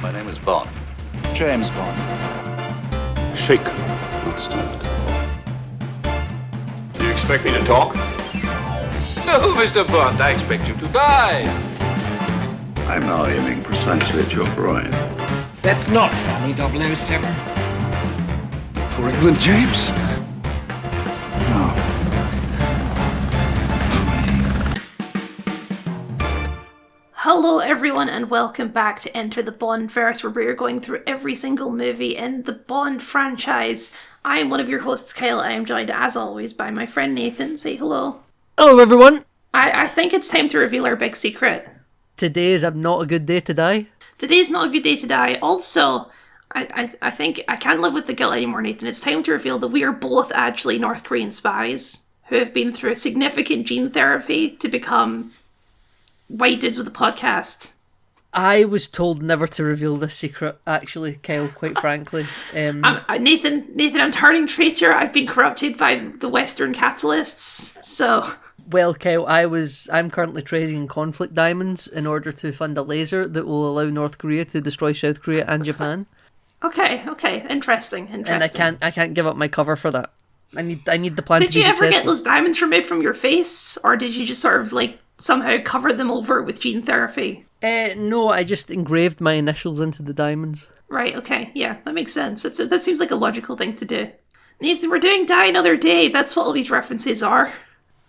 My name is Bond. James Bond. Shaken, not stirred. Do you expect me to talk? No, Mr. Bond, I expect you to die. I'm now aiming precisely at your groin. That's not funny, 007. For England, James? No. Hello everyone and welcome back to Enter the BondVerse, where we're going through every single movie in the Bond franchise. I am one of your hosts, Kyle. I am joined as always by my friend Nathan. Say hello. Hello everyone! I think it's time to reveal our big secret. Today is not a good day to die. Today's not a good day to die. Also, I think I can't live with the guilt anymore, Nathan. It's time to reveal that we are both actually North Korean spies who have been through significant gene therapy to become white dudes with a podcast. I was told never to reveal this secret, actually, Kyle, quite frankly. Nathan, I'm turning traitor. I've been corrupted by the Western capitalists, so... Well, Kyle, I'm currently trading in conflict diamonds in order to fund a laser that will allow North Korea to destroy South Korea and Japan. Okay, interesting. And I can't give up my cover for that. I need the plan to be successful. Did you ever get those diamonds removed from your face, or did you just sort of somehow cover them over with gene therapy? No, I just engraved my initials into the diamonds. Right, okay, yeah, that makes sense. That seems like a logical thing to do. Nathan, we're doing Die Another Day. That's what all these references are.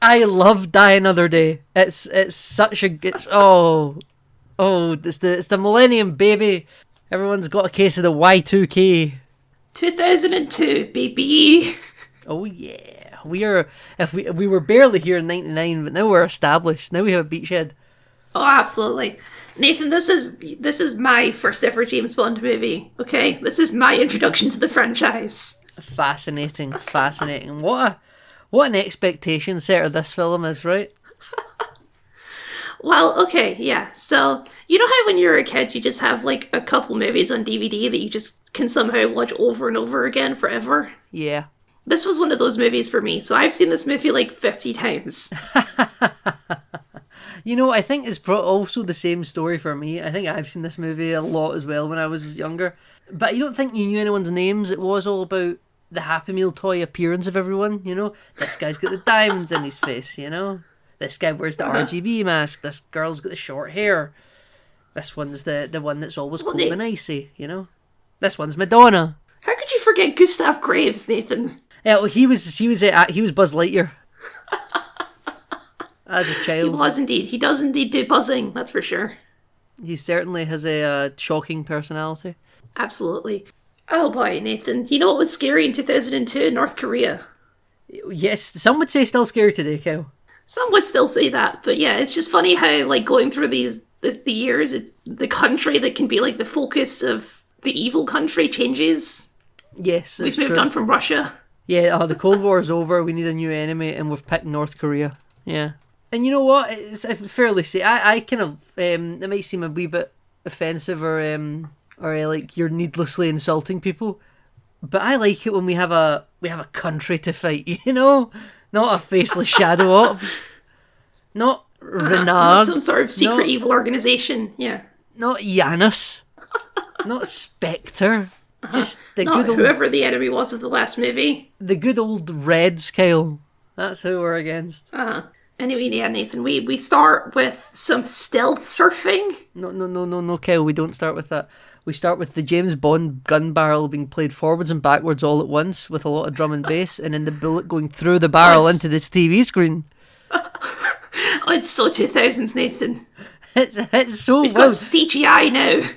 I love Die Another Day. It's such a... it's the millennium, baby. Everyone's got a case of the Y2K. 2002, baby. Oh yeah. We were barely here in 99, but now we're established. Now we have a beachhead. Oh, absolutely. Nathan, this is my first ever James Bond movie, okay? This is my introduction to the franchise. Fascinating. What an expectation setter this film is, right? Well, okay, yeah. So, you know how when you're a kid you just have a couple movies on DVD that you just can somehow watch over and over again forever? Yeah. This was one of those movies for me, so I've seen this movie 50 times. You know, I think it's also the same story for me. I think I've seen this movie a lot as well when I was younger. But you don't think you knew anyone's names? It was all about the Happy Meal toy appearance of everyone, you know? This guy's got the diamonds in his face, you know? This guy wears the RGB mask. This girl's got the short hair. This one's the one that's always cold and icy, you know? This one's Madonna. How could you forget Gustav Graves, Nathan? Yeah, well, he was Buzz Lightyear. As a child. He was indeed. He does indeed do buzzing, that's for sure. He certainly has a shocking personality. Absolutely. Oh boy, Nathan. You know what was scary in 2002 in North Korea? Yes, some would say still scary today, Kyle. Some would still say that, but yeah, it's just funny how, going through the years, it's the country that can be, the focus of the evil country changes. Yes, We've moved on from Russia. Yeah, the Cold War is over, we need a new enemy, and we've picked North Korea. Yeah. And you know what? It's fairly say I kind of it might seem a wee bit offensive or you're needlessly insulting people, but I like it when we have a country to fight. You know, not a faceless shadow ops, not Renard, not some sort of secret evil organization. Yeah. Not Janus, not Spectre. Just the not good old, whoever the enemy was of the last movie. The good old Reds, Kyle. That's who we're against. Anyway, yeah, Nathan, we start with some stealth surfing. No, Kyle, we don't start with that. We start with the James Bond gun barrel being played forwards and backwards all at once with a lot of drum and bass, and then the bullet going through the barrel into this TV screen. Oh, it's so 2000s, Nathan. It's so We've got CGI now.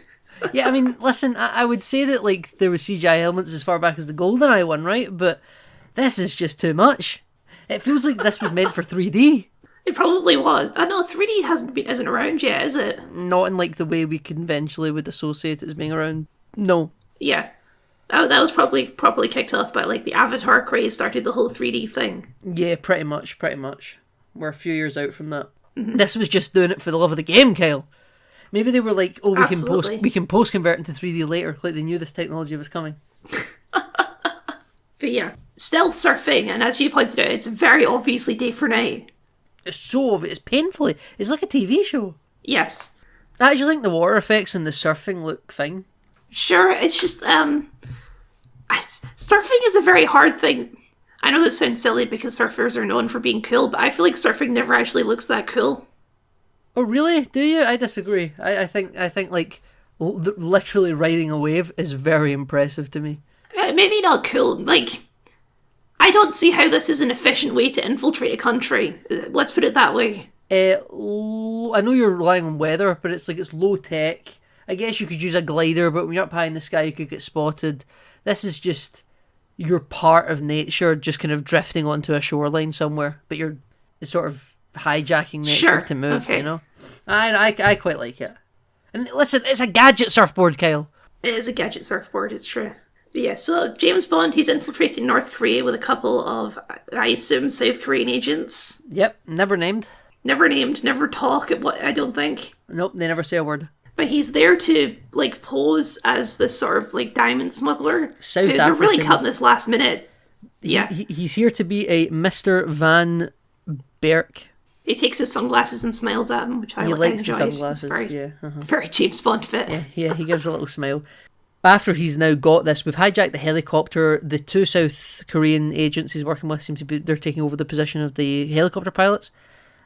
Yeah, I mean, listen, I would say that there were CGI elements as far back as the GoldenEye one, right? But this is just too much. It feels like this was meant for 3D. It probably was. I know 3D isn't around yet, is it? Not in the way we conventionally would associate it as being around. No. Yeah. That was probably properly kicked off by the Avatar craze started the whole 3D thing. Yeah, pretty much. We're a few years out from that. Mm-hmm. This was just doing it for the love of the game, Kyle. Maybe they were like, oh, we can post convert into 3D later, they knew this technology was coming. But yeah, stealth surfing, and as you pointed out, it's very obviously day for night. It's painfully, it's like a TV show. Yes. I actually think the water effects and the surfing look fine. Sure, it's just surfing is a very hard thing. I know this sounds silly because surfers are known for being cool, but I feel like surfing never actually looks that cool. Oh really? Do you? I disagree. I think like literally riding a wave is very impressive to me. Maybe not cool. Like, I don't see how this is an efficient way to infiltrate a country. Let's put it that way. I know you're relying on weather, but it's low tech. I guess you could use a glider, but when you're up high in the sky, you could get spotted. This is just you're part of nature, just kind of drifting onto a shoreline somewhere, but you're sort of hijacking nature to move. Okay. You know, I quite like it. And listen, it's a gadget surfboard, Kyle. It is a gadget surfboard, it's true. But yeah, so James Bond, he's infiltrating North Korea with a couple of, I assume, South Korean agents. Yep, never named. Never named, never talk, I don't think. Nope, they never say a word. But he's there to, like, pose as this sort of, like, diamond smuggler. South They're really African. cutting this last minute. Yeah. He's here to be a Mr. Van Berk. He takes his sunglasses and smiles at him, which I He enjoy. likes the sunglasses, It's very, yeah. very James Bond fit. Yeah, he gives a little smile. After he's now got this, we've hijacked the helicopter. The two South Korean agents he's working with seem to be, they're taking over the position of the helicopter pilots.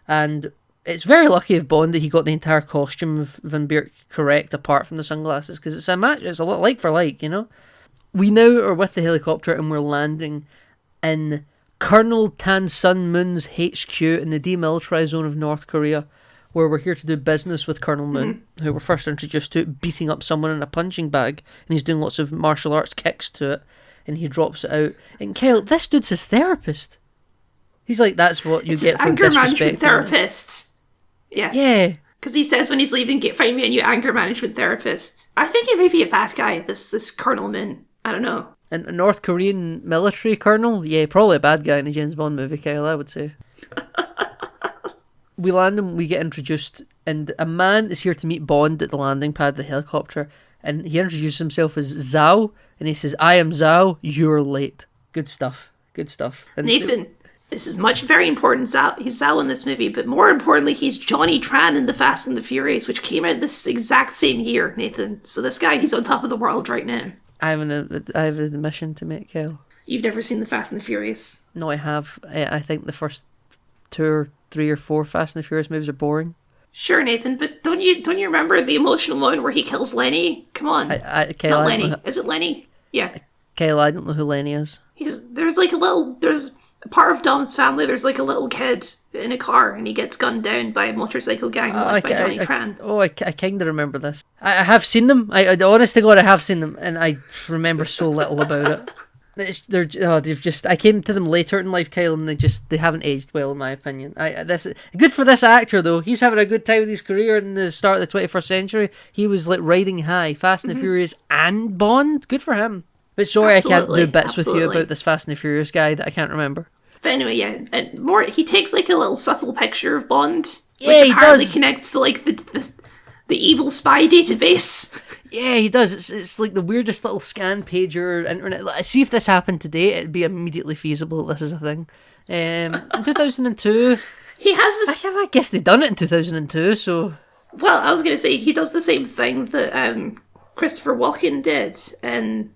And it's very lucky of Bond that he got the entire costume of Van Beek correct, apart from the sunglasses, because it's a match. It's a lot like for like, you know. We now are with the helicopter and we're landing in Colonel Tan Sun Moon's HQ in the demilitarized zone of North Korea, where we're here to do business with Colonel Moon, who we're first introduced to beating up someone in a punching bag, and he's doing lots of martial arts kicks to it, and he drops it out. And Kyle, this dude's his therapist. He's like, that's what you It's get his for anger management disrespecting. therapist. Yes. Yeah. Because he says when he's leaving, find me a new anger management therapist. I think he may be a bad guy, this Colonel Moon. I don't know. And a North Korean military colonel? Yeah, probably a bad guy in a James Bond movie, Kyle, I would say. We land and we get introduced, and a man is here to meet Bond at the landing pad of the helicopter, and he introduces himself as Zhao, and he says, I am Zhao, you're late. Good stuff. Good stuff. And Nathan, this is very important. He's Zhao in this movie, but more importantly, he's Johnny Tran in The Fast and the Furious, which came out this exact same year, Nathan. So this guy, he's on top of the world right now. I have an admission to make, Kyle. You've never seen The Fast and the Furious? No, I have. I think the first 2 or 3 or 4 Fast and the Furious movies are boring. Sure, Nathan, but don't you remember the emotional moment where he kills Lenny? Come on. Kyle, Not Lenny. Is it Lenny? Yeah. Kyle, I don't know who Lenny is. There's a part of Dom's family, there's like a little kid in a car and he gets gunned down by a motorcycle gang led by Johnny Tran. I kind of remember this. I have seen them. I honest to God, I have seen them, and I remember so little about it. I came to them later in life, Kyle, and they haven't aged well, in my opinion. This good for this actor though. He's having a good time with his career in the start of the 21st century. He was like riding high, Fast and the Furious and Bond. Good for him. But sorry, I can't do bits with you about this Fast and the Furious guy that I can't remember. But anyway, yeah, and he takes like a little subtle picture of Bond, Yeah, which he apparently does. connects to like the evil spy database. Yeah, he does. It's like the weirdest little scan pager internet. Like, see if this happened today, it'd be immediately feasible. This is a thing. In 2002, He has this. I guess they done it in 2002. So Well, I was going to say he does the same thing that Christopher Walken did in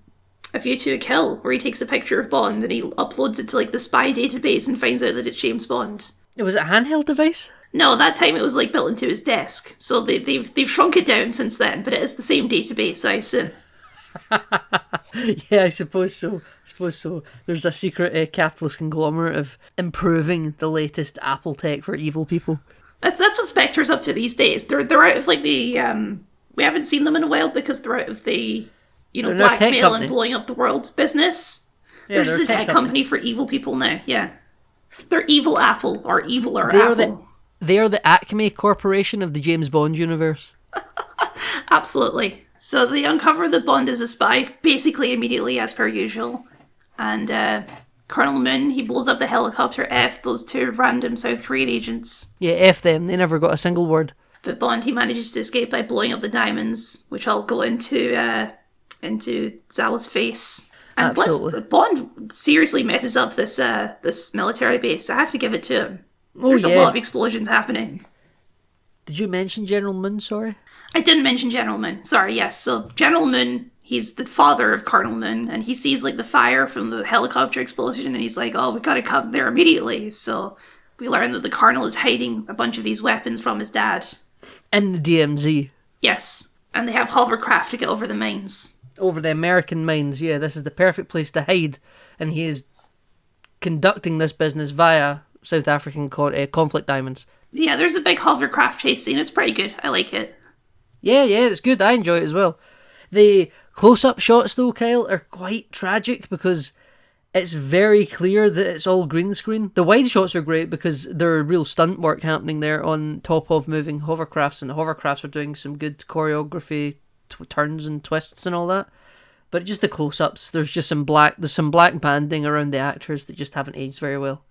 A View to a Kill, where he takes a picture of Bond and he uploads it to like the spy database and finds out that it's James Bond. was it a handheld device? No, that time it was like built into his desk. So they've shrunk it down since then, but it is the same database, I assume. Yeah, I suppose so. There's a secret capitalist conglomerate of improving the latest Apple tech for evil people. That's what Spectre's up to these days. They're out of like the we haven't seen them in a while because they're out of the They're not a tech blackmail company. and blowing up the world's business. Yeah, they're just a tech company for evil people now. Yeah, they're evil Apple or eviler Apple. They are the Acme Corporation of the James Bond universe. Absolutely. So they uncover that Bond is a spy, basically immediately as per usual. And Colonel Moon, he blows up the helicopter, F those 2 random South Korean agents. Yeah, F them. They never got a single word. But Bond, he manages to escape by blowing up the diamonds, which all go into Zhao's face. And Absolutely. Bond seriously messes up this military base. I have to give it to him. Oh, There's yeah. a lot of explosions happening. Did you mention General Moon, sorry? I didn't mention General Moon. Sorry, yes. So General Moon, he's the father of Colonel Moon, and he sees like the fire from the helicopter explosion, and he's like, oh, we gotta come there immediately. So we learn that the Colonel is hiding a bunch of these weapons from his dad. In the DMZ. Yes. And they have hovercraft to get over the mines. Over the American mines, yeah. This is the perfect place to hide, and he is conducting this business via South African conflict diamonds. Yeah, there's a big hovercraft chase scene. It's pretty good. I like it. Yeah, it's good. I enjoy it as well. The close-up shots, though, Kyle, are quite tragic because it's very clear that it's all green screen. The wide shots are great because there are real stunt work happening there on top of moving hovercrafts, and the hovercrafts are doing some good choreography, turns and twists and all that. But just the close-ups, there's some black banding around the actors that just haven't aged very well.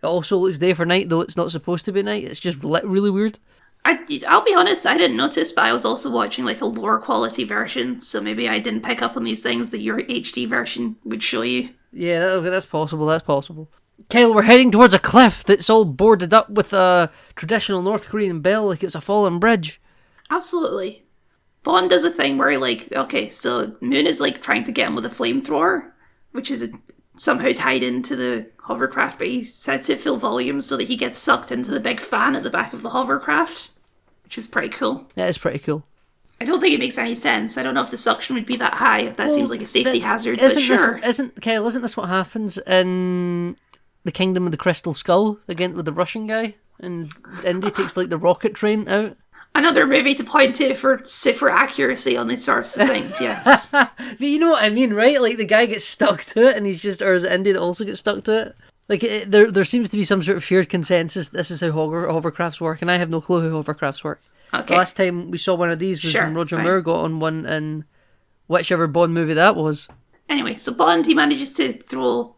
It also looks day for night, though it's not supposed to be night. It's just really weird. I'll be honest, I didn't notice, but I was also watching like a lower quality version, so maybe I didn't pick up on these things that your HD version would show you. Yeah, that's possible. Kyle, we're heading towards a cliff that's all boarded up with a traditional North Korean bell like it's a fallen bridge. Absolutely. Bond does a thing where so Moon is like trying to get him with a flamethrower, which is somehow tied into the hovercraft, but he sets it full volume so that he gets sucked into the big fan at the back of the hovercraft, which is pretty cool. That is pretty cool. I don't think it makes any sense. I don't know if the suction would be that high. That seems like a safety hazard, but sure. Isn't this what happens in the Kingdom of the Crystal Skull, again with the Russian guy? And Indy takes like the rocket train out? Another movie to point to for super accuracy on these sorts of things, yes. But you know what I mean, right? Like the guy gets stuck to it, and he's just, or is it Indy that also gets stuck to it? Like there seems to be some sort of shared consensus. This is how hovercrafts work, and I have no clue how hovercrafts work. Okay. The last time we saw one of these was when Roger Moore got on one in whichever Bond movie that was. Anyway, so Bond, he manages to throw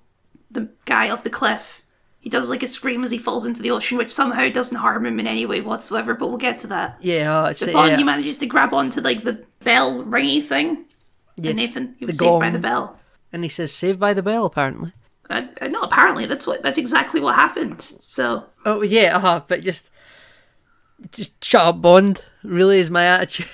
the guy off the cliff. He does like a scream as he falls into the ocean, which somehow doesn't harm him in any way whatsoever, but we'll get to that. Yeah, so Bond, he manages to grab onto like the bell ringy thing. Yes. And Nathan, he was saved by the bell. And he says, saved by the bell, apparently. No, apparently, that's exactly what happened, so... Oh, yeah, but just shut up, Bond, really is my attitude.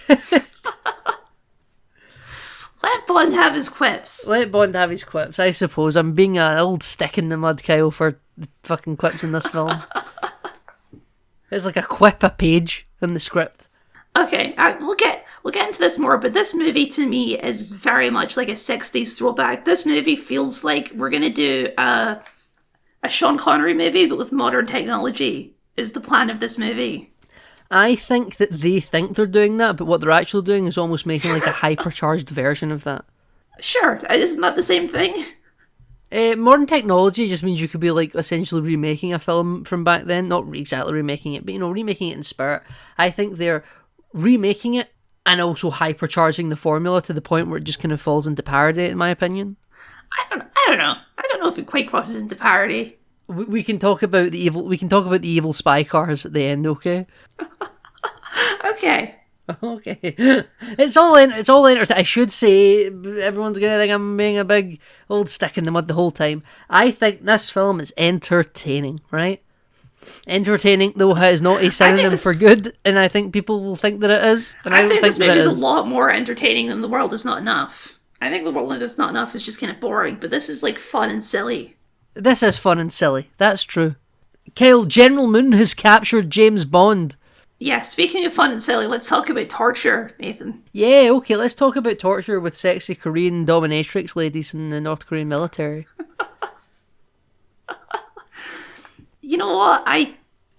Let Bond have his quips. I suppose. I'm being an old stick in the mud, Kyle, for the fucking quips in this film. It's like a quip a page in the script. Okay, we'll get into this more, but this movie to me is very much like a 60s throwback. This movie feels like we're going to do a Sean Connery movie, but with modern technology, is the plan of this movie. I think that they think they're doing that, but what they're actually doing is almost making like a hypercharged version of that. Sure, isn't that the same thing? Modern technology just means you could be like essentially remaking a film from back then. Not exactly remaking it, but remaking it in spirit. I think they're remaking it and also hypercharging the formula to the point where it just kind of falls into parody, in my opinion. I don't know. I don't know if it quite crosses into parody. We can talk about the evil. We can talk about the evil spy cars at the end, okay? Okay. It's all entertaining. I should say everyone's gonna think I'm being a big old stick in the mud the whole time. I think this film is entertaining, right? Entertaining, though, is not a synonym for good, and I think people will think that it is. And I think this movie is a lot more entertaining than The World Is Not Enough. I think The World Is Not Enough is just kind of boring, but this is like fun and silly. This is fun and silly. That's true. Kyle, General Moon has captured James Bond. Yeah, speaking of fun and silly, let's talk about torture, Nathan. Yeah, okay, let's talk about torture with sexy Korean dominatrix ladies in the North Korean military. You know what?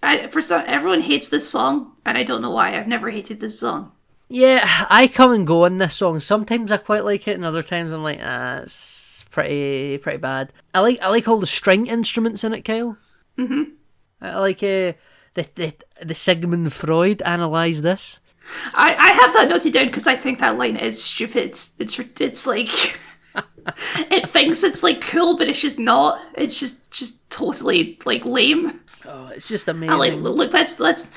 Everyone hates this song, and I don't know why. I've never hated this song. Yeah, I come and go on this song. Sometimes I quite like it, and other times I'm like, it's pretty bad. I like all the string instruments in it, Kyle. Mm-hmm. I like the Sigmund Freud analyze this. I have that noted down because I think that line is stupid. It's like it thinks it's like cool, but it's just not. It's just totally like lame. Oh, it's just amazing. And, like, look, let's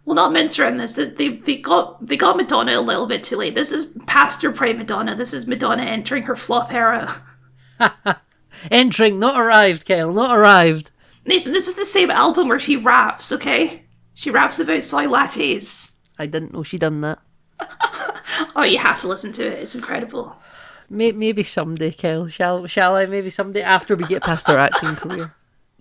we'll not mince around this. They got Madonna a little bit too late. This is past her prime Madonna. This is Madonna entering her flop era. Entering, not arrived, Kyle, not arrived. Nathan, this is the same album where she raps, okay? She raps about soy lattes. I didn't know she done that. Oh, you have to listen to it. It's incredible. Maybe someday, Kyle. Shall I? Maybe someday after we get past our acting career.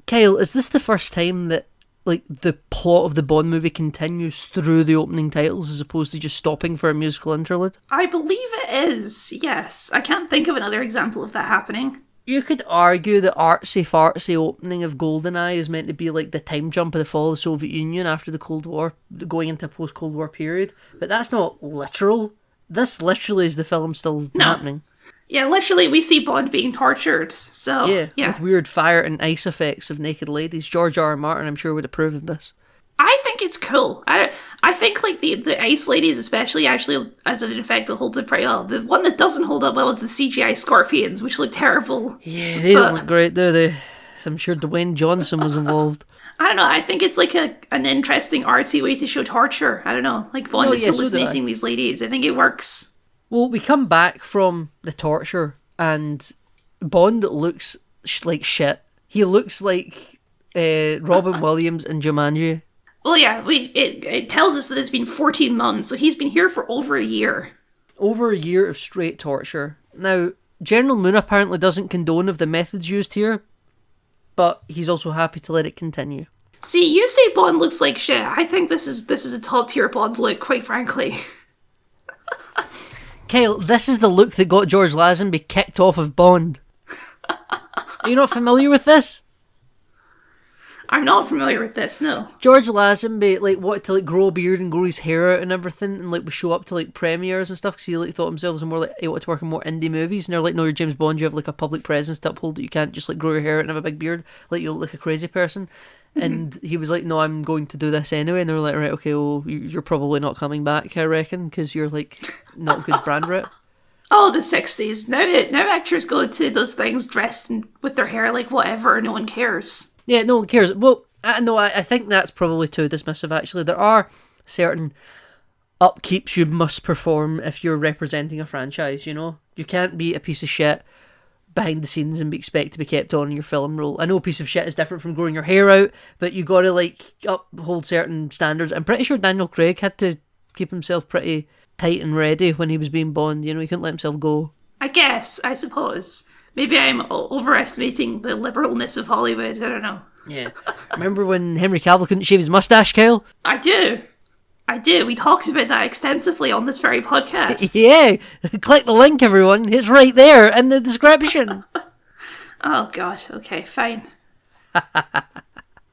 Kyle, is this the first time that like the plot of the Bond movie continues through the opening titles as opposed to just stopping for a musical interlude? I believe it is, yes. I can't think of another example of that happening. You could argue the artsy-fartsy opening of GoldenEye is meant to be like the time jump of the fall of the Soviet Union after the Cold War, going into a post-Cold War period, but that's not literal. This literally is the film still happening. Yeah, literally, we see Bond being tortured, so... Yeah, with weird fire and ice effects of naked ladies. George R. R. Martin, I'm sure, would approve of this. I think it's cool. I think, like, the ice ladies especially, actually, as an effect that holds up pretty well. The one that doesn't hold up well is the CGI scorpions, which look terrible. Yeah, they don't look great, do they? I'm sure Dwayne Johnson was involved. I don't know, I think it's, like, an interesting artsy way to show torture. I don't know, like, Bond is hallucinating these ladies. I think it works. Well, we come back from the torture, and Bond looks like shit. He looks like Robin Williams in Jumanji. Well, yeah, it tells us that it's been 14 months, so he's been here for over a year. Over a year of straight torture. Now, General Moon apparently doesn't condone of the methods used here, but he's also happy to let it continue. See, you say Bond looks like shit. I think this is a top-tier Bond look, quite frankly. Kyle, this is the look that got George Lazenby kicked off of Bond. Are you not familiar with this? I'm not familiar with this, no. George Lazenby wanted to grow a beard and grow his hair out and everything, and would show up to premieres and stuff because he thought himself was more he wanted to work in more indie movies. And they're like, no, you're James Bond, you have a public presence to uphold that you can't just grow your hair out and have a big beard, you look like a crazy person. And he was like, no, I'm going to do this anyway. And they were like, right, okay, well, you're probably not coming back, I reckon, because you're not good brand rep. Oh, the 60s. Now actors go to those things dressed with their hair whatever, no one cares. Yeah, no one cares. Well, I think that's probably too dismissive, actually. There are certain upkeeps you must perform if you're representing a franchise, you know? You can't be a piece of shit behind the scenes and be expected to be kept on in your film role. I know a piece of shit is different from growing your hair out, but you gotta, uphold certain standards. I'm pretty sure Daniel Craig had to keep himself pretty tight and ready when he was being Bond, you know? He couldn't let himself go. I suppose. Maybe I'm overestimating the liberalness of Hollywood. I don't know. Yeah. Remember when Henry Cavill couldn't shave his mustache, Kyle? I do. We talked about that extensively on this very podcast. Yeah. Click the link, everyone. It's right there in the description. Oh, God. Okay, fine.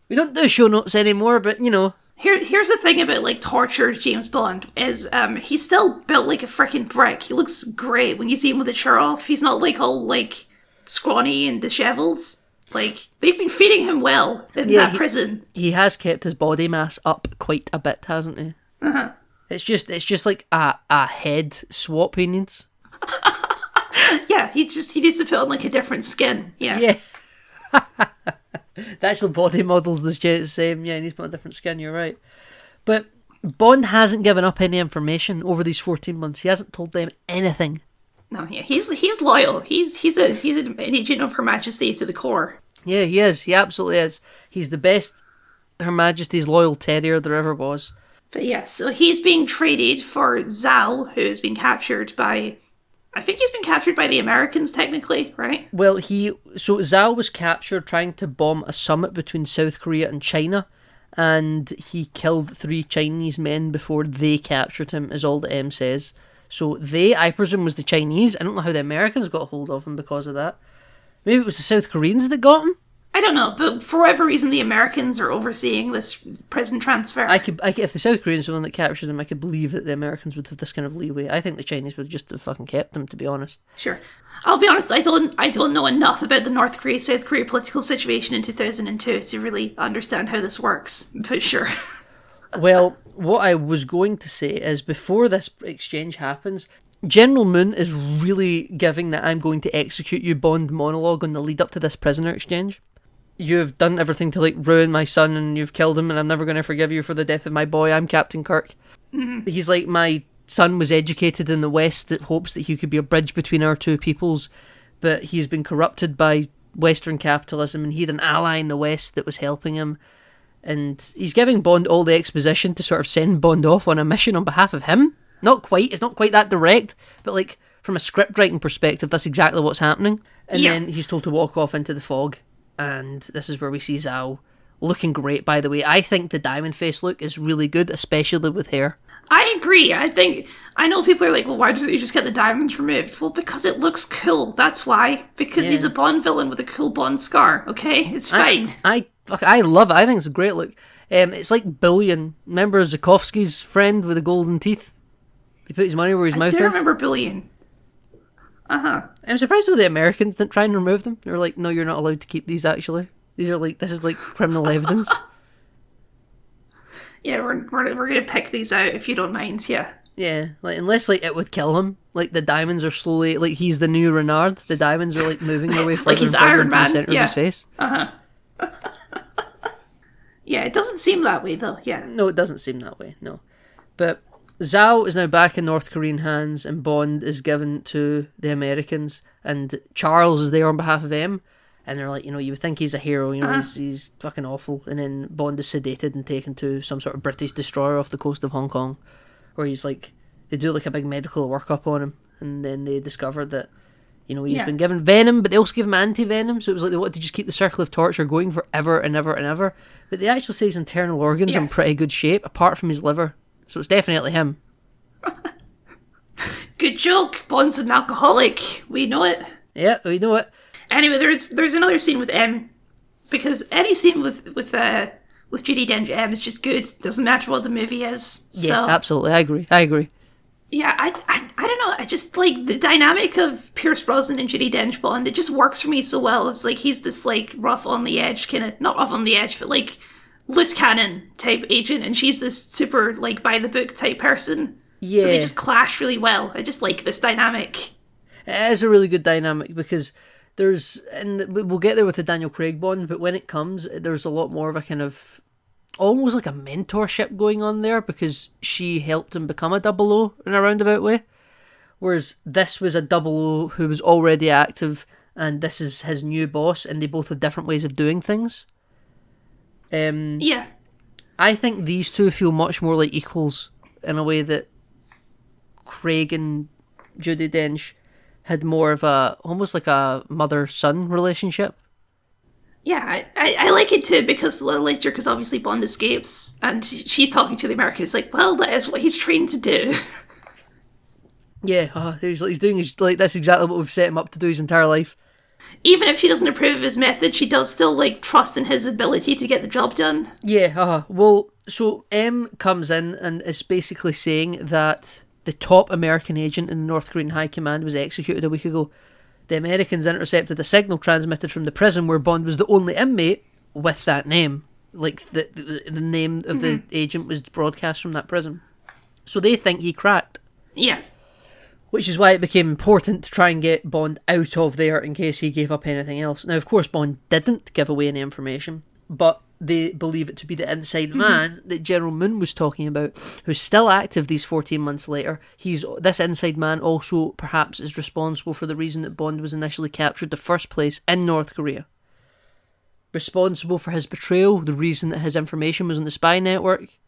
We don't do show notes anymore, but, you know. Here's the thing about, tortured James Bond, is he's still built like a freaking brick. He looks great when you see him with the shirt off. He's not, all scrawny and dishevelled. They've been feeding him well in that prison. He has kept his body mass up quite a bit, hasn't he? Uh-huh. It's just like a head swap he needs. Yeah, he needs to put on a different skin. Yeah. Yeah. The actual body model's the same. Yeah, he needs to put on a different skin, you're right. But Bond hasn't given up any information over these 14 months. He hasn't told them anything. No, yeah, he's loyal. He's an agent of Her Majesty to the core. Yeah, he is. He absolutely is. He's the best Her Majesty's loyal terrier there ever was. But yeah, so he's being traded for Zal, who's been captured by... I think he's been captured by the Americans, technically, right? Well, so Zal was captured trying to bomb a summit between South Korea and China, and he killed 3 Chinese men before they captured him, is all the M says. So they, I presume, was the Chinese. I don't know how the Americans got a hold of him because of that. Maybe it was the South Koreans that got him? I don't know, but for whatever reason, the Americans are overseeing this prison transfer. I could, if the South Koreans were the one that captured him, I could believe that the Americans would have this kind of leeway. I think the Chinese would have just fucking kept him, to be honest. Sure. I'll be honest, I don't know enough about the North Korea-South Korea political situation in 2002 to really understand how this works, for sure. Well, what I was going to say is, before this exchange happens, General Moon is really giving that I'm going to execute you Bond monologue on the lead up to this prisoner exchange. You've done everything to ruin my son and you've killed him and I'm never going to forgive you for the death of my boy. I'm Captain Kirk. Mm-hmm. He's like, my son was educated in the West that hopes that he could be a bridge between our two peoples, but he's been corrupted by Western capitalism and he had an ally in the West that was helping him. And he's giving Bond all the exposition to sort of send Bond off on a mission on behalf of him. Not quite, it's not quite that direct, but like from a script writing perspective, that's exactly what's happening. And then he's told to walk off into the fog, and this is where we see Zhao looking great, by the way. I think the diamond face look is really good, especially with hair. I agree. I know people are like, well, why doesn't he just get the diamonds removed? Well, because it looks cool. That's why. Because he's a Bond villain with a cool Bond scar. Okay, it's fine. I love it. I think it's a great look. It's like Bullion. Remember Zukovsky's friend with the golden teeth? He put his money where his mouth is. I do remember Bullion. I'm surprised though the Americans didn't try and remove them. They were like, no, you're not allowed to keep these actually. This is like criminal evidence. Yeah, we're gonna pick these out if you don't mind, yeah. Yeah, like unless like it would kill him. Like the diamonds are slowly like he's the new Renard. The diamonds are like moving their way further like he's and further Iron into Man. the centre of his face. Yeah, it doesn't seem that way though, yeah. No, it doesn't seem that way, no. But Zhao is now back in North Korean hands and Bond is given to the Americans and Charles is there on behalf of them. And they're like, you know, you would think he's a hero, you know, he's fucking awful. And then Bond is sedated and taken to some sort of British destroyer off the coast of Hong Kong, where he's like, they do like a big medical workup on him, and then they discover that, you know, he's been given venom, but they also give him anti-venom, so it was like they wanted to just keep the circle of torture going forever and ever and ever. But they actually say his internal organs are in pretty good shape, apart from his liver. So it's definitely him. Good joke. Bond's an alcoholic. We know it. Yeah, we know it. Anyway, there's another scene with M, because any scene with Judi Dench M is just good. Doesn't matter what the movie is. Yeah, absolutely. I agree. Yeah, I don't know. I just like the dynamic of Pierce Brosnan and Judi Dench Bond. It just works for me so well. It's like he's this like rough on the edge kind of, not rough on the edge, but like loose cannon type agent, and she's this super like by the book type person. Yeah. So they just clash really well. I just like this dynamic. It is a really good dynamic because and we'll get there with the Daniel Craig Bond, but when it comes, there's a lot more of a kind of almost like a mentorship going on there because she helped him become a 00 in a roundabout way. Whereas this was a 00 who was already active and this is his new boss and they both have different ways of doing things. Yeah. I think these two feel much more like equals in a way that Craig and Judi Dench had more of a, almost like a mother-son relationship. Yeah, I like it too because a little later, because obviously Bond escapes and she's talking to the Americans like, well, that is what he's trained to do. Yeah, he's doing his, like, that's exactly what we've set him up to do his entire life. Even if she doesn't approve of his method, she does still like trust in his ability to get the job done. Yeah, well, so M comes in and is basically saying that the top American agent in the North Korean High Command was executed a week ago. The Americans intercepted a signal transmitted from the prison where Bond was the only inmate with that name. Like, the name of the agent was broadcast from that prison. So they think he cracked. Yeah. Which is why it became important to try and get Bond out of there in case he gave up anything else. Now, of course, Bond didn't give away any information, but they believe it to be the inside man that General Moon was talking about, who's still active these 14 months later. This inside man also perhaps is responsible for the reason that Bond was initially captured the first place in North Korea. Responsible for his betrayal, the reason that his information was on the spy network.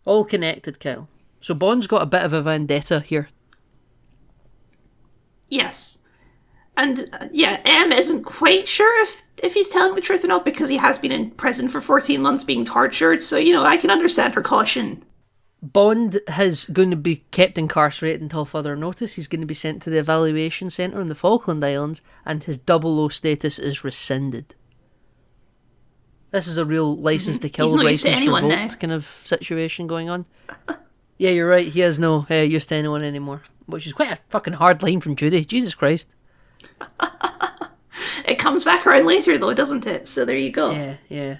All connected, Kyle. So Bond's got a bit of a vendetta here. Yes. And, M isn't quite sure if he's telling the truth or not because he has been in prison for 14 months being tortured, so, you know, I can understand her caution. Bond is going to be kept incarcerated until further notice. He's going to be sent to the evaluation centre in the Falkland Islands, and his 00 status is rescinded. This is a real license to kill, license revoked kind of situation going on. Yeah, you're right, he has no use to anyone anymore. Which is quite a fucking hard line from Judy. Jesus Christ. It comes back around later though, doesn't it? So there you go. Yeah.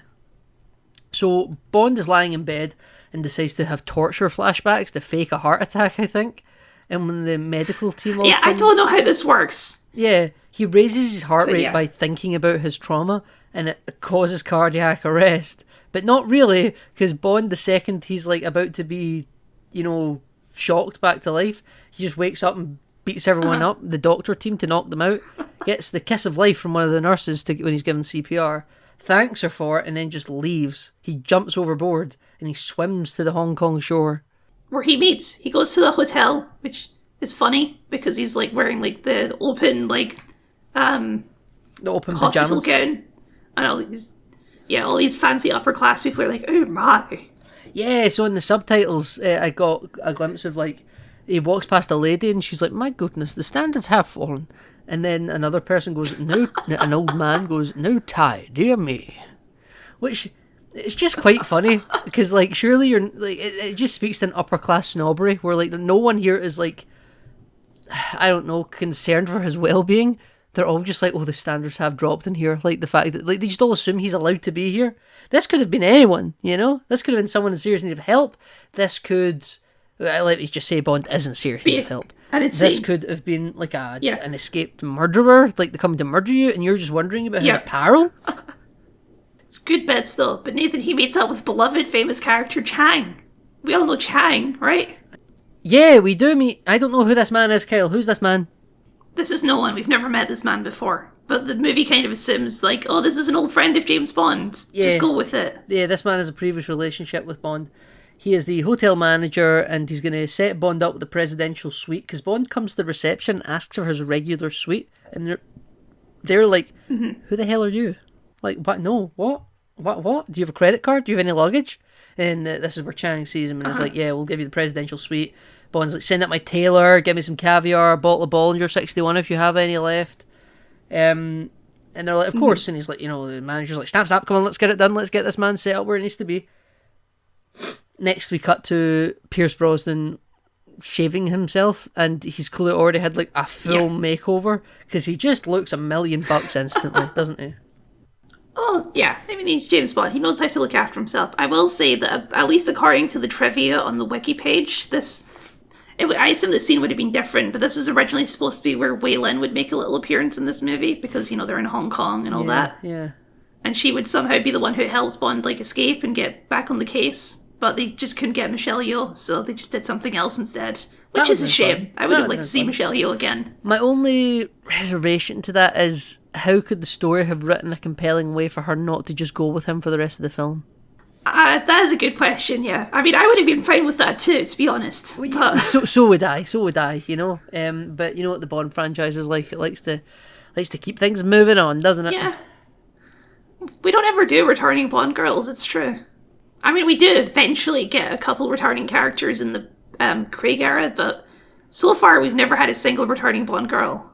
So Bond is lying in bed and decides to have torture flashbacks to fake a heart attack, I think. And when the medical team all I don't know how this works. Yeah, he raises his heart rate by thinking about his trauma and it causes cardiac arrest. But not really, because Bond, the second he's like about to be, you know, shocked back to life, he just wakes up and beats everyone up, the doctor team, to knock them out, gets the kiss of life from one of the nurses when he's given CPR, thanks her for it, and then just leaves. He jumps overboard and he swims to the Hong Kong shore. Where he goes to the hotel, which is funny because he's like wearing like the open The open hospital pajamas. gown, and all these fancy upper class people are like, oh my. Yeah, so in the subtitles, I got a glimpse of like he walks past a lady and she's like, "My goodness, the standards have fallen." And then another person goes, "No," an old man goes, "No tie, dear me," which it's just quite funny because like surely you're like it just speaks to an upper class snobbery where like no one here is like, I don't know, concerned for his well being. They're all just like, oh, the standards have dropped in here. Like the fact that like they just all assume he's allowed to be here. This could have been anyone, you know. This could have been someone in serious need of help. This could, let me just say, Bond isn't serious need of help. This could have been like an escaped murderer, like they come to murder you, and you're just wondering about his apparel. It's good bits though. But Nathan, he meets up with beloved famous character Chang. We all know Chang, right? Yeah, we do meet. I don't know who this man is, Kyle. Who's this man? This is no one. We've never met this man before. But the movie kind of assumes, like, oh, this is an old friend of James Bond. Yeah. Just go with it. Yeah, this man has a previous relationship with Bond. He is the hotel manager, and he's going to set Bond up with the presidential suite, because Bond comes to the reception, asks for his regular suite, and they're like, who the hell are you? Like, what? No, what? What? Do you have a credit card? Do you have any luggage? And this is where Chang sees him, and is like, yeah, we'll give you the presidential suite. Bond's like, send out my tailor, give me some caviar, a bottle of Bollinger 61 if you have any left. And they're like, of course. And he's like, the manager's like, snap, come on, let's get it done. Let's get this man set up where it needs to be. Next, we cut to Pierce Brosnan shaving himself, and he's clearly already had like a full makeover because he just looks $1,000,000 instantly, doesn't he? Oh, yeah. I mean, he's James Bond. He knows how to look after himself. I will say that, at least according to the trivia on the wiki page, I assume the scene would have been different, but this was originally supposed to be where Wei Lin would make a little appearance in this movie because, they're in Hong Kong and all that. Yeah. And she would somehow be the one who helps Bond, escape and get back on the case. But they just couldn't get Michelle Yeoh, so they just did something else instead. Which is a shame. Fun. I would have liked to see Michelle Yeoh again. My only reservation to that is, how could the story have written a compelling way for her not to just go with him for the rest of the film? That is a good question, yeah. I mean, I would have been fine with that too, to be honest. But... So would I, But you know what the Bond franchise is like. It likes to keep things moving on, doesn't it? Yeah. We don't ever do returning Bond girls, it's true. I mean, we do eventually get a couple returning characters in the Craig era, but so far we've never had a single returning Bond girl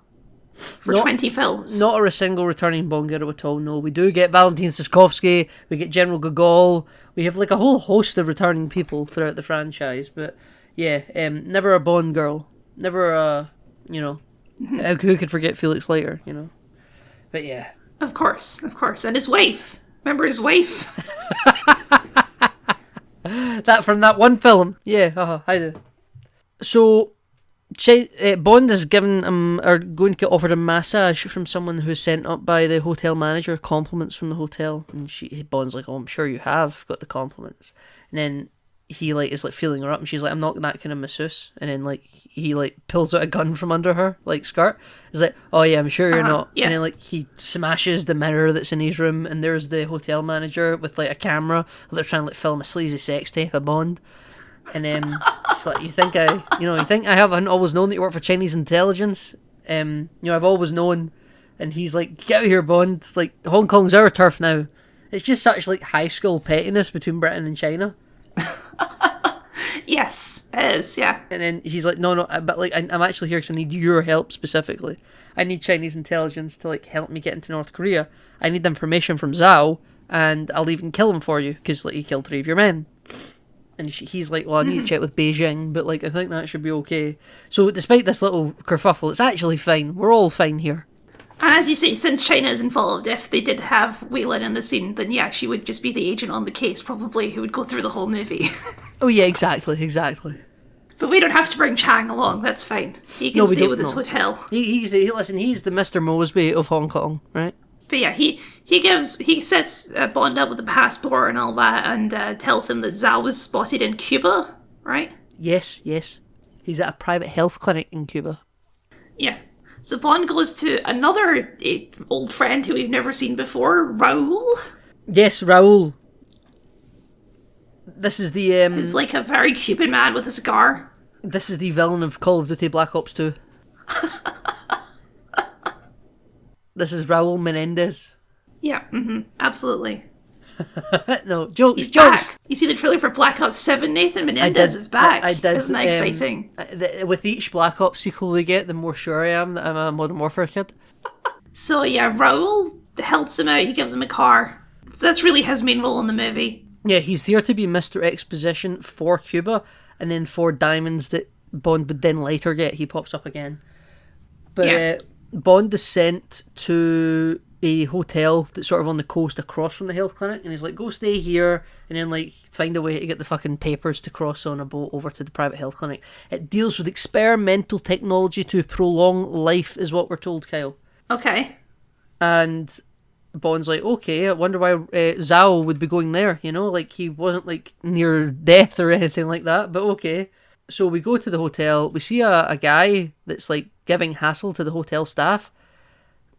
for 20 films. Not a single returning Bond girl at all, no. We do get Valentin Sivkovsky, we get General Gogol, we have a whole host of returning people throughout the franchise, but yeah, never a Bond girl. Never a, who could forget Felix Leiter, But yeah. Of course. And his wife. Remember his wife? That from that one film. Yeah, I do. So, Bond is going to get offered a massage from someone who's sent up by the hotel manager, compliments from the hotel, and Bond's like, oh, I'm sure you have got the compliments. And then he is feeling her up, and she's like, I'm not that kind of masseuse. And then he pulls out a gun from under her skirt. He's like, oh yeah, I'm sure you're not. Yeah. And then he smashes the mirror that's in his room, and there's the hotel manager with a camera. They're trying to film a sleazy sex tape of Bond. And then she's like, you think I haven't always known that you work for Chinese intelligence? I've always known. And he's like, get out of here, Bond. Hong Kong's our turf now. It's just such high school pettiness between Britain and China. Yes, it is, yeah. And then he's like, no, but I'm actually here because I need your help specifically. I need Chinese intelligence to help me get into North Korea. I need information from Zhao, and I'll even kill him for you because he killed 3 of your men. And he's like, well, I need to check with Beijing, but I think that should be okay. So despite this little kerfuffle, it's actually fine. We're all fine here. And as you say, since China is involved, if they did have Wei Lin in the scene, then yeah, she would just be the agent on the case, probably, who would go through the whole movie. Oh yeah, exactly. But we don't have to bring Chang along, that's fine. He can stay with his hotel. He's the Mr. Mosby of Hong Kong, right? But yeah, he sets Bond up with a passport and all that, and tells him that Zhao was spotted in Cuba, right? Yes. He's at a private health clinic in Cuba. Yeah. So Bond goes to another old friend who we've never seen before, Raoul. Yes, Raoul. This is the He's like a very Cuban man with a cigar. This is the villain of Call of Duty Black Ops 2. This is Raul Menendez. Yeah, absolutely. No, jokes, He's jokes. back. You see the trailer for Black Ops 7, Nathan Menendez is back. I did. Isn't that exciting? With each Black Ops sequel we get, the more sure I am that I'm a Modern Warfare kid. So yeah, Raoul helps him out. He gives him a car. That's really his main role in the movie. Yeah, he's there to be Mr. Exposition for Cuba, and then for diamonds that Bond would then later get, he pops up again. But Yeah. Bond is sent to a hotel that's sort of on the coast across from the health clinic, and he's like, go stay here, and then like find a way to get the fucking papers to cross on a boat over to the private health clinic. It deals with experimental technology to prolong life, is what we're told, Kyle. Okay. And Bond's like, okay, I wonder why Zhao would be going there, you know? Like, he wasn't, like, near death or anything like that, but okay. So we go to the hotel, we see a guy that's, like, giving hassle to the hotel staff,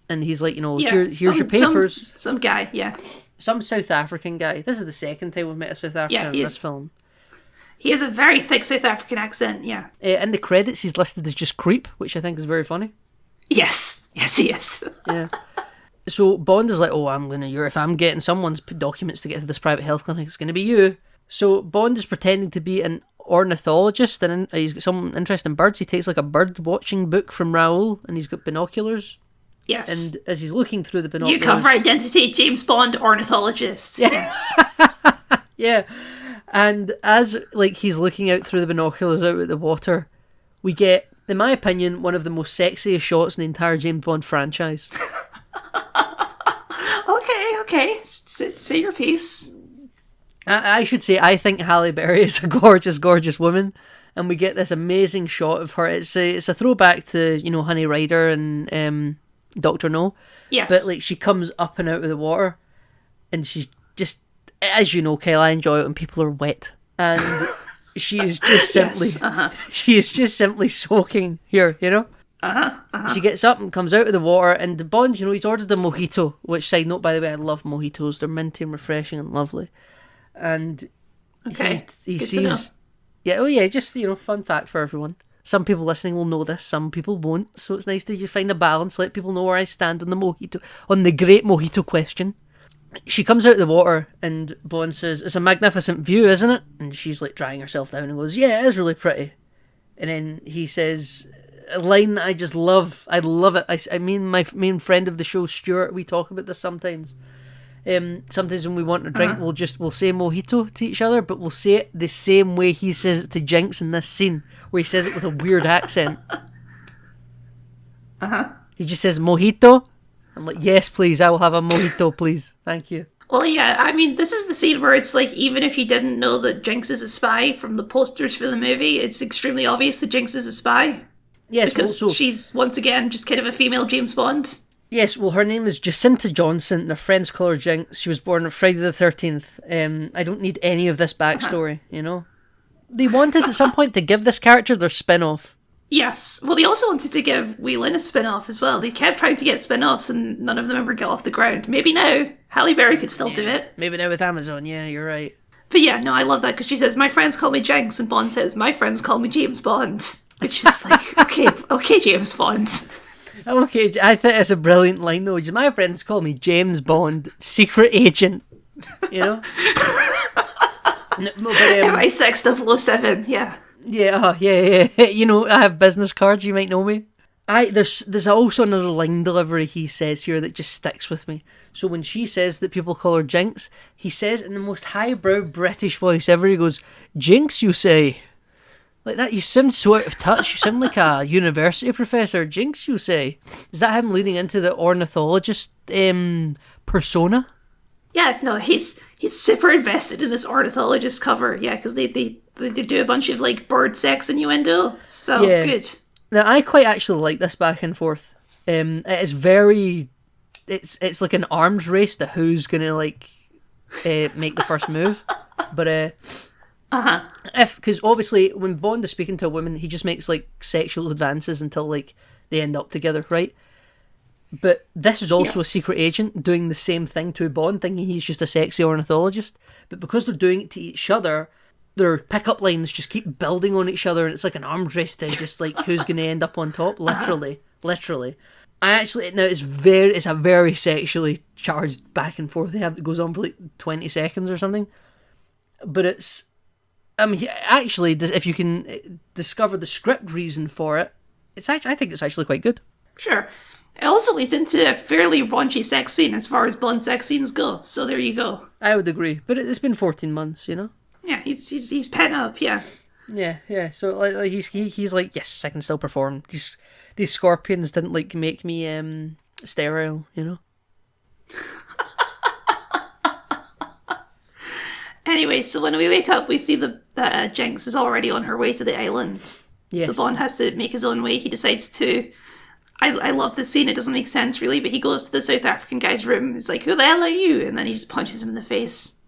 and he's like, you know, Yeah. here's your papers. Some guy, yeah. Some South African guy. This is the second time we've met a South African in this film. He has a very thick South African accent, yeah. In the credits, he's listed as just Creep, which I think is very funny. Yes. Yes, he is. Yeah. So Bond is like, oh, if I'm getting someone's documents to get to this private health clinic, it's going to be you. So Bond is pretending to be an ornithologist, and he's got some interest in birds. He takes like a bird watching book from Raoul, and he's got binoculars. Yes. And as he's looking through the binoculars... New cover identity, James Bond, ornithologist. Yes. Yeah. And as like he's looking out through the binoculars out at the water, we get, in my opinion, one of the most sexiest shots in the entire James Bond franchise. Okay. Say your piece. I should say, I think Halle Berry is a gorgeous, gorgeous woman, and we get this amazing shot of her. It's a throwback to, you know, Honey Rider and Dr. No. Yes. But like she comes up and out of the water, and she's just, as you know, Kyle, I enjoy it when people are wet, and she is just simply, she is just simply soaking here, you know. She gets up and comes out of the water, and Bond, you know, he's ordered a mojito, which, side note, by the way, I love mojitos. They're minty and refreshing and lovely. And Okay. he Good to know. sees... Yeah, oh yeah, just, you know, fun fact for everyone. Some people listening will know this, some people won't, so it's nice to just find a balance, let people know where I stand on the mojito, on the great mojito question. She comes out of the water, and Bond says, it's a magnificent view, isn't it? And she's like drying herself down and goes, yeah, it is really pretty. And then he says... a line that I just love. I love it. I mean, my main friend of the show, Stuart, we talk about this sometimes. Sometimes when we want a drink, we'll say mojito to each other, but we'll say it the same way he says it to Jinx in this scene, where he says it with a weird accent. He just says mojito. I'm like, yes, please, I will have a mojito, please. Thank you. Well, yeah, I mean, this is the scene where it's like, even if you didn't know that Jinx is a spy from the posters for the movie, it's extremely obvious that Jinx is a spy. Yes, Because well, so, she's, once again, just kind of a female James Bond. yes, well, her name is Jacinta Johnson. Their friends call her Jinx. She was born on Friday the 13th. I don't need any of this backstory, you know? They wanted at some point to give this character their spin-off. Yes. Well, they also wanted to give Wee Lynn a spin-off as well. They kept trying to get spin-offs and none of them ever got off the ground. Maybe now. Halle Berry could still do it. Maybe now with Amazon, yeah, you're right. But yeah, no, I love that because she says, my friends call me Jinx, and Bond says, my friends call me James Bond. Which is like, okay, James Bond. Okay, I think it's a brilliant line though. My friends call me James Bond, secret agent. You know? MI6 007, yeah. Yeah, yeah. You know, I have business cards, you might know me. There's also another line delivery he says here that just sticks with me. So when she says that people call her Jinx, he says in the most highbrow British voice ever, he goes, Jinx, you say? Like that, you sound so out of touch. You sound like a university professor. Jinx, you say? Is that him leading into the ornithologist persona? Yeah, no, he's super invested in this ornithologist cover. Yeah, because they do a bunch of like bird sex innuendo. So Yeah. good. Now I quite actually like this back and forth. It is very, it's like an arms race to who's gonna like make the first move, but because obviously when Bond is speaking to a woman, he just makes like sexual advances until like they end up together, right? But this is also a Yes. secret agent doing the same thing to Bond, thinking he's just a sexy ornithologist. But because they're doing it to each other, their pickup lines just keep building on each other, and it's like an arms race to just like who's going to end up on top. Literally. I actually it's a very sexually charged back and forth. That goes on for like 20 seconds or something. But it's actually, if you can discover the script reason for it, I think it's actually quite good. Sure. It also leads into a fairly raunchy sex scene as far as Bond sex scenes go. So there you go. I would agree, but it's been 14 months, you know. Yeah, he's pent up. Yeah. Yeah. So like he's like, yes, I can still perform. These scorpions didn't like make me sterile, you know. Anyway, so when we wake up, we see that Jinx is already on her way to the island. Yes. So Bond has to make his own way. He decides to. I love this scene. It doesn't make sense really, but he goes to the South African guy's room. He's like, "Who the hell are you?" And then he just punches him in the face.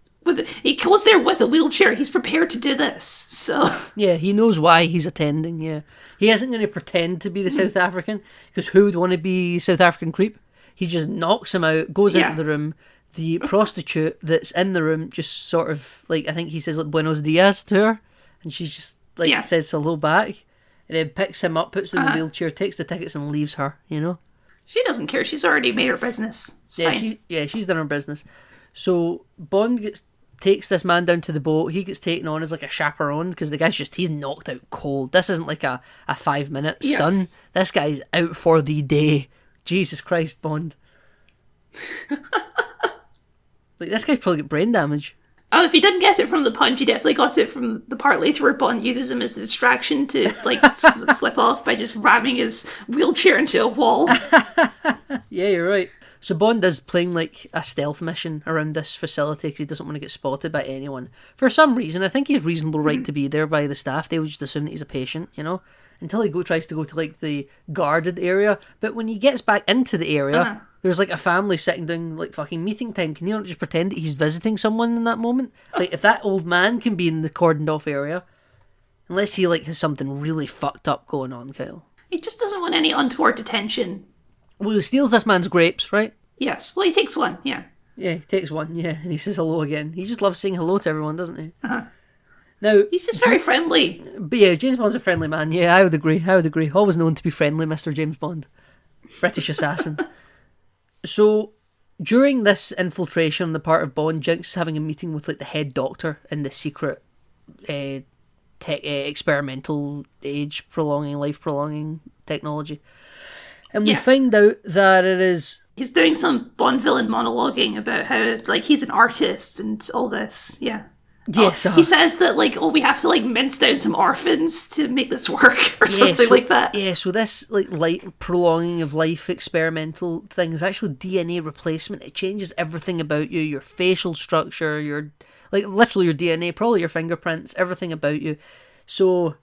He goes there with a wheelchair. He's prepared to do this. So Yeah, he knows why he's attending. Yeah, he isn't going to pretend to be the South African, because who would want to be South African creep? He just knocks him out, goes into the room. The prostitute that's in the room just sort of like, I think he says like "Buenos dias" to her, and she just like says hello back, and then picks him up, puts him in the wheelchair, takes the tickets, and leaves her. You know, she doesn't care. She's already made her business. It's fine. She's done her business. So Bond takes this man down to the boat. He gets taken on as like a chaperone because the guy's he's knocked out cold. This isn't like a 5-minute stun. Yes. This guy's out for the day. Jesus Christ, Bond. Like, this guy's probably got brain damage. Oh, if he didn't get it from the punch, he definitely got it from the part later where Bond uses him as a distraction to like slip off by just ramming his wheelchair into a wall. Yeah, you're right. So Bond is playing like a stealth mission around this facility because he doesn't want to get spotted by anyone. For some reason, I think he's reasonable right to be there by the staff. They would just assume that he's a patient, you know? Until he tries to go to like the guarded area. But when he gets back into the area, there's like a family sitting down like fucking meeting time. Can you not just pretend that he's visiting someone in that moment? Like, if that old man can be in the cordoned off area, unless he like has something really fucked up going on, Kyle. He just doesn't want any untoward attention. Well, he steals this man's grapes, right? Yes. Well, he takes one, yeah. Yeah, he takes one, yeah, and he says hello again. He just loves saying hello to everyone, doesn't he? Now, he's just very friendly. But yeah, James Bond's a friendly man. Yeah, I would agree. Always known to be friendly, Mr. James Bond. British assassin. So, during this infiltration on the part of Bond, Jinx is having a meeting with like the head doctor in the secret experimental life prolonging technology. And we find out that it is... He's doing some Bond villain monologuing about how, like, he's an artist and all this, yeah. Yes, he says that, like, we have to, like, mince down some orphans to make this work, or something like that. Yeah, so this, like, prolonging of life experimental thing is actually DNA replacement. It changes everything about you, your facial structure, your, like, literally your DNA, probably your fingerprints, everything about you. So,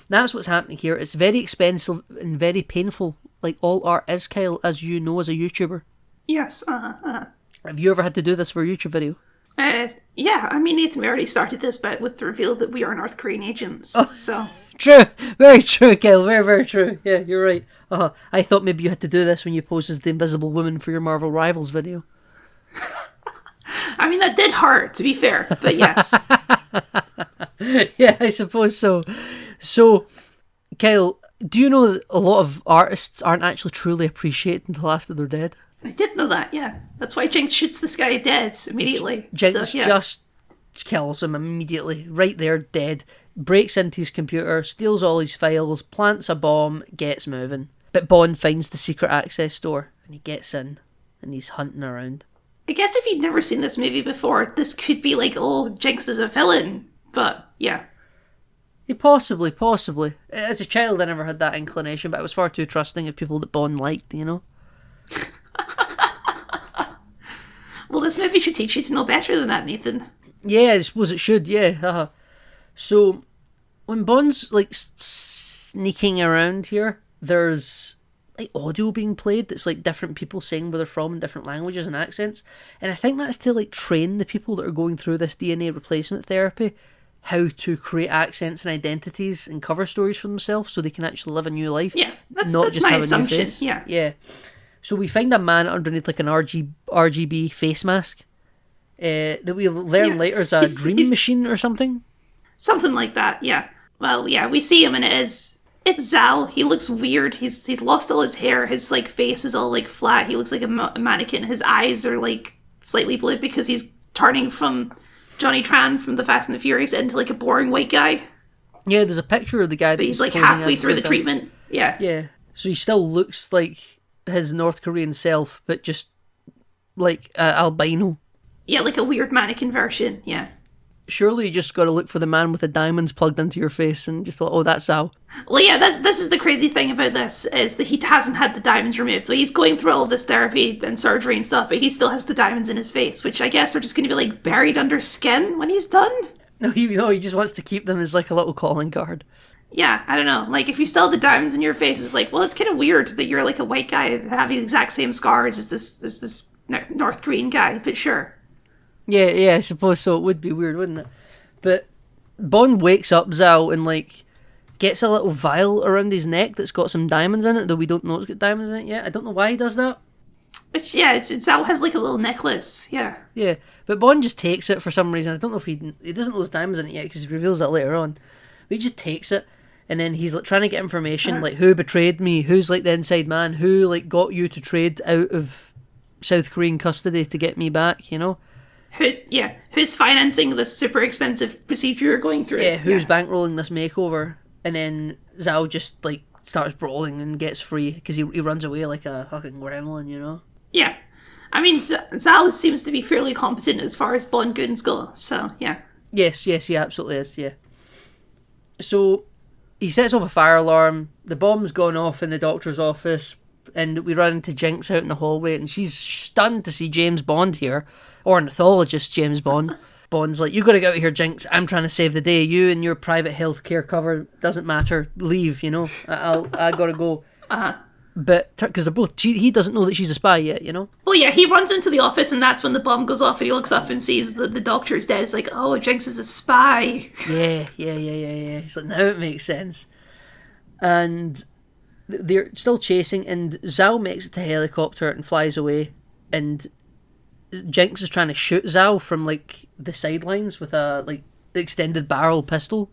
that's what's happening here. It's very expensive and very painful, like all art is, Kyle, as you know as a YouTuber. Yes, Have you ever had to do this for a YouTube video? Yeah, I mean, Nathan, we already started this bit with the reveal that we are North Korean agents, so... True, very true, Kyle, very, very true. Yeah, you're right. I thought maybe you had to do this when you posed as the Invisible Woman for your Marvel Rivals video. I mean, that did hurt, to be fair, but yes. Yeah, I suppose so. So, Kyle, do you know that a lot of artists aren't actually truly appreciated until after they're dead? I did know that, yeah. That's why Jinx shoots this guy dead immediately. Jinx just kills him immediately, right there, dead. Breaks into his computer, steals all his files, plants a bomb, gets moving. But Bond finds the secret access door, and he gets in, and he's hunting around. I guess if you'd never seen this movie before, this could be like, oh, Jinx is a villain. But, yeah. Possibly. As a child, I never had that inclination, but I was far too trusting of people that Bond liked, you know? Well, this movie should teach you to know better than that, Nathan. Yeah, I suppose it should, yeah. So, when Bond's, like, sneaking around here, there's, like, audio being played that's, like, different people saying where they're from in different languages and accents. And I think that's to, like, train the people that are going through this DNA replacement therapy how to create accents and identities and cover stories for themselves so they can actually live a new life. Yeah, that's not just my have assumption. A new face. Yeah. Yeah. So we find a man underneath like an RGB face mask that we learn later is a dream machine or something. Something like that, yeah. Well, yeah, we see him and it's Zhao. He looks weird. He's lost all his hair. His like face is all like flat. He looks like a mannequin. His eyes are like slightly blue because he's turning from Johnny Tran from the Fast and the Furious into like a boring white guy. Yeah, there's a picture of the guy. But he's like halfway through the treatment. Yeah. Yeah. So he still looks like his North Korean self, but just like albino. Yeah, like a weird mannequin version. Yeah. Surely you just got to look for the man with the diamonds plugged into your face and just be like, oh, that's Zhao. Well, yeah, this is the crazy thing about this, is that he hasn't had the diamonds removed. So he's going through all of this therapy and surgery and stuff, but he still has the diamonds in his face, which I guess are just going to be like buried under skin when he's done. No, he just wants to keep them as like a little calling card. Yeah, I don't know. Like, if you still have the diamonds in your face, it's like, well, it's kind of weird that you're like a white guy having the exact same scars as this North Korean guy, but sure. Yeah, I suppose so. It would be weird, wouldn't it? But Bond wakes up Zhao and like gets a little vial around his neck that's got some diamonds in it, though we don't know it's got diamonds in it yet. I don't know why he does that. Zhao has like a little necklace. Yeah. Yeah, but Bond just takes it for some reason. I don't know if he doesn't know there's diamonds in it yet because he reveals that later on. But he just takes it, and then he's like trying to get information, like who betrayed me, who's like the inside man, who like got you to trade out of South Korean custody to get me back, you know? Who's financing this super expensive procedure you're going through? Yeah, who's bankrolling this makeover? And then Zhao just like starts brawling and gets free because he runs away like a fucking gremlin, you know? Yeah. I mean, Zhao seems to be fairly competent as far as Bond goons go, so yeah. Yes, he absolutely is, yeah. So he sets off a fire alarm, the bomb's gone off in the doctor's office, and we run into Jinx out in the hallway, and she's stunned to see James Bond here. Ornithologist James Bond. Bond's like, you gotta get out of here, Jinx. I'm trying to save the day. You and your private healthcare cover doesn't matter. Leave, you know. I gotta go. But because they're both, he doesn't know that she's a spy yet, you know. Well, yeah, he runs into the office, and that's when the bomb goes off, and he looks up and sees that the doctor is dead. It's like, oh, Jinx is a spy. Yeah. He's like, now it makes sense. And they're still chasing, and Zhao makes it to a helicopter and flies away, and Jinx is trying to shoot Zhao from like the sidelines with a like extended barrel pistol,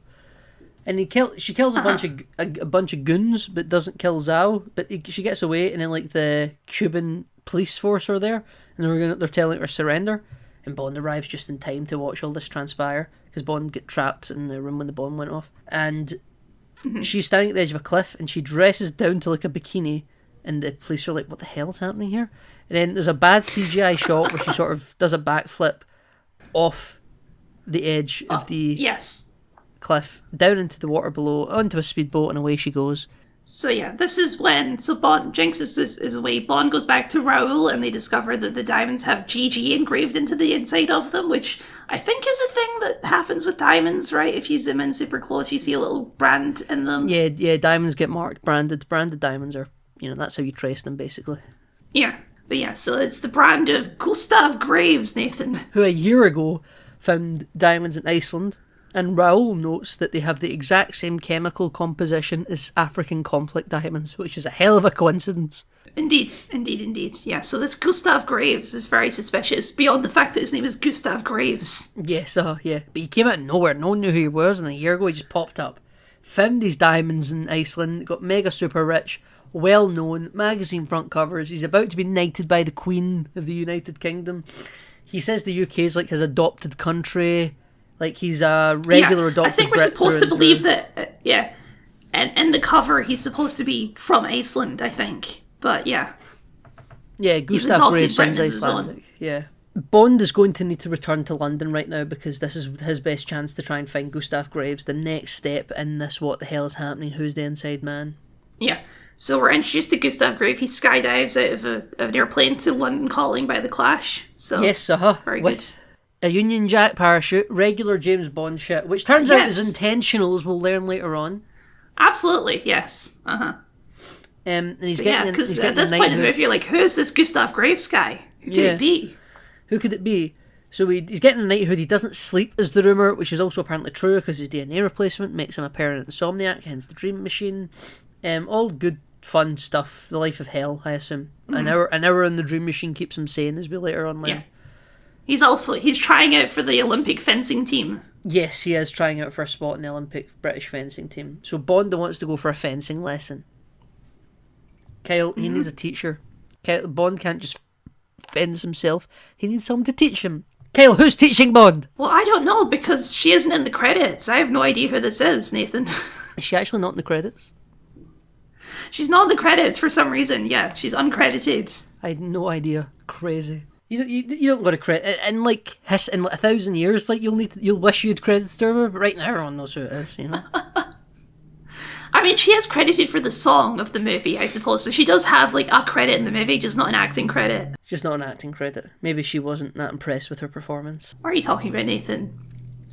and she kills a bunch of goons, but doesn't kill Zhao. But she gets away, and then like the Cuban police force are there, and they're telling her to surrender. And Bond arrives just in time to watch all this transpire because Bond get trapped in the room when the bomb went off, and she's standing at the edge of a cliff, and she dresses down to like a bikini, and the police are like, "What the hell's happening here?" And then there's a bad CGI shot where she sort of does a backflip off the edge of the cliff, down into the water below, onto a speedboat, and away she goes. So yeah, this is when Jinx is away. Bond goes back to Raoul, and they discover that the diamonds have GG engraved into the inside of them, which I think is a thing that happens with diamonds, right? If you zoom in super close, you see a little brand in them. Yeah, diamonds get marked, branded. Branded diamonds are, that's how you trace them, basically. Yeah. But yeah, so it's the brand of Gustav Graves, Nathan. Who a year ago found diamonds in Iceland, and Raoul notes that they have the exact same chemical composition as African conflict diamonds, which is a hell of a coincidence. Indeed. Yeah, so this Gustav Graves is very suspicious, beyond the fact that his name is Gustav Graves. Yes, yeah. But he came out of nowhere, no one knew who he was, and a year ago he just popped up. Found these diamonds in Iceland, got mega super rich, well known, magazine front covers. He's about to be knighted by the Queen of the United Kingdom. He says the UK is like his adopted country, like he's a regular adopted. I think we're supposed to believe that. And in the cover, he's supposed to be from Iceland, I think. But yeah, Gustav Graves sounds Icelandic. Yeah, Bond is going to need to return to London right now because this is his best chance to try and find Gustav Graves. The next step in this, what the hell is happening? Who's the inside man? Yeah. So we're introduced to Gustav Graves. He skydives out of an airplane to London Calling by The Clash. So yes, very with a Union Jack parachute, regular James Bond shit, which turns out is intentional, as we'll learn later on. Absolutely, yes. And he's getting because at this point in the movie, you're like, who's this Gustav Graves guy? Who could it be? Who could it be? So he's getting a knighthood. He doesn't sleep, is the rumour, which is also apparently true because his DNA replacement makes him a permanent insomniac, hence the dream machine. All good, fun stuff. The life of hell, I assume. An hour in the dream machine keeps him sane, as we later on learn. Yeah. He's trying out for the Olympic fencing team. Yes, he is trying out for a spot in the Olympic British fencing team. So Bond wants to go for a fencing lesson. Kyle, he needs a teacher. Bond can't just fence himself. He needs someone to teach him. Kyle, who's teaching Bond? Well, I don't know, because she isn't in the credits. I have no idea who this is, Nathan. Is she actually not in the credits? She's not in the credits for some reason. Yeah, she's uncredited. I had no idea. Crazy. You don't go to credit in like 1,000 years. Like you'll wish you'd credited her, but right now everyone knows who it is. You know. I mean, she is credited for the song of the movie, I suppose. So she does have like a credit in the movie, just not an acting credit. Just not an acting credit. Maybe she wasn't that impressed with her performance. What are you talking about, Nathan?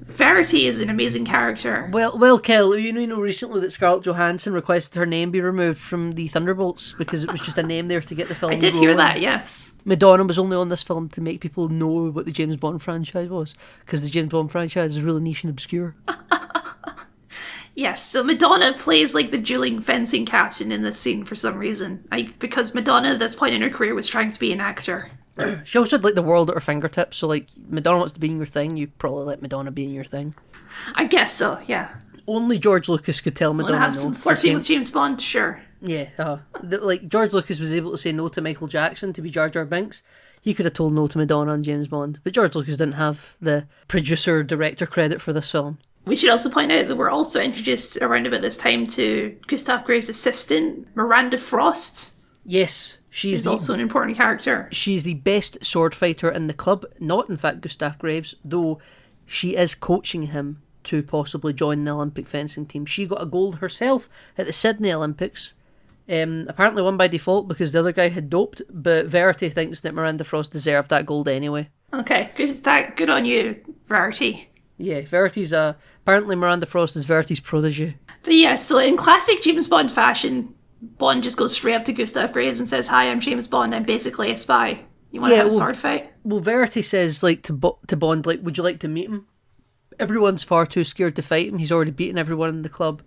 Verity is an amazing character. Well, Kel, you know recently that Scarlett Johansson requested her name be removed from the Thunderbolts because it was just a name there to get the film I did rolling. hear that, yes. Madonna was only on this film to make people know what the James Bond franchise was, because the James Bond franchise is really niche and obscure. Yes, so Madonna plays like the dueling fencing captain in this scene for some reason. Because Madonna at this point in her career was trying to be an actor. She also had like the world at her fingertips, so like Madonna wants to be in your thing, you probably let Madonna be in your thing. I guess so, yeah. Only George Lucas could tell Madonna Want to have no. some flirting with James Bond? Sure. Yeah, like George Lucas was able to say no to Michael Jackson to be Jar Jar Binks. He could have told no to Madonna and James Bond, but George Lucas didn't have the producer-director credit for this film. We should also point out that we're also introduced around about this time to Gustav Graves' assistant, Miranda Frost. Yes, she's also an important character. She's the best sword fighter in the club, not in fact Gustav Graves, though she is coaching him to possibly join the Olympic fencing team. She got a gold herself at the Sydney Olympics. Apparently won by default because the other guy had doped, but Verity thinks that Miranda Frost deserved that gold anyway. Okay, good on you, Verity. Yeah, apparently Miranda Frost is Verity's protege. But yeah, so in classic James Bond fashion, Bond just goes straight up to Gustav Graves and says, "Hi, I'm James Bond. I'm basically a spy. You want to have a sword fight?" Well, Verity says like to Bond, like, "Would you like to meet him?" Everyone's far too scared to fight him. He's already beaten everyone in the club.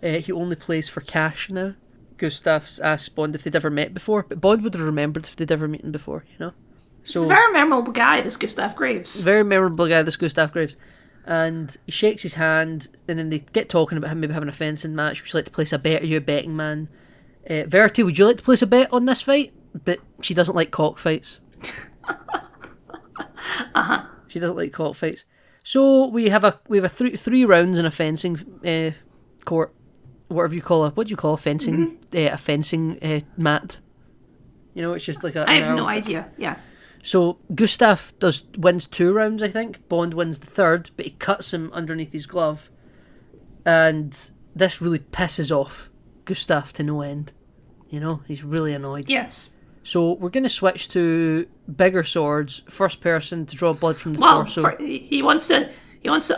He only plays for cash now. Gustav's asked Bond if they'd ever met before, but Bond would have remembered if they'd ever met him before, you know? So, he's a very memorable guy, this Gustav Graves. Very memorable guy, this Gustav Graves. And he shakes his hand, and then they get talking about him maybe having a fencing match. Would you like to place a bet? Are you a betting man? Verity, would you like to place a bet on this fight? But she doesn't like cockfights. She doesn't like cockfights. So we have three rounds in a fencing court, whatever you call what do you call a fencing a fencing mat? You know, it's just like I have no idea. Yeah. So Gustav wins 2 rounds, I think. Bond wins the 3rd, but he cuts him underneath his glove, and this really pisses off Gustav to no end. You know, he's really annoyed. Yes. So we're going to switch to bigger swords, first person to draw blood from the torso. He wants to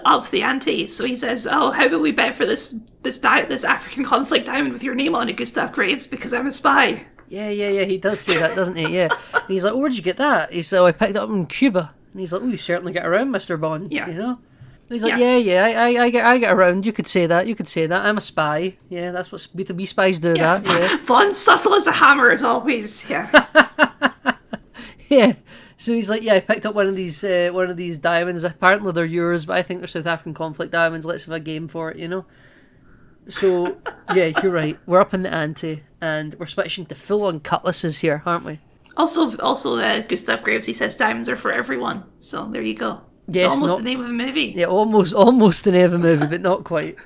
up the ante, so he says, "Oh, how about we bet for this African conflict diamond with your name on it, Gustav Graves, because I'm a spy." Yeah, he does say that, doesn't he? Yeah. And he's like, "Where'd you get that?" He said, "Oh, I picked it up in Cuba." And he's like, "Oh, you certainly get around, Mr. Bond." Yeah. You know? And he's like, I get around. You could say that. I'm a spy. Yeah, that's what we spies do. Yeah. That. Yeah. Bond subtle as a hammer as always. Yeah. Yeah. So he's like, "Yeah, I picked up one of these diamonds. Apparently they're yours, but I think they're South African conflict diamonds. Let's have a game for it, you know." So yeah, you're right. We're up in the ante, and we're switching to full-on cutlasses here, aren't we? Also, Gustav Graves, he says diamonds are for everyone. So there you go. It's yes, almost the name of a movie. Yeah, almost the name of a movie, but not quite.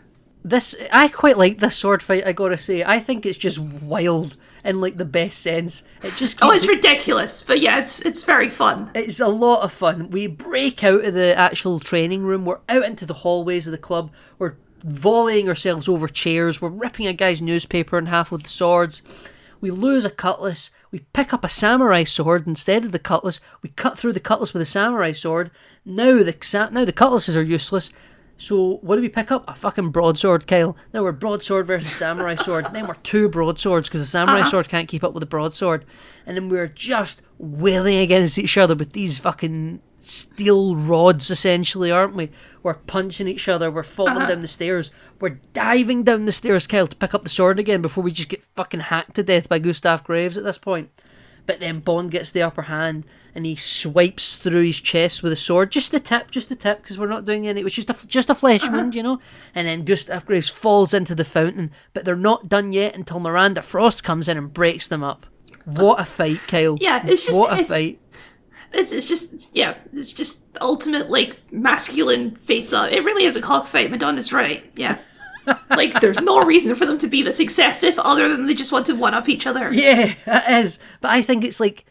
I quite like this sword fight, I gotta say. I think it's just wild in like the best sense. It just it's ridiculous, but yeah, it's very fun. It's a lot of fun. We break out of the actual training room. We're out into the hallways of the club. We're volleying ourselves over chairs. We're ripping a guy's newspaper in half with the swords. We lose a cutlass. We pick up a samurai sword instead of the cutlass. We cut through the cutlass with a samurai sword. Now the cutlasses are useless. So what do we pick up? A fucking broadsword, Kyle. Now we're broadsword versus samurai sword. Then we're 2 broadswords because the samurai sword can't keep up with the broadsword. And then we're just wailing against each other with these fucking steel rods, essentially, aren't we? We're punching each other, we're falling down the stairs, we're diving down the stairs, Kyle, to pick up the sword again before we just get fucking hacked to death by Gustav Graves at this point. But then Bond gets the upper hand and he swipes through his chest with a sword. Just the tip, because we're not doing any. It was just a flesh wound, you know? And then Gustav Graves falls into the fountain, but they're not done yet until Miranda Frost comes in and breaks them up. What a fight, Kyle. Yeah, it's just... What a fight. It's just ultimate, like, masculine face-off. It really is a cockfight, Madonna's right, yeah. Like, there's no reason for them to be this excessive other than they just want to one-up each other. Yeah, it is. But I think it's like...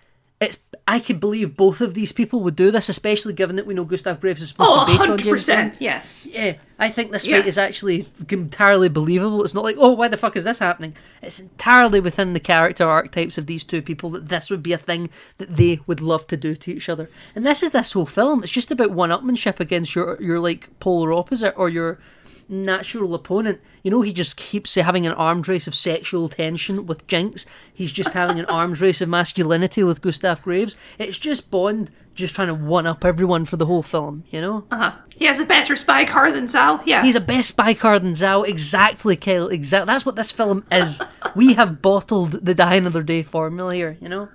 I could believe both of these people would do this, especially given that we know Gustav Graves is supposed to be based on James Bond. 100%, yes. Yeah, I think this fight is actually entirely believable. It's not like, oh, why the fuck is this happening? It's entirely within the character archetypes of these two people that this would be a thing that they would love to do to each other. And this is this whole film. It's just about one-upmanship against your like, polar opposite or your natural opponent. You know, he just keeps having an arms race of sexual tension with Jinx. He's just having an arms race of masculinity with Gustav Graves. It's just Bond just trying to one-up everyone for the whole film, you know? He has a better spy car than Zhao, yeah. He's a best spy car than Zhao. Exactly, Kyle. Exactly. That's what this film is. We have bottled the Die Another Day formula here, you know?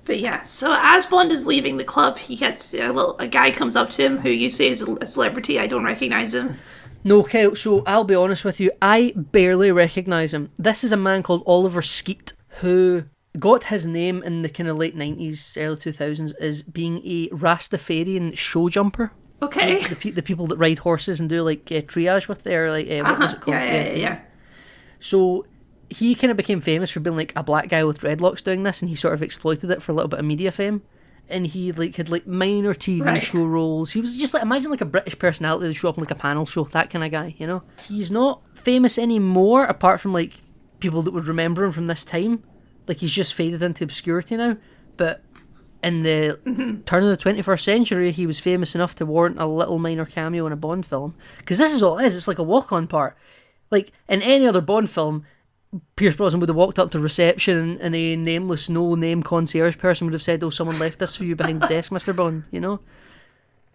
But yeah, so as Bond is leaving the club, he gets a guy comes up to him who you say is a celebrity. I don't recognise him. No, Kyle, so I'll be honest with you, I barely recognise him. This is a man called Oliver Skeet, who got his name in the kind of late 90s, early 2000s as being a Rastafarian show jumper. Okay. The people that ride horses and do like triage with their, like, what was it called? Yeah. So he kind of became famous for being like a black guy with dreadlocks doing this, and he sort of exploited it for a little bit of media fame. And he like had like minor TV show roles. He was just like, imagine like a British personality that show up on like a panel show, that kind of guy, you know? He's not famous anymore, apart from like people that would remember him from this time. Like, he's just faded into obscurity now. But in the turn of the 21st century, he was famous enough to warrant a little minor cameo in a Bond film. Because this is all it is, it's like a walk-on part. Like, in any other Bond film, Pierce Brosnan would have walked up to reception and a nameless, no-name concierge person would have said, oh, someone left this for you behind the desk, Mr. Bond, you know?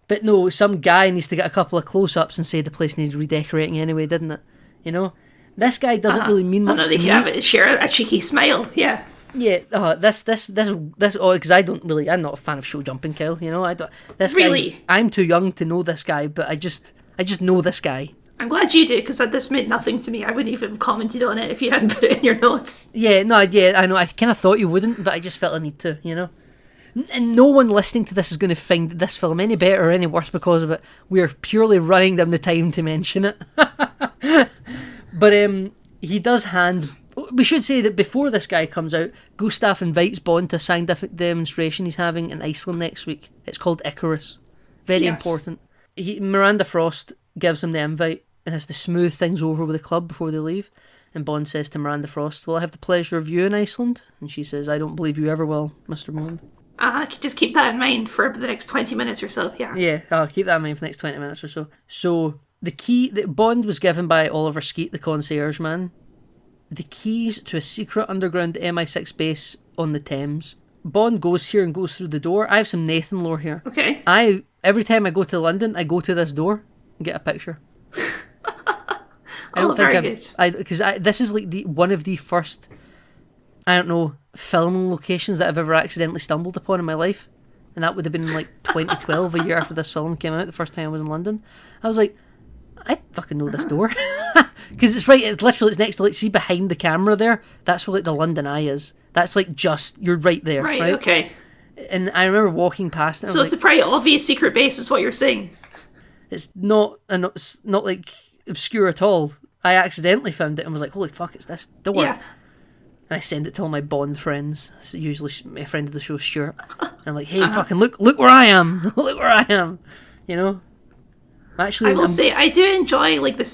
But no, some guy needs to get a couple of close-ups and say the place needs redecorating anyway, didn't it? You know? This guy doesn't really mean much to me. They share a cheeky smile, yeah. Yeah, because I'm not a fan of show jumping, Kel, you know? I'm too young to know this guy, but I just know this guy. I'm glad you do, because this meant nothing to me. I wouldn't even have commented on it if you hadn't put it in your notes. I know. I kind of thought you wouldn't, but I just felt I need to, you know? And no one listening to this is going to find this film any better or any worse because of it. We're purely running down the time to mention it. But he does hand... We should say that before this guy comes out, Gustav invites Bond to a scientific demonstration he's having in Iceland next week. It's called Icarus. Very important. Miranda Frost gives him the invite and has to smooth things over with the club before they leave. And Bond says to Miranda Frost, "Will I have the pleasure of you in Iceland?" And she says, "I don't believe you ever will, Mr. Bond." Just keep that in mind for the next 20 minutes or so, yeah. Yeah, I'll keep that in mind for the next 20 minutes or so. So, the key that Bond was given by Oliver Skeet, the concierge man, the keys to a secret underground MI6 base on the Thames. Bond goes here and goes through the door. I have some Nathan lore here. Okay. Every time I go to London, I go to this door and get a picture. Very good. Because this is like one of the first, I don't know, filming locations that I've ever accidentally stumbled upon in my life. And that would have been like 2012, a year after this film came out, the first time I was in London. I was like, I fucking know this door. Because it's next to, like, see behind the camera there, that's where like the London Eye is. That's like you're right there. Right, okay. And I remember walking past it. So it's a pretty obvious secret base is what you're saying. It's not like obscure at all. I accidentally found it and was like, holy fuck, it's this door. Yeah. And I send it to all my Bond friends. It's usually a friend of the show, Stuart. And I'm like, hey, fucking look where I am. Look where I am. You know? Actually, I will say, I do enjoy like the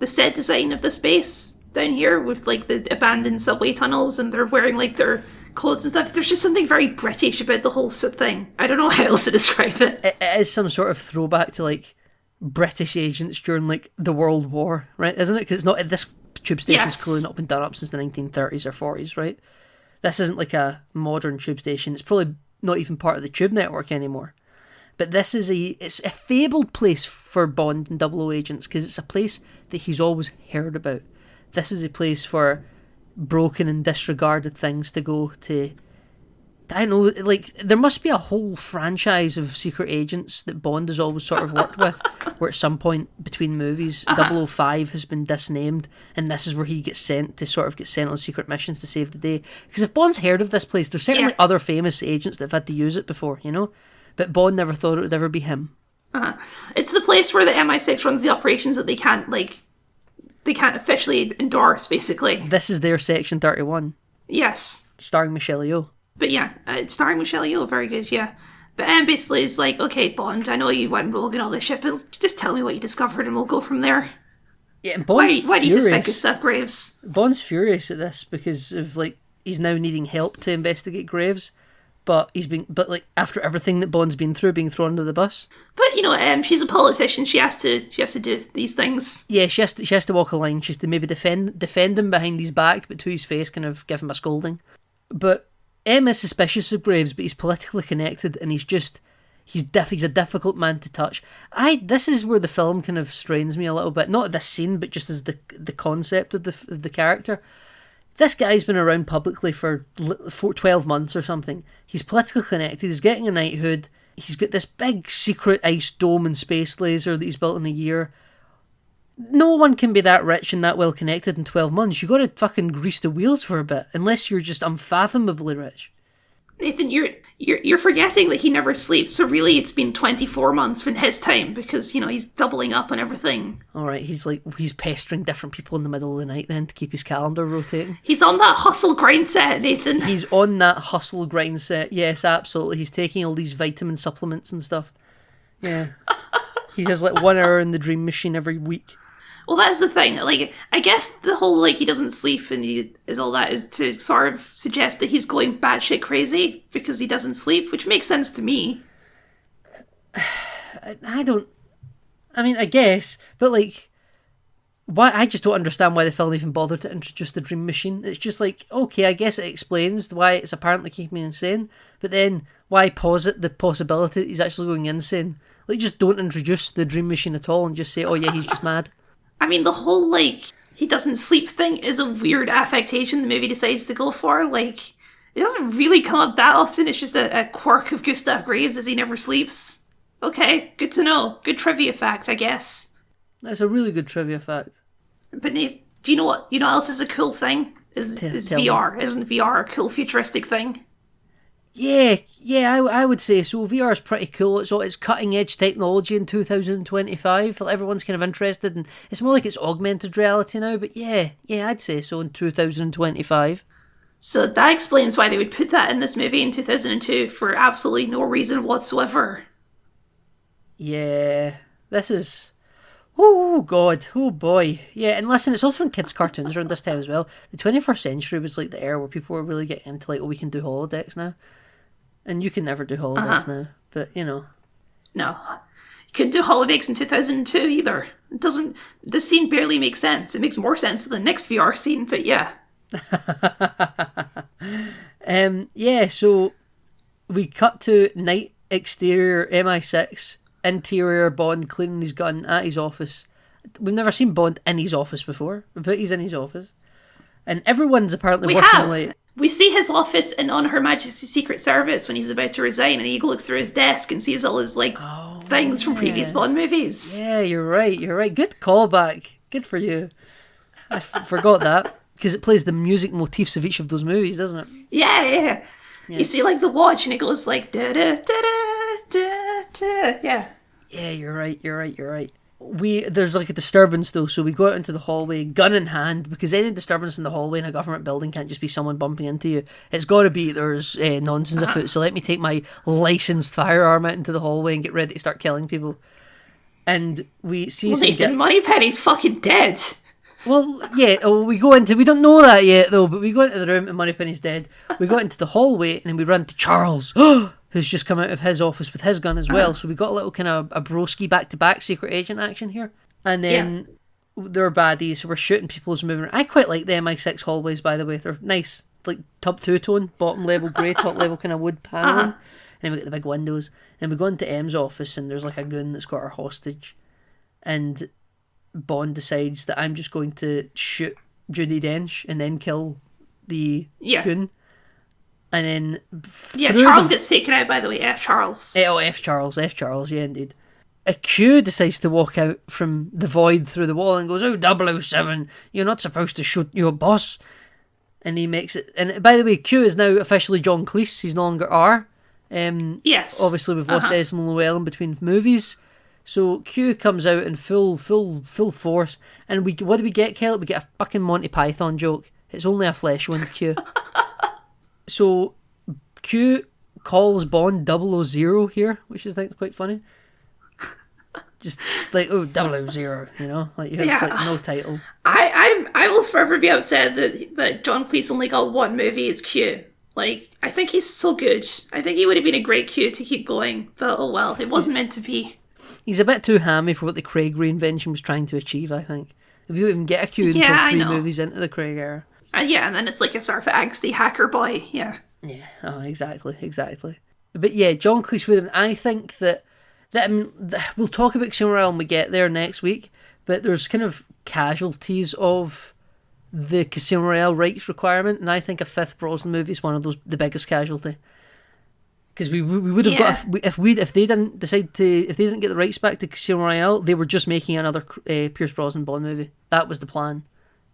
set design of the space down here with like the abandoned subway tunnels and they're wearing like their clothes and stuff. There's just something very British about the whole thing. I don't know how else to describe it. It is some sort of throwback to like British agents during like the World War, right? Isn't it? Because it's not, this tube station's clearly not been done up since the 1930s or 40s, right? This isn't like a modern tube station. It's probably not even part of the Tube network anymore. But this is it's a fabled place for Bond and 00 agents because it's a place that he's always heard about. This is a place for broken and disregarded things to go to. I don't know, like, there must be a whole franchise of secret agents that Bond has always sort of worked with, where at some point between movies, 005 has been disnamed, and this is where he gets sent on secret missions to save the day. Because if Bond's heard of this place, there's certainly other famous agents that have had to use it before, you know? But Bond never thought it would ever be him. It's the place where the MI6 runs the operations that they can't officially endorse, basically. This is their Section 31. Yes. Starring Michelle Yeoh. But yeah, it's starring Michelle Yeoh, very good, yeah. But basically it's like, okay, Bond, I know you went rogue and all this shit, but just tell me what you discovered and we'll go from there. Yeah, and Bond's why do you suspect furious. Gustav Graves? Bond's furious at this because of, like, he's now needing help to investigate Graves, but after everything that Bond's been through, being thrown under the bus. But, you know, she's a politician, she has to do these things. Yeah, she has to walk a line. She has to maybe defend him behind his back, but to his face kind of give him a scolding. But M is suspicious of Graves, but he's politically connected, and he's a difficult man to touch. This is where the film kind of strains me a little bit. Not this scene, but just as the concept of the character. This guy's been around publicly for 12 months or something. He's politically connected. He's getting a knighthood. He's got this big secret ice dome and space laser that he's built in a year. No one can be that rich and that well connected in 12 months. You got to fucking grease the wheels for a bit, unless you're just unfathomably rich. Nathan, you're forgetting that he never sleeps, so really it's been 24 months from his time, because, you know, he's doubling up on everything. Alright, he's pestering different people in the middle of the night then to keep his calendar rotating. He's on that hustle grind set, Nathan. He's on that hustle grind set, yes, absolutely. He's taking all these vitamin supplements and stuff. Yeah. He has like 1 hour in the dream machine every week. Well, that's the thing. Like, I guess the whole, like, he doesn't sleep and he is all that is to sort of suggest that he's going batshit crazy because he doesn't sleep, which makes sense to me. I guess, but like, why? I just don't understand why the film even bothered to introduce the dream machine. It's just like, okay, I guess it explains why it's apparently keeping me insane, but then why posit the possibility that he's actually going insane? Like, just don't introduce the dream machine at all and just say, oh yeah, he's just mad. I mean, the whole, like, he doesn't sleep thing is a weird affectation the movie decides to go for. Like, it doesn't really come up that often. It's just a quirk of Gustav Graves as he never sleeps. Okay, good to know. Good trivia fact, I guess. That's a really good trivia fact. But Nate, do you know what else is a cool thing? Is VR. Isn't VR a cool futuristic thing? Yeah, I would say so. VR is pretty cool. It's cutting edge technology in 2025. Everyone's kind of interested, and it's more like it's augmented reality now. But yeah, I'd say so in 2025. So that explains why they would put that in this movie in 2002 for absolutely no reason whatsoever. Yeah, this is. Oh God, oh boy. Yeah, and listen, it's also in kids' cartoons around this time as well. The 21st century was like the era where people were really getting into like, oh, we can do holodecks now. And you can never do holodecks now, but you know. No. You couldn't do holodecks in 2002 either. This scene barely makes sense. It makes more sense than the next VR scene, but yeah. Yeah, so we cut to night exterior MI6, interior Bond cleaning his gun at his office. We've never seen Bond in his office before, but he's in his office. And everyone's apparently working late. We see his office in On Her Majesty's Secret Service when he's about to resign, and he looks through his desk and sees all his things from previous Bond movies. Yeah, you're right. Good callback. Good for you. I forgot that, because it plays the music motifs of each of those movies, doesn't it? Yeah. You see like the watch and it goes like da da da da da da. Yeah. Yeah, you're right. There's like a disturbance though, so we go out into the hallway, gun in hand, because any disturbance in the hallway in a government building can't just be someone bumping into you. It's got to be there's nonsense afoot. So let me take my licensed firearm out into the hallway and get ready to start killing people. And we see Nathan, Moneypenny's fucking dead. Well, yeah. We don't know that yet though. But we go into the room and Moneypenny's dead. We go into the hallway and then we run to Charles. Who's just come out of his office with his gun as well. So we got a little kind of a broski back-to-back secret agent action here. And then they're baddies, so we're shooting people as moving around. I quite like the MI6 hallways, by the way. They're nice. like two-tone, bottom level grey, top level kind of wood paneling. And then we get the big windows. And we go into M's office and there's like a goon that's got her hostage. And Bond decides that I'm just going to shoot Judi Dench and then kill the goon. And then... Charles gets taken out, by the way. F. Charles. F. Charles, yeah, indeed. A Q decides to walk out from the void through the wall and goes, "Oh, 007, you're not supposed to shoot your boss." And he makes it... And by the way, Q is now officially John Cleese. He's no longer R. Yes. Obviously, we've lost Esmond Llewellyn between movies. So Q comes out in full force. And what do we get, Kel? We get a fucking Monty Python joke. It's only a flesh wound, Q. So Q calls Bond 000 here, which I think is quite funny. Just like, 000, you know? Like, you have like, no title. I will forever be upset that John Cleese only got one movie as Q. Like, I think he's so good. I think he would have been a great Q to keep going. But oh well, it wasn't meant to be. He's a bit too hammy for what the Craig reinvention was trying to achieve, I think. We don't even get a Q until 3 movies into the Craig era. And then it's like a sort of angsty hacker boy, yeah. Yeah, exactly. But yeah, John Cleese with him, I think that we'll talk about Casino Royale when we get there next week, but there's kind of casualties of the Casino Royale rights requirement, and I think a 5th Brosnan movie is one of those, the biggest casualty. Because we would have got, if they didn't get the rights back to Casino Royale, they were just making another Pierce Brosnan Bond movie. That was the plan,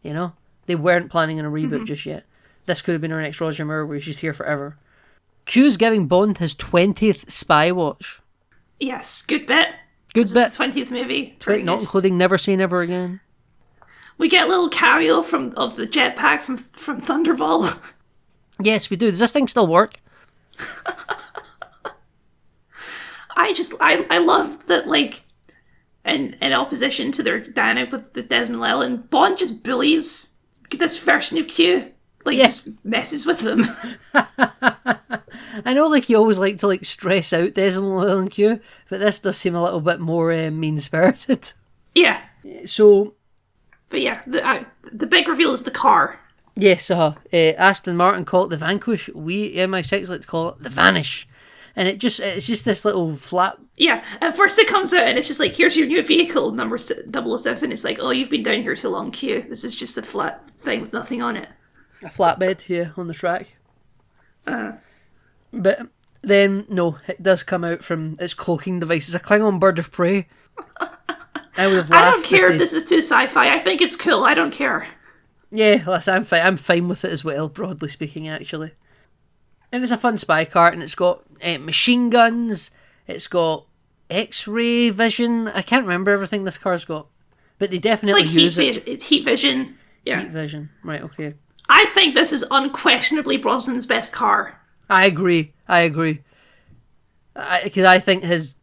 you know? They weren't planning on a reboot just yet. This could have been our next Roger Moore, where she's here forever. Q's giving Bond his 20th spy watch. Yes, good bit. Good bit. 20th movie. Not including Never Say Never Again. We get a little cameo of the jetpack from Thunderball. Yes, we do. Does this thing still work? I love that, like, in opposition to their dynamic with the Desmond Llewellyn, Bond just bullies this version of Q. Like, just messes with them. I know, like, you always like to, like, stress out Desmond Llewellyn Q, but this does seem a little bit more mean-spirited. Yeah. So... But yeah, the big reveal is the car. Yes, Aston Martin call it the Vanquish. We, MI6, like to call it the Vanish. And it's just this little flat... Yeah, at first it comes out and it's just like, here's your new vehicle, number 007. It's like, oh, you've been down here too long, Q. This is just a flat thing with nothing on it. A flatbed, yeah, on the track. But then, no, it does come out from its cloaking device. It's a Klingon bird of prey. I would have laughed. I don't care if this is too sci-fi. I think it's cool. I don't care. Yeah, listen, I'm fine with it as well, broadly speaking, actually. And it's a fun spy car, and it's got machine guns, it's got X-ray vision. I can't remember everything this car's got, but they definitely use it. It's heat vision. Yeah. Heat vision, right, okay. I think this is unquestionably Brosnan's best car. I agree. Because I think his,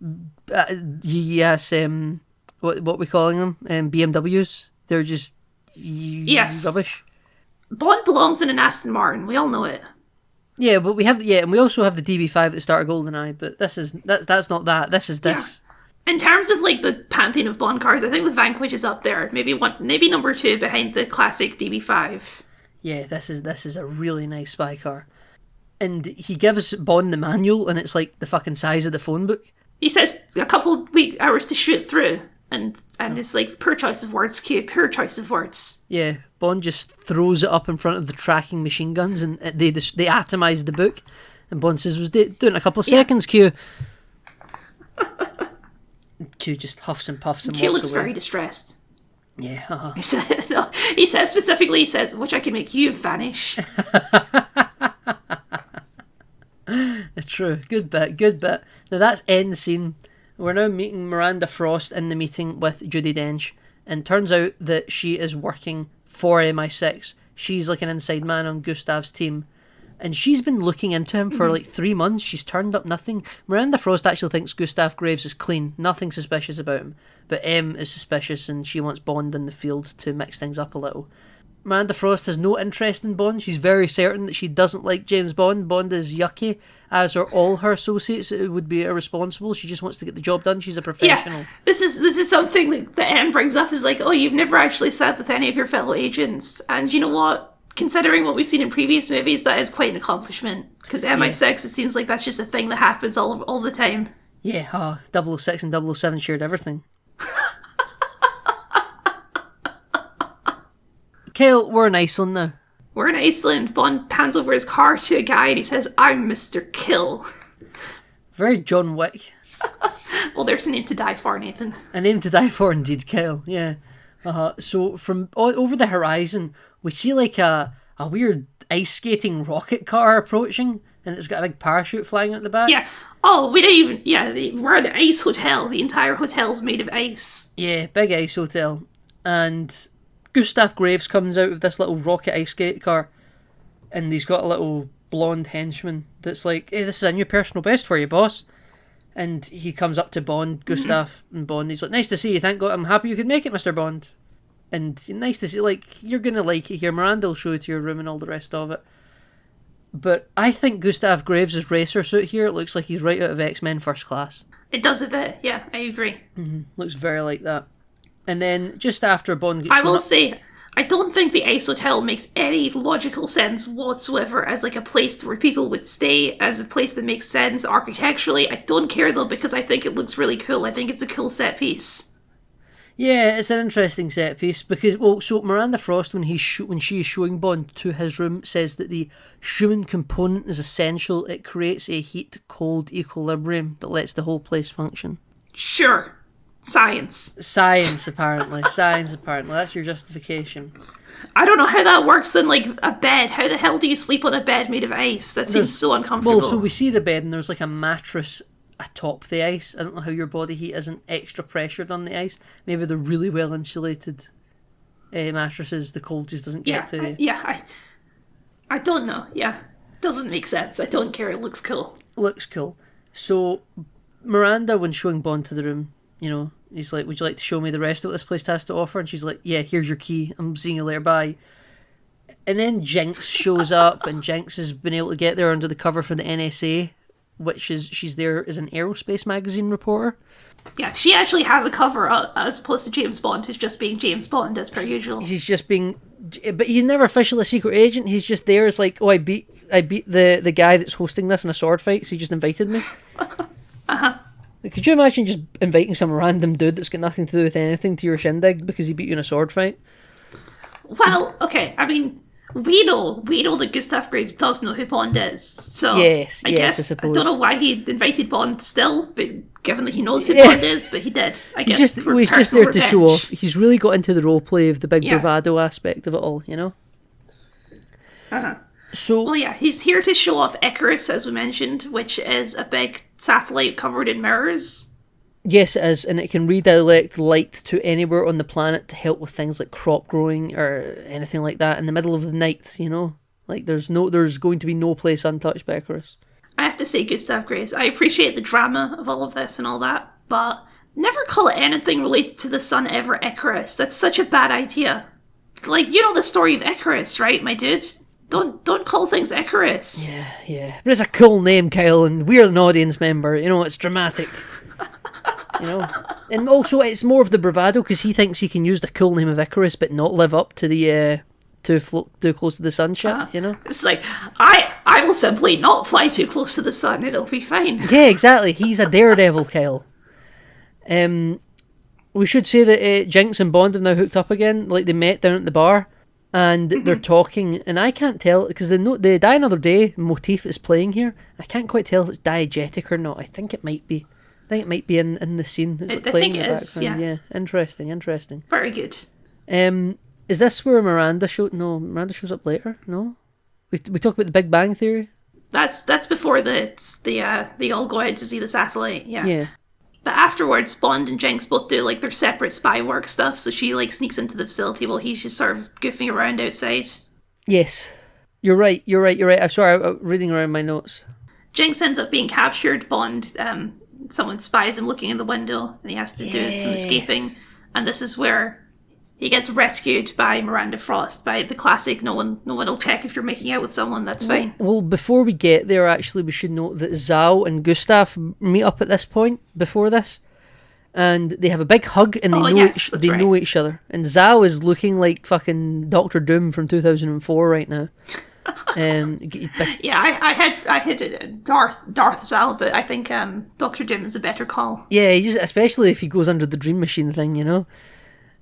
what we calling them? BMWs, they're just rubbish. Bond belongs in an Aston Martin, we all know it. Yeah, but and we also have the DB5 at the start of GoldenEye, but that's not that. This is this. Yeah. In terms of like the pantheon of Bond cars, I think the Vanquish is up there. Maybe number 2 behind the classic DB5. Yeah, this is a really nice spy car. And he gives Bond the manual, and it's like the fucking size of the phone book. He says a couple hours to shoot through, and it's like, poor choice of words, Q, poor choice of words. Yeah, Bond just throws it up in front of the tracking machine guns, and they atomise the book. And Bond says, "Was do it in a couple of seconds, Q." Q just huffs and puffs and Q walks looks away. Very distressed. Yeah. He says specifically, which I can make you vanish. True. Good bit. Now that's end scene. We're now meeting Miranda Frost in the meeting with Judi Dench, and turns out that she is working for MI6. She's like an inside man on Gustav's team, and she's been looking into him for like 3 months. She's turned up nothing. Miranda Frost actually thinks Gustav Graves is clean, nothing suspicious about him, but M is suspicious, and she wants Bond in the field to mix things up a little. Miranda Frost has no interest in Bond. She's very certain that she doesn't like James Bond. Bond is yucky, as are all her associates. It would be irresponsible. She just wants to get the job done. She's a professional. Yeah, this is something that M brings up, is like, oh, you've never actually sat with any of your fellow agents. And you know what? considering what we've seen in previous movies, that is quite an accomplishment. Because MI6, it seems like that's just a thing that happens all the time. Yeah, 006 and 007 shared everything. Kyle, we're in Iceland now. We're in Iceland. Bond hands over his car to a guy and he says, "I'm Mr. Kill." Very John Wick. Well, there's a name to die for, Nathan. A name to die for, indeed, Kyle. Yeah. So from over the horizon, we see like a weird ice skating rocket car approaching, and it's got a big parachute flying out the back. Yeah. Oh, we didn't even... Yeah, we're at an ice hotel. The entire hotel's made of ice. Yeah, big ice hotel. And Gustav Graves comes out of this little rocket ice skate car, and he's got a little blonde henchman that's like, "Hey, this is a new personal best for you, boss." And he comes up to Bond, Gustav, and Bond. He's like, "Nice to see you. Thank God. I'm happy you could make it, Mr. Bond." And nice to see, like, you're going to like it here. Miranda will show you to your room and all the rest of it. But I think Gustav Graves' racer suit here looks like he's right out of X-Men First Class. It does a bit, yeah, I agree. Looks very like that. And then just after Bond gets I shown will up, say, I don't think the ice hotel makes any logical sense whatsoever as like a place where people would stay, as a place that makes sense architecturally. I don't care though, because I think it looks really cool. I think it's a cool set piece. yeah, it's an interesting set piece because, well, so Miranda Frost, when she is showing Bond to his room, says that the human component is essential. It creates a heat-cold equilibrium that lets the whole place function. Sure. Science. Science, apparently. Science, apparently. That's your justification. I don't know how that works in, like, a bed. How the hell do you sleep on a bed made of ice? That seems so uncomfortable. Well, so we see the bed and there's like a mattress atop the ice. I don't know how your body heat isn't extra pressured on the ice. Maybe they're really well insulated mattresses. The cold just doesn't get to you. I don't know. Yeah. Doesn't make sense. I don't care. It looks cool. Looks cool. So Miranda, when showing Bond to the room, you know, he's like, "Would you like to show me the rest of what this place has to offer?" And she's like, "Yeah, here's your key. I'm seeing you later. Bye." And then Jinx shows up, and Jinx has been able to get there under the cover for the NSA, which is, she's there as an aerospace magazine reporter. Yeah, she actually has a cover as opposed to James Bond, who's just being James Bond as per usual. He's just being, but he's never officially a secret agent. He's just there as like, "Oh, I beat the guy that's hosting this in a sword fight, so he just invited me." Could you imagine just inviting some random dude that's got nothing to do with anything to your shindig because he beat you in a sword fight? Well, okay, I mean, we know that Gustav Graves does know who Bond is, so Yes, I guess I suppose. I don't know why he invited Bond still, but given that he knows who Bond is, but he did, I guess. He's just there to show off. He's really got into the role play of the big Yeah. bravado aspect of it all, you know? So, Well, yeah, he's here to show off Icarus, as we mentioned, which is a big satellite covered in mirrors. yes, it is, and it can redirect light to anywhere on the planet to help with things like crop growing or anything like that in the middle of the night, you know? Like, there's going to be no place untouched by Icarus. I have to say, Gustav Graves, I appreciate the drama of all of this and all that, but never call it anything related to the sun ever Icarus. That's such a bad idea. Like, you know the story of Icarus, right, my dude? Don't call things Icarus. Yeah. But it's a cool name, Kyle, and we're an audience member, you know, it's dramatic. You know? And also, it's more of the bravado, because he thinks he can use the cool name of Icarus, but not live up to the, too close to the sun shit, you know? It's like, I will simply not fly too close to the sun, it'll be fine. Yeah, exactly. He's a daredevil, Kyle. We should say that Jinx and Bond have now hooked up again, like they met down at the bar, and they're talking, and I can't tell, because the Die Another Day motif is playing here. I can't quite tell if it's diegetic or not. I think it might be. In the scene. It's like I playing think in the it is, background. yeah. Interesting. Very good. Is this where Miranda shows up later? No? We talk about the Big Bang Theory? That's before they all go out to see the satellite, yeah. Yeah. But afterwards, Bond and Jinx both do like their separate spy work stuff, so she like sneaks into the facility while he's just sort of goofing around outside. Yes. You're right. I'm sorry, I'm reading around my notes. Jinx ends up being captured. Bond, someone spies him looking in the window, and he has to do some escaping. And this is where he gets rescued by Miranda Frost, by the classic, no one will check if you're making out with someone, that's fine. Well, before we get there, actually, we should note that Zhao and Gustav meet up at this point, before this. And they have a big hug, and they know each other. And Zhao is looking like fucking Doctor Doom from 2004 right now. Yeah, I had Darth Zhao, but I think Doctor Doom is a better call. Yeah, especially if he goes under the dream machine thing, you know.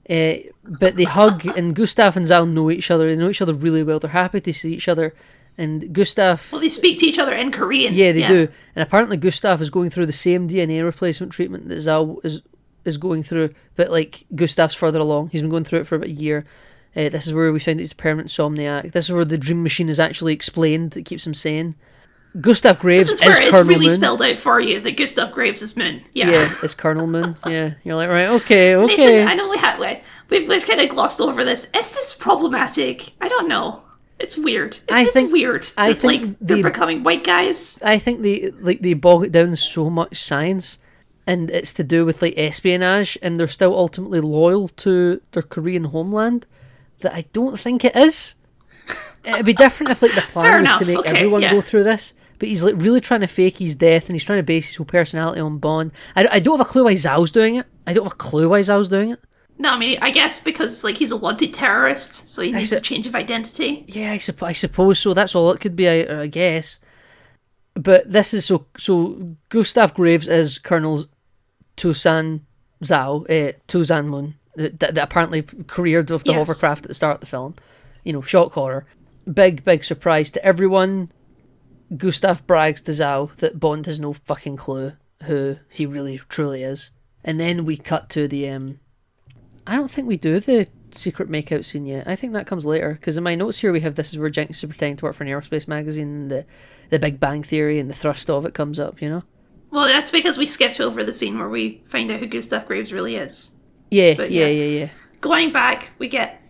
But they hug, and Gustav and Zhao know each other. They know each other really well. They're happy to see each other. And Gustav... Well, they speak to each other in Korean. Yeah, they do. And apparently Gustav is going through the same DNA replacement treatment that Zhao is going through, but like Gustav's further along. He's been going through it for about a year. This is where we find he's a permanent insomniac. This is where the dream machine is actually explained. It keeps him sane. Gustav Graves is Colonel Moon. This is where it's really spelled out for you that Gustav Graves is Moon. Yeah, it's Colonel Moon. Yeah, you're like, right, okay. Nathan, I know we've kind of glossed over this. Is this problematic? I don't know. It's weird. It's weird. I think they're becoming white guys. I think they bog it down so much science, and it's to do with like espionage, and they're still ultimately loyal to their Korean homeland. That I don't think it is. It'd be different if like the plan was to make everyone go through this. But he's like really trying to fake his death, and he's trying to base his whole personality on Bond. I don't have a clue why Zhao's doing it. No, I mean, I guess because like he's a wanted terrorist, so he needs a change of identity. Yeah, I suppose so. That's all it could be, I guess. But this is so Gustav Graves is Colonel Toussaint Zhao, Toussaint Moon, that apparently careered with the hovercraft at the start of the film. You know, shock horror. Big surprise to everyone. Gustav brags to Zhao that Bond has no fucking clue who he really truly is. And then we cut to the I don't think we do the secret makeout scene yet. I think that comes later, because in my notes here we have this is where Jenks is pretending to work for an aerospace magazine, and the Big Bang Theory and the thrust of it comes up, you know? Well, that's because we skipped over the scene where we find out who Gustav Graves really is. Yeah. Going back, we get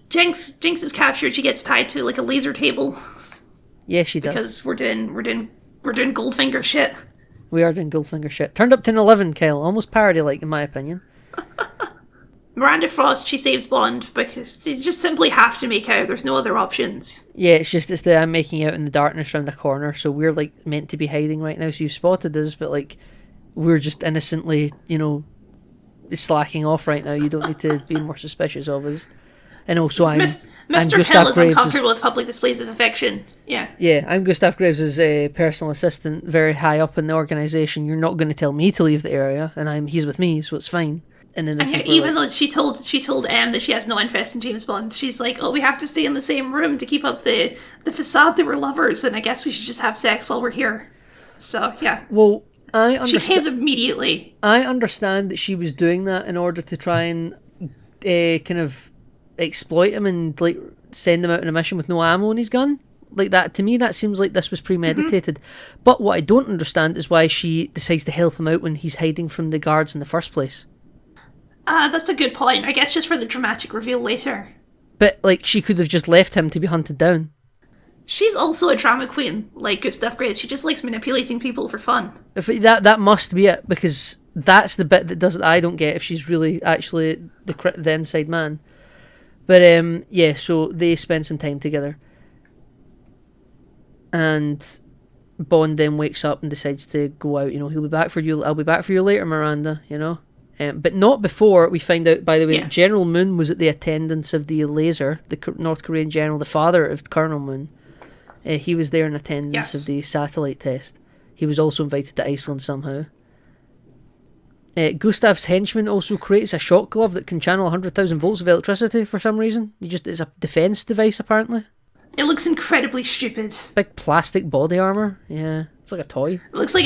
Jinx is captured. She gets tied to like a laser table. Yeah, she does. Because we're doing Goldfinger shit. We are doing Goldfinger shit. Turned up to an 11, Kyle. Almost parody-like, in my opinion. Miranda Frost, she saves Bond because they just simply have to make out. There's no other options. Yeah, it's the I'm making out in the darkness around the corner, so we're like meant to be hiding right now, so you've spotted us, but like we're just innocently, you know, slacking off right now. You don't need to be more suspicious of us. And also Mr. Hill is uncomfortable with public displays of affection. Yeah, I'm Gustav Graves' personal assistant, very high up in the organisation. You're not going to tell me to leave the area, and he's with me, so it's fine. And then even though she told M that she has no interest in James Bond, she's like, oh, we have to stay in the same room to keep up the facade that we're lovers, and I guess we should just have sex while we're here. So yeah. Well, I understand. She came immediately. I understand that she was doing that in order to try and kind of exploit him and like send him out on a mission with no ammo in his gun. Like that, to me, that seems like this was premeditated. Mm-hmm. But what I don't understand is why she decides to help him out when he's hiding from the guards in the first place. That's a good point. I guess just for the dramatic reveal later. But, like, she could have just left him to be hunted down. She's also a drama queen, like Gustav Graves. She just likes manipulating people for fun. That must be it, because that's the bit that I don't get if she's really actually the inside man. But, yeah, so they spend some time together. And Bond then wakes up and decides to go out. You know, he'll be back for you. I'll be back for you later, Miranda, you know. But not before we find out, by the way, that General Moon was at the attendance of the laser, the North Korean general, the father of Colonel Moon. He was there in attendance of the satellite test. He was also invited to Iceland somehow. Gustav's henchman also creates a shock glove that can channel 100,000 volts of electricity for some reason. It's a defense device, apparently. It looks incredibly stupid. Big plastic body armor. Yeah, it's like a toy. It looks like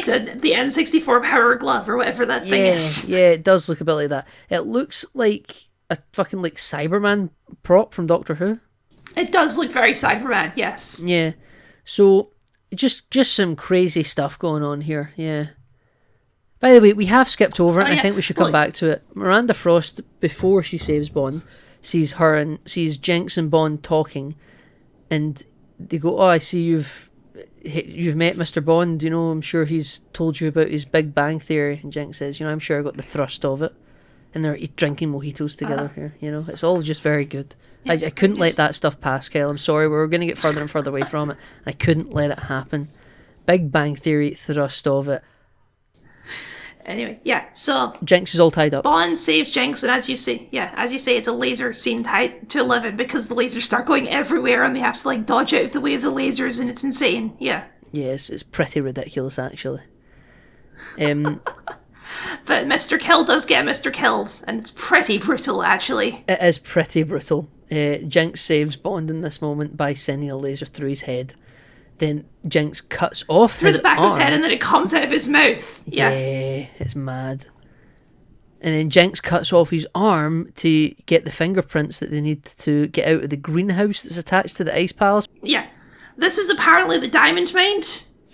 the N64 power glove or whatever that thing is. Yeah, it does look a bit like that. It looks like a fucking like Cyberman prop from Doctor Who. It does look very Cyberman, yes. Yeah. So just some crazy stuff going on here. Yeah. By the way, we have skipped over it. I think we should come back to it. Miranda Frost, before she saves Bond, sees Jenks and Bond talking. And they go, oh, I see you've met Mr. Bond, you know, I'm sure he's told you about his Big Bang Theory. And Jenks says, you know, I'm sure I got the thrust of it. And they're drinking mojitos together here, you know. It's all just very good. Yeah, I couldn't let that stuff pass, Kyle. I'm sorry, we were going to get further and further away from it. I couldn't let it happen. Big Bang Theory, thrust of it. Anyway, yeah, so Jinx is all tied up. Bond saves Jinx, and as you say, it's a laser scene tied to 11 because the lasers start going everywhere and they have to like dodge out of the way of the lasers, and it's insane. Yeah. Yes, it's pretty ridiculous actually. But Mr. Kill does get Mr. Killed, and it's pretty brutal actually. It is pretty brutal. Jinx saves Bond in this moment by sending a laser through his head. Then Jinx cuts off Through his the back arm. of his head, and then it comes out of his mouth. Yeah, it's mad. And then Jinx cuts off his arm to get the fingerprints that they need to get out of the greenhouse that's attached to the ice palace. Yeah. This is apparently the diamond mine.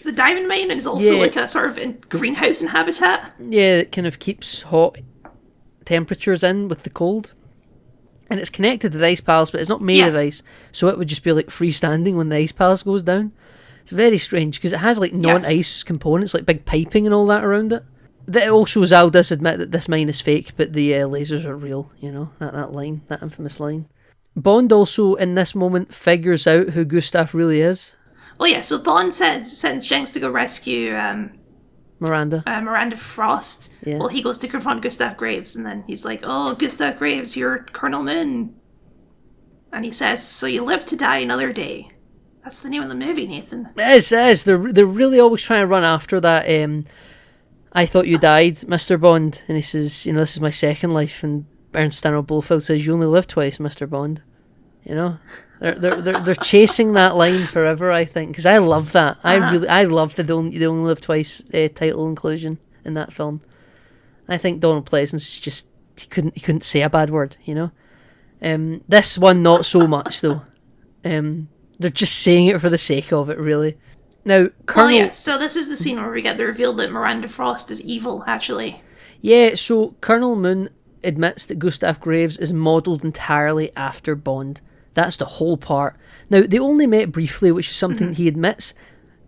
The diamond mine is also Yeah. like a sort of greenhouse and habitat. Yeah, it kind of keeps hot temperatures in with the cold. And it's connected to the ice palace, but it's not made of ice, so it would just be like freestanding when the ice palace goes down. It's very strange because it has like non-ice components, like big piping and all that around it. That also, Zal does admit that this mine is fake, but the lasers are real. You know, that line, that infamous line. Bond also in this moment figures out who Gustav really is. Well, yeah. So Bond sends Jinx to go rescue Miranda. Miranda Frost. Yeah. Well, he goes to confront Gustav Graves, and then he's like, "Oh, Gustav Graves, you're Colonel Moon." And he says, "So you live to die another day." That's the name of the movie, Nathan. It is. They're really always trying to run after that. I thought you died, Mr. Bond, and he says, you know, this is my second life. And Ernst Stanley Blofeld says, you only live twice, Mr. Bond. You know, they're chasing that line forever. I think because I love that. I love the only live twice title inclusion in that film. I think Donald Pleasance is just he couldn't say a bad word. You know, this one not so much though. They're just saying it for the sake of it, really. Now, Colonel... Oh, yeah, so this is the scene where we get the reveal that Miranda Frost is evil, actually. Yeah, so Colonel Moon admits that Gustav Graves is modelled entirely after Bond. That's the whole part. Now, they only met briefly, which is something he admits,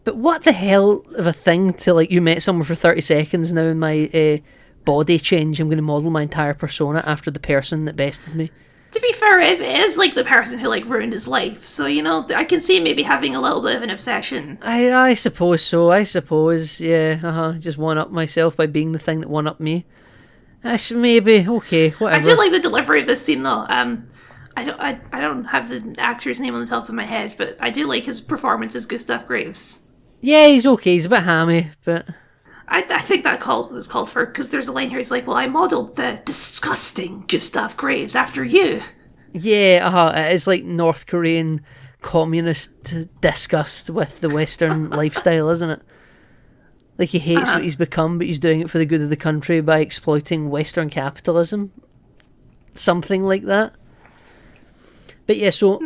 but what the hell of a thing to, like, you met someone for 30 seconds, now in my body change, I'm going to model my entire persona after the person that bested me. To be fair, it is like the person who like ruined his life, so you know I can see maybe having a little bit of an obsession. I suppose so. I suppose, yeah. Just one up myself by being the thing that one up me. Maybe okay, whatever. I do like the delivery of this scene though. I don't have the actor's name on the top of my head, but I do like his performance as Gustav Graves. Yeah, he's okay. He's a bit hammy, but I think that is called for, because there's a line here, he's like, well, I modelled the disgusting Gustav Graves after you. Yeah, it's like North Korean communist disgust with the Western lifestyle, isn't it? Like he hates what he's become, but he's doing it for the good of the country by exploiting Western capitalism. Something like that. But yeah, so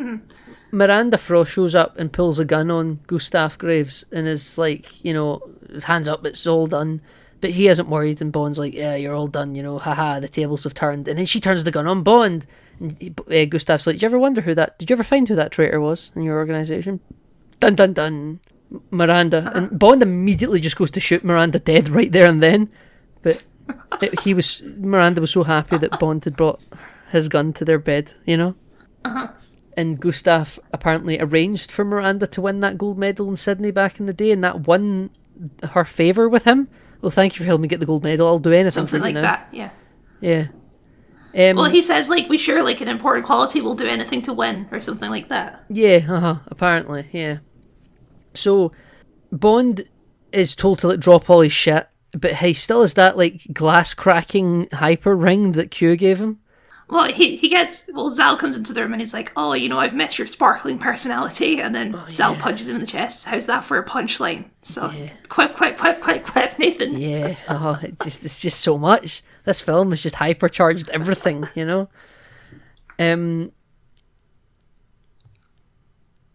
Miranda Frost shows up and pulls a gun on Gustav Graves and is like, you know, hands up, it's all done. But he isn't worried, and Bond's like, yeah, you're all done, you know, haha, the tables have turned. And then she turns the gun on Bond, and Gustav's like, did you ever find who that traitor was in your organisation? Dun dun dun. Miranda. And Bond immediately just goes to shoot Miranda dead right there and then. But Miranda was so happy that Bond had brought his gun to their bed, you know? And Gustav apparently arranged for Miranda to win that gold medal in Sydney back in the day, and that won her favour with him. Well, thank you for helping me get the gold medal. I'll do anything Something for you like now. that, yeah. Yeah. Well, he says, like, we share, like, an important quality, we'll do anything to win, or something like that. Yeah, apparently, yeah. So, Bond is told to, like, drop all his shit, but he still has that, like, glass-cracking hyper ring that Q gave him. Well, Zal comes into the room and he's like, oh, you know, I've met your sparkling personality. And then Zal punches him in the chest. How's that for a punchline? So, quip, Nathan. Yeah, it's just so much. This film has just hypercharged everything, you know?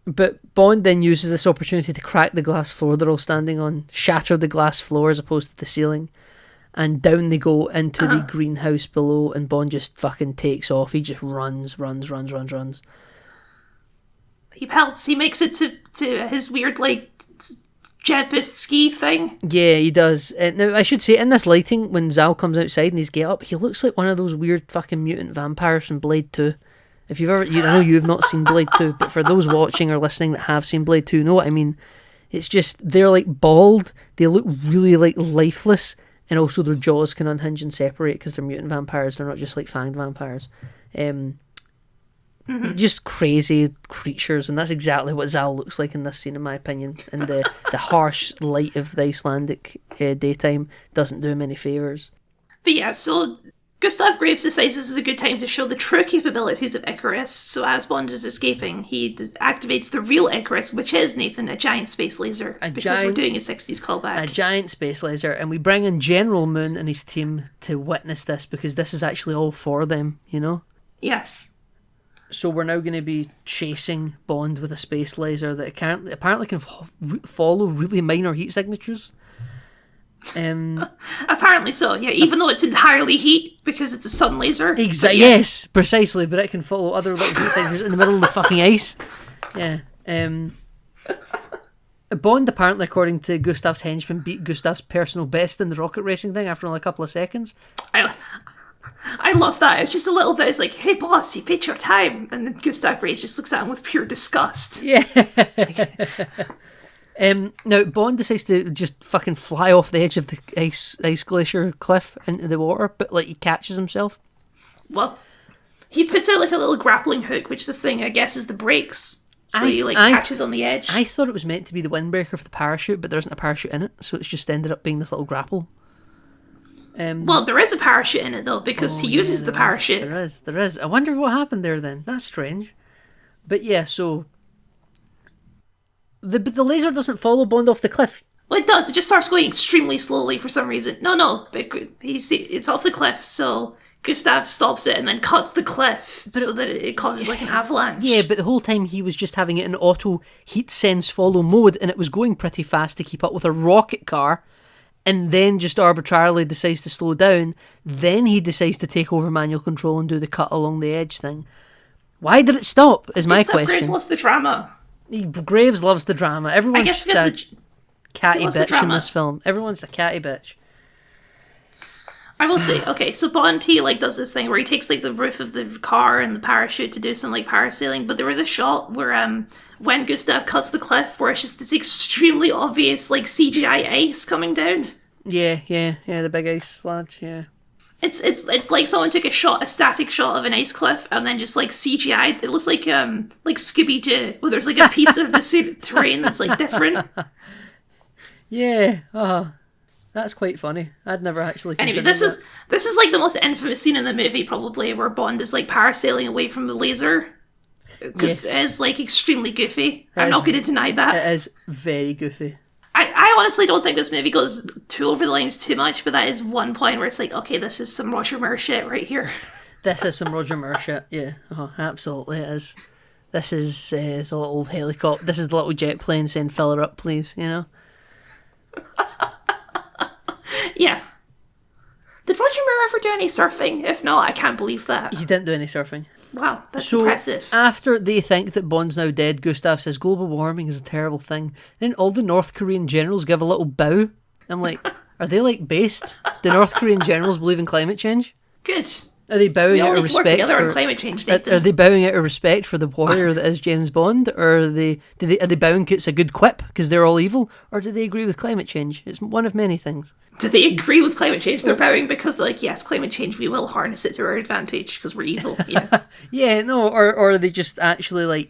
But Bond then uses this opportunity to crack the glass floor they're all standing on, shatter the glass floor as opposed to the ceiling. And down they go into the greenhouse below, and Bond just fucking takes off. He just runs. He pelts. He makes it to his weird, like, jet-boost ski thing. Yeah, he does. Now, I should say, in this lighting, when Zal comes outside and he's get up, he looks like one of those weird fucking mutant vampires from Blade 2. If you've ever... I know you've not seen Blade 2, but for those watching or listening that have seen Blade 2, know what I mean. It's just, they're, like, bald. They look really, like, lifeless. and also their jaws can unhinge and separate because they're mutant vampires. They're not just like fanged vampires. Just crazy creatures, and that's exactly what Zal looks like in this scene, in my opinion. And the harsh light of the Icelandic daytime doesn't do him any favours. But yeah, so Gustav Graves decides this is a good time to show the true capabilities of Icarus. So as Bond is escaping, he activates the real Icarus, which is, Nathan, a giant space laser. We're doing a 60s callback. A giant space laser, and we bring in General Moon and his team to witness this, because this is actually all for them, you know? Yes. So we're now going to be chasing Bond with a space laser that apparently can follow really minor heat signatures. Apparently so, yeah, even though it's entirely heat because it's a sun laser. Exactly. Yeah. Yes, precisely. But it can follow other little heat signatures in the middle of the fucking ice. Yeah. Bond, apparently, according to Gustav's henchman, beat Gustav's personal best in the rocket racing thing after only a couple of seconds. I love that. It's just a little bit. It's like, hey boss, he beat your time, and then Gustav Graves just looks at him with pure disgust. Yeah. Now Bond decides to just fucking fly off the edge of the ice glacier cliff into the water, but like he catches himself. Well, he puts out like a little grappling hook, which this thing I guess is the brakes. So he catches on the edge. I thought it was meant to be the windbreaker for the parachute, but there isn't a parachute in it, so it's just ended up being this little grapple. Well, there is a parachute in it though, because he uses the parachute. There is. I wonder what happened there then. That's strange. But yeah, so the laser doesn't follow Bond off the cliff. Well, it does. It just starts going extremely slowly for some reason. No, it's off the cliff, so Gustav stops it and then cuts the cliff so that it causes like an avalanche. Yeah, but the whole time he was just having it in auto heat sense follow mode, and it was going pretty fast to keep up with a rocket car, and then just arbitrarily decides to slow down. Then he decides to take over manual control and do the cut along the edge thing. Why did it stop, is my question. Graves loves the drama. Graves loves the drama. Everyone's just a catty bitch in this film. Everyone's a catty bitch. I will say, okay, so Bond, he does this thing where he takes the roof of the car and the parachute to do some parasailing, but there was a shot where when Gustav cuts the cliff where it's just this extremely obvious CGI ice coming down. Yeah, the big ice sludge, yeah. It's like someone took a static shot of an ice cliff and then just CGI'd. It looks like Scooby-Doo, where there's a piece of the terrain that's different. Yeah, that's quite funny. I'd never actually considered this is the most infamous scene in the movie, probably, where Bond is parasailing away from the laser. Because it is extremely goofy. I'm not going to deny that. It is very goofy. I honestly don't think this movie goes too over the lines too much, but that is one point where it's okay, this is some Roger Moore shit right here. This is some Roger Moore shit, yeah. Absolutely it is. This is the little helicopter. This is the little jet plane saying, fill her up, please, you know? Yeah. Did Roger Moore ever do any surfing? If not, I can't believe that. He didn't do any surfing. Wow, that's impressive. After they think that Bond's now dead, Gustav says global warming is a terrible thing. Then all the North Korean generals give a little bow. I'm like, are they based? The North Korean generals believe in climate change? Good. Are they bowing out of respect? Work together on climate change, Nathan. Are they bowing out of respect for the warrior that is James Bond, or are they bowing because it's a good quip because they're all evil, or do they agree with climate change? It's one of many things. Do they agree with climate change? They're bowing because they're yes, climate change, we will harness it to our advantage because we're evil. Yeah. Yeah, no, or are they just actually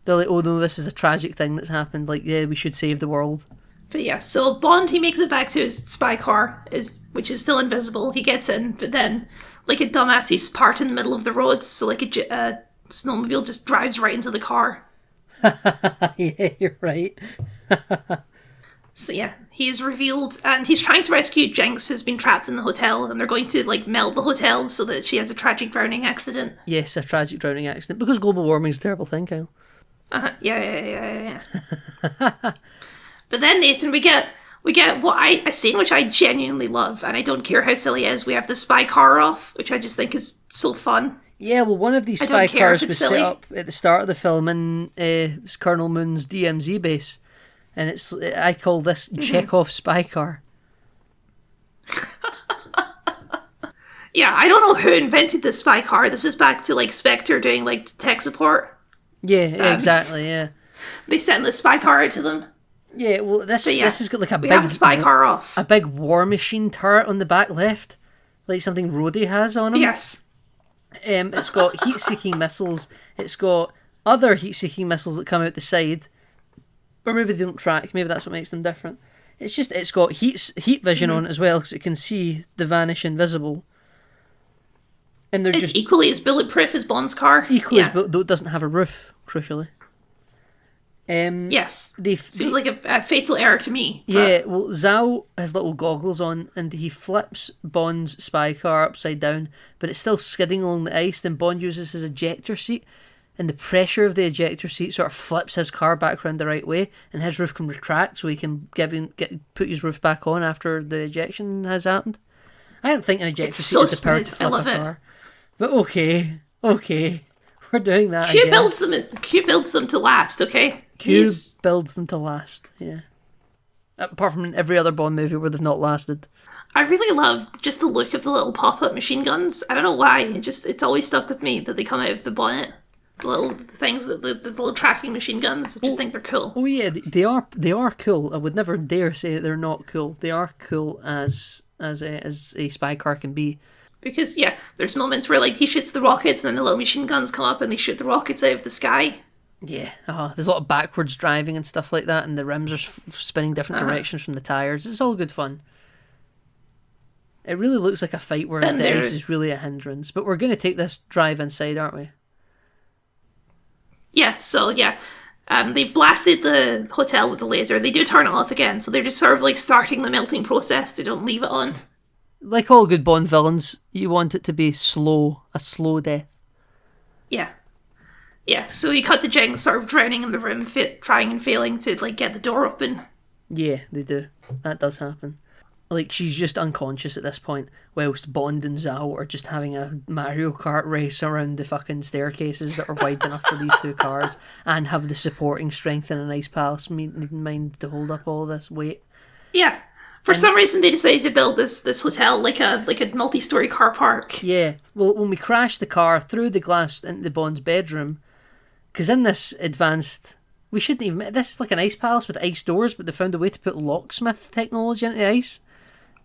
they're oh no, this is a tragic thing that's happened. Yeah, we should save the world. But yeah, so Bond, he makes it back to his spy car, which is still invisible. He gets in, but then, a dumbass, he's parked in the middle of the road, so a snowmobile just drives right into the car. Yeah, you're right. So yeah, he is revealed, and he's trying to rescue Jinx, who's been trapped in the hotel, and they're going to melt the hotel so that she has a tragic drowning accident. Yes, a tragic drowning accident, because global warming is a terrible thing, Kyle. Yeah. But then, Nathan, we get what a scene which I genuinely love, and I don't care how silly it is. We have the spy car off, which I just think is so fun. Yeah, well, one of these spy cars was set up at the start of the film in Colonel Moon's DMZ base, and I call this Chekhov's spy car. Yeah, I don't know who invented the spy car. This is back to Spectre doing tech support. Yeah, exactly. Yeah, they send the spy car out to them. Yeah, well, this has got like a we big have a spy car off. a big war machine turret on the back left, like something Rhodey has on him. Yes. It's got heat-seeking missiles. It's got other heat-seeking missiles that come out the side, or maybe they don't track. Maybe that's what makes them different. It's got heat vision on it as well, because it can see the vanish invisible. And they're It's just equally as bulletproof as Bond's car. equally, Yeah. but though it doesn't have a roof, crucially. Yes. They Seems like a fatal error to me. but- Yeah, well, Zhao has little goggles on, and he flips Bond's spy car upside down, but it's still skidding along the ice. Then Bond uses his ejector seat, and the pressure of the ejector seat sort of flips his car back around the right way, and his roof can retract, so he can put his roof back on after the ejection has happened. I don't think an ejector It's seat so is the power to smooth. I flip love a it. car. But okay, we're doing that. Q again. builds them to last, okay? Q builds them to last. Yeah. Apart from in every other Bond movie where they've not lasted. I really love just the look of the little pop-up machine guns. I don't know why. It's always stuck with me that they come out of the bonnet. The little things, the little tracking machine guns. I just think they're cool. Oh yeah, they are cool. I would never dare say that they're not cool. They are cool as a spy car can be. Because, yeah, there's moments where, like, he shoots the rockets and then the little machine guns come up and they shoot the rockets out of the sky. Yeah, there's a lot of backwards driving and stuff like that, and the rims are spinning different directions from the tires. It's all good fun. It really looks like a fight where And the they're- ice is really a hindrance. But we're going to take this drive inside, aren't we? Yeah, so, yeah. They've blasted the hotel with the laser. They do turn it off again, so they're just sort of, like, starting the melting process. They don't leave it on. Like all good Bond villains, you want it to be slow, a slow death. Yeah. Yeah, so you cut to Jinx sort of drowning in the room, trying and failing to, like, get the door open. Yeah, they do. That does happen. Like, she's just unconscious at this point, whilst Bond and Zhao are just having a Mario Kart race around the fucking staircases that are wide enough for these two cars, and have the supporting strength in a nice palace mind to hold up all this weight. Yeah. For some reason, they decided to build this hotel like a multi-story car park. Yeah, well, when we crash the car through the glass into Bond's bedroom, because in this advanced... We shouldn't even... This is like an ice palace with ice doors, but they found a way to put locksmith technology into the ice.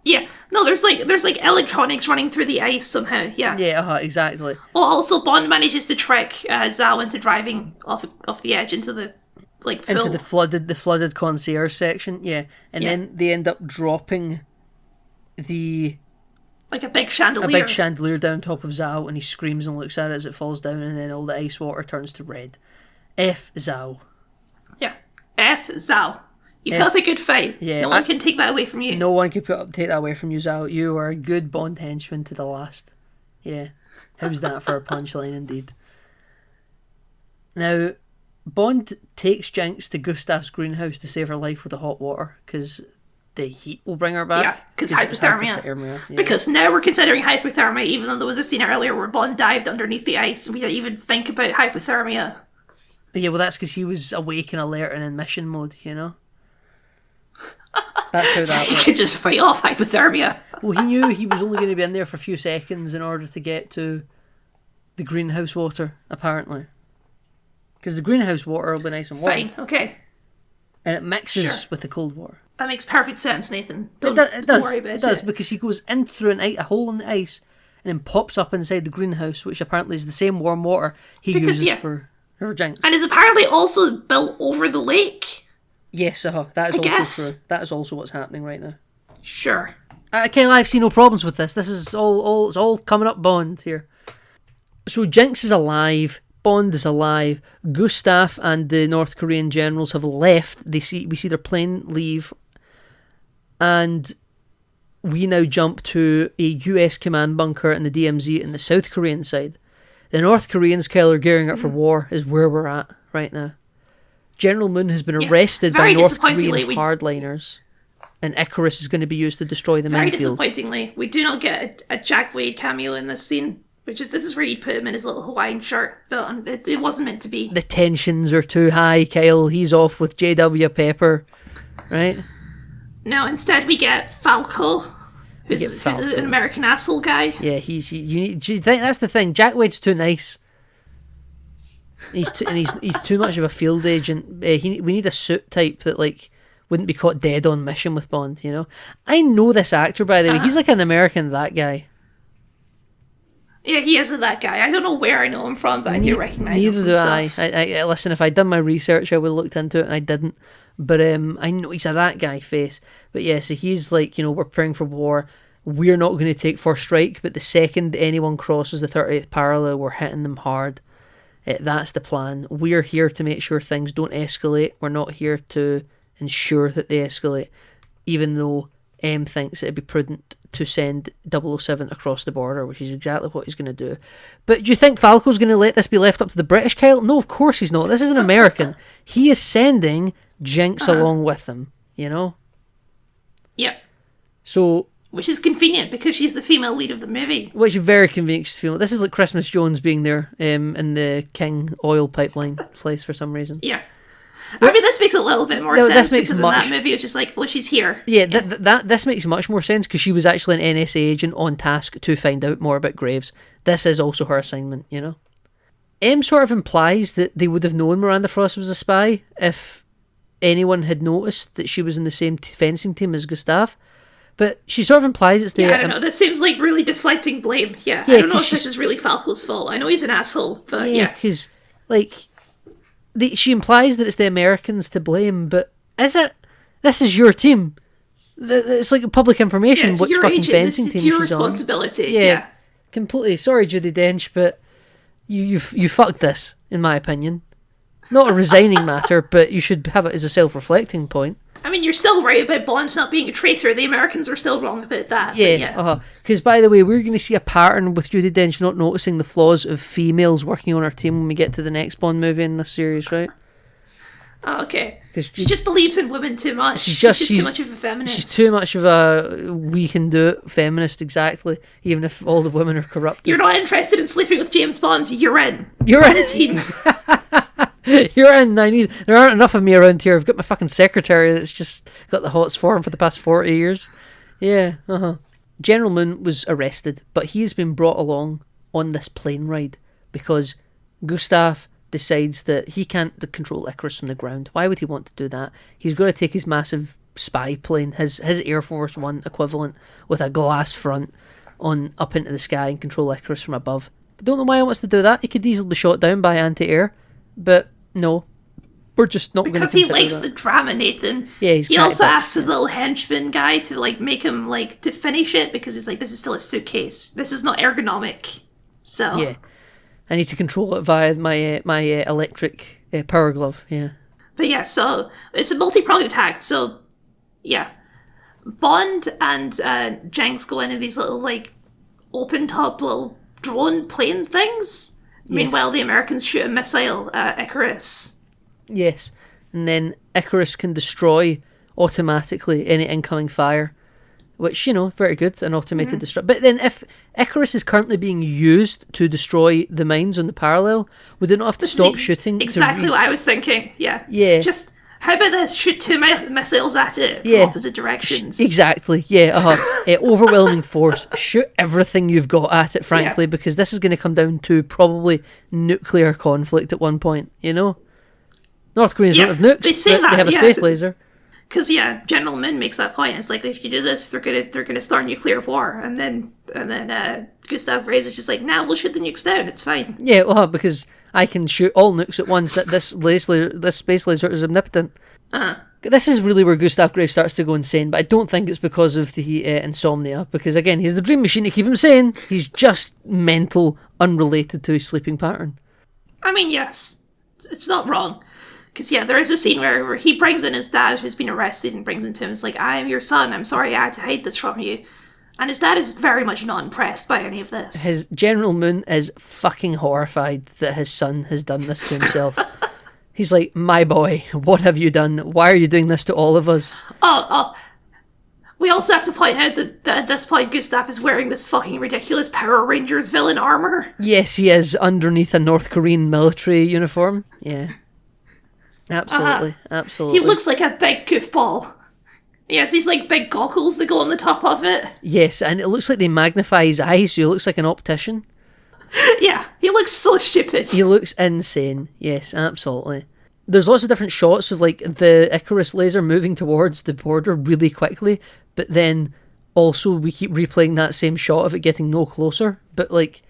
Yeah, no, there's like electronics running through the ice somehow. Yeah. Yeah, exactly. Oh, also Bond manages to trick Zhao into driving off the edge into the pool. Into the flooded concierge section, yeah, and then they end up dropping like a big chandelier. down top of Zhao, and he screams and looks at it as it falls down, and then all the ice water turns to red. F Zhao. Yeah, F Zhao. You put up a good fight. Yeah, no one can take that away from you. No one can take that away from you, Zhao. You are a good Bond henchman to the last. Yeah, how's that for a punchline indeed? Now, Bond takes Jinx to Gustav's greenhouse to save her life with the hot water, because the heat will bring her back. Yeah, because it's hypothermia. Yeah. Because now we're considering hypothermia, even though there was a scene earlier where Bond dived underneath the ice and we didn't even think about hypothermia. Yeah, well, that's because he was awake and alert and in mission mode, you know? That's how that You works. could just fight off hypothermia. Well, he knew he was only going to be in there for a few seconds in order to get to the greenhouse water, apparently. Because the greenhouse water will be nice and warm. Fine, okay. And it mixes Sure. with the cold water. That makes perfect sense, Nathan. It Don't does. worry about It does, because he goes in through a hole in the ice and then pops up inside the greenhouse, which apparently is the same warm water he Because, uses yeah. for Jinx. And is apparently also built over the lake. Yes, that is I also guess. true. That is also what's happening right now. Sure. Okay, I see no problems with this. This is it's all coming up Bond here. So Jinx is alive. Bond is alive. Gustav and the North Korean generals have left. We see their plane leave, and we now jump to a US command bunker in the DMZ in the South Korean side. The North Koreans, Kyle, are gearing up for war. Is where we're at right now. General Moon has been arrested by Very North disappointingly, Korean hardliners, and Icarus is going to be used to destroy the Very minefield. disappointingly, we do not get a Jack Wade cameo in this scene. This is where you'd put him in his little Hawaiian shirt, but it wasn't meant to be. The tensions are too high, Kyle. He's off with J.W. Pepper, right? No, instead we get Falco, who's Falco. an American asshole guy. Yeah, that's the thing. Jack Wade's too nice. He's too much of a field agent. We need a suit type that like wouldn't be caught dead on mission with Bond, you know? I know this actor, by the way. He's like an American, that guy. Yeah, he isn't that guy. I don't know where I know him from, but I do recognise him from Neither do stuff. I. Listen, if I'd done my research, I would have looked into it, and I didn't. But I know he's a that guy face. But yeah, so he's like, you know, we're preparing for war. We're not going to take first strike, but the second anyone crosses the 38th parallel, we're hitting them hard. That's the plan. We're here to make sure things don't escalate. We're not here to ensure that they escalate, even though M thinks it'd be prudent to send 007 across the border, which is exactly what he's going to do. But do you think Falco's going to let this be left up to the British, Kyle? No, of course he's not. This is an American. He is sending Jinx along with him, you know? Yep. So... Which is convenient, because she's the female lead of the movie. Which is very convenient. She's female. This is like Christmas Jones being there in the King oil pipeline place for some reason. Yeah. I mean, this makes a little bit more sense, this makes because in that movie it's just like, well, she's here. Yeah, this makes much more sense because she was actually an NSA agent on task to find out more about Graves. This is also her assignment, you know? M sort of implies that they would have known Miranda Frost was a spy if anyone had noticed that she was in the same fencing team as Gustave. But she sort of implies it's the... Yeah, I don't know. This seems like really deflecting blame. Yeah, I don't know if this is really Falco's fault. I know he's an asshole, but yeah. because, like... she implies that it's the Americans to blame, but is it? This is your team. It's like public information. It's which your fucking agent. fencing It's team your she's responsibility. on. Yeah, completely. Sorry, Judi Dench, but you fucked this, in my opinion. Not a resigning matter, but you should have it as a self-reflecting point. I mean, you're still right about Bond not being a traitor. The Americans are still wrong about that. Yeah. Because, by the way, we're going to see a pattern with Judi Dench not noticing the flaws of females working on her team when we get to the next Bond movie in this series, right? Oh, okay. She just believes in women too much. She's too much of a feminist. She's too much of a we can do it feminist, exactly. Even if all the women are corrupt. You're not interested in sleeping with James Bond. You're in. You're in. You're in. There aren't enough of me around here. I've got my fucking secretary that's just got the hots for him for the past 40 years. Yeah. General Moon was arrested, but he has been brought along on this plane ride because Gustave decides that he can't control Icarus from the ground. Why would he want to do that? He's got to take his massive spy plane, his Air Force One equivalent, with a glass front on up into the sky and control Icarus from above. I don't know why he wants to do that. He could easily be shot down by anti-air, but no. We're just not going to because he likes the drama, Nathan. Yeah, he also asks his little henchman guy to like make him like to finish it because he's like, this is still a suitcase. This is not ergonomic. So yeah, I need to control it via my electric power glove. Yeah. But yeah, so it's a multi-pronged attack. So yeah, Bond and Jenks go into these little like open top little drone plane things. Yes. Meanwhile, the Americans shoot a missile at Icarus. Yes, and then Icarus can destroy automatically any incoming fire, which, you know, very good, an automated destruct. But then if Icarus is currently being used to destroy the mines on the parallel, would it not have to stop shooting? Exactly what I was thinking, yeah. Yeah. Just, how about this? Shoot two missiles at it from opposite directions. Exactly, yeah. Overwhelming force. Shoot everything you've got at it, frankly, because this is going to come down to probably nuclear conflict at one point, you know? North Koreans don't have nukes, but they have a space laser. Because General Min makes that point. It's like, if you do this, they're gonna start nuclear war, and then Gustav Graves is just like, nah, we'll shoot the nukes down. It's fine. Yeah, well, because I can shoot all nukes at once. This space laser is omnipotent. This is really where Gustav Graves starts to go insane, but I don't think it's because of the insomnia. Because again, he's the dream machine to keep him sane. He's just mental, unrelated to his sleeping pattern. I mean, yes, it's not wrong. Because, there is a scene where he brings in his dad, who's been arrested, and brings him to him. It's like, I am your son. I'm sorry I had to hide this from you. And his dad is very much not impressed by any of this. His General Moon is fucking horrified that his son has done this to himself. He's like, my boy, what have you done? Why are you doing this to all of us? We also have to point out that at this point, Gustav is wearing this fucking ridiculous Power Rangers villain armor. Yes, he is, underneath a North Korean military uniform. Yeah. Absolutely, absolutely. He looks like a big goofball. Yes, these like big goggles that go on the top of it. Yes, and it looks like they magnify his eyes, so he looks like an optician. Yeah, he looks so stupid. He looks insane. Yes, absolutely. there's lots of different shots of like the Icarus laser moving towards the border really quickly, but then also we keep replaying that same shot of it getting no closer. But like,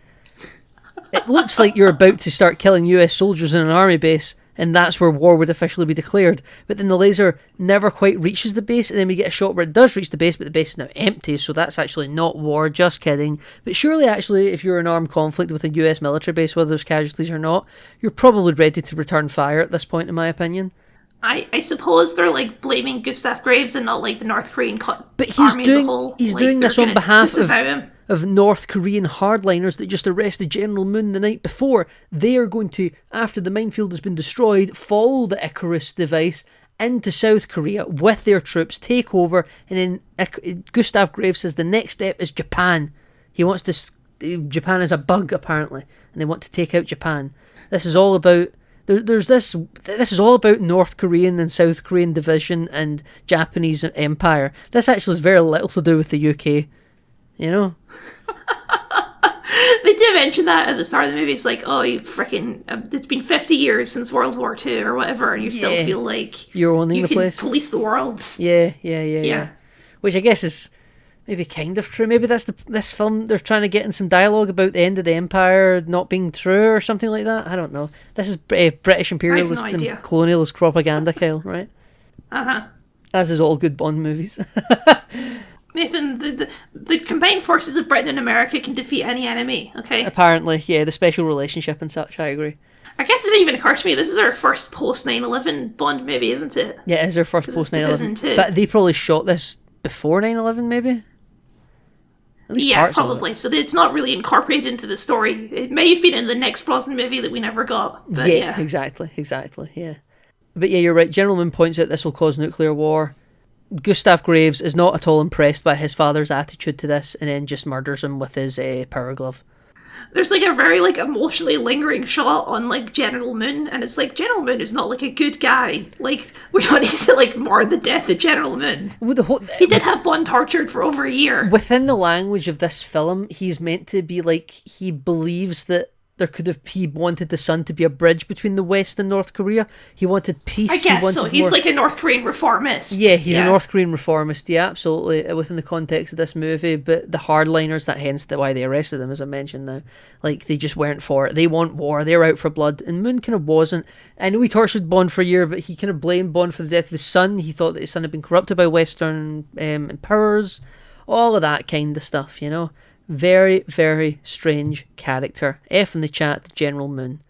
it looks like you're about to start killing US soldiers in an army base, and that's where war would officially be declared. But then the laser never quite reaches the base, and then we get a shot where it does reach the base, but the base is now empty, so that's actually not war, just kidding. But surely, actually, if you're in armed conflict with a US military base, whether there's casualties or not, you're probably ready to return fire at this point, in my opinion. I suppose they're like blaming Gustav Graves and not like the North Korean but army as a whole. He's like, doing this on behalf him. of North Korean hardliners that just arrested General Moon the night before. They are going to, after the minefield has been destroyed, follow the Icarus device into South Korea with their troops, take over, and then Gustav Graves says the next step is Japan. He wants to... Japan is a bug, apparently, and they want to take out Japan. This is all about... This is all about North Korean and South Korean division and Japanese empire. This actually has very little to do with the UK, you know? They do mention that at the start of the movie. It's like, oh, you freaking... it's been 50 years since World War II or whatever, and you still feel like you're owning the place. Police the world. Yeah. Which I guess is maybe kind of true. Maybe that's this film, they're trying to get in some dialogue about the end of the empire not being true or something like that. I don't know. This is British imperialist and colonialist propaganda, Kyle, right? Uh-huh. As is all good Bond movies. Nathan, the combined forces of Britain and America can defeat any enemy, okay? Apparently, yeah, the special relationship and such, I agree. I guess it didn't even occur to me, this is our first post-9/11 Bond movie, isn't it? Yeah, it is our first post-9/11. But they probably shot this before 9/11, maybe? Yeah, probably. So it's not really incorporated into the story. It may have been in the next Brosnan movie that we never got. But yeah, exactly, yeah. But yeah, you're right. General Moon points out this will cause nuclear war. Gustav Graves is not at all impressed by his father's attitude to this, and then just murders him with his power glove. There's like a very like emotionally lingering shot on like General Moon, and it's like General Moon is not like a good guy. Like we don't need to like mourn the death of General Moon. He did have Bond tortured for over a year. Within the language of this film, he's meant to be like, he believes that he wanted the sun to be a bridge between the West and North Korea. He wanted peace. I guess so. He's like a North Korean reformist. Yeah, he's a North Korean reformist. Yeah, absolutely. Within the context of this movie, but the hardliners, hence why they arrested him, as I mentioned now. Like, they just weren't for it. They want war. They're out for blood. And Moon kind of wasn't. I know he tortured Bond for a year, but he kind of blamed Bond for the death of his son. He thought that his son had been corrupted by Western powers. All of that kind of stuff, you know. Very, very strange character. F in the chat, General Moon.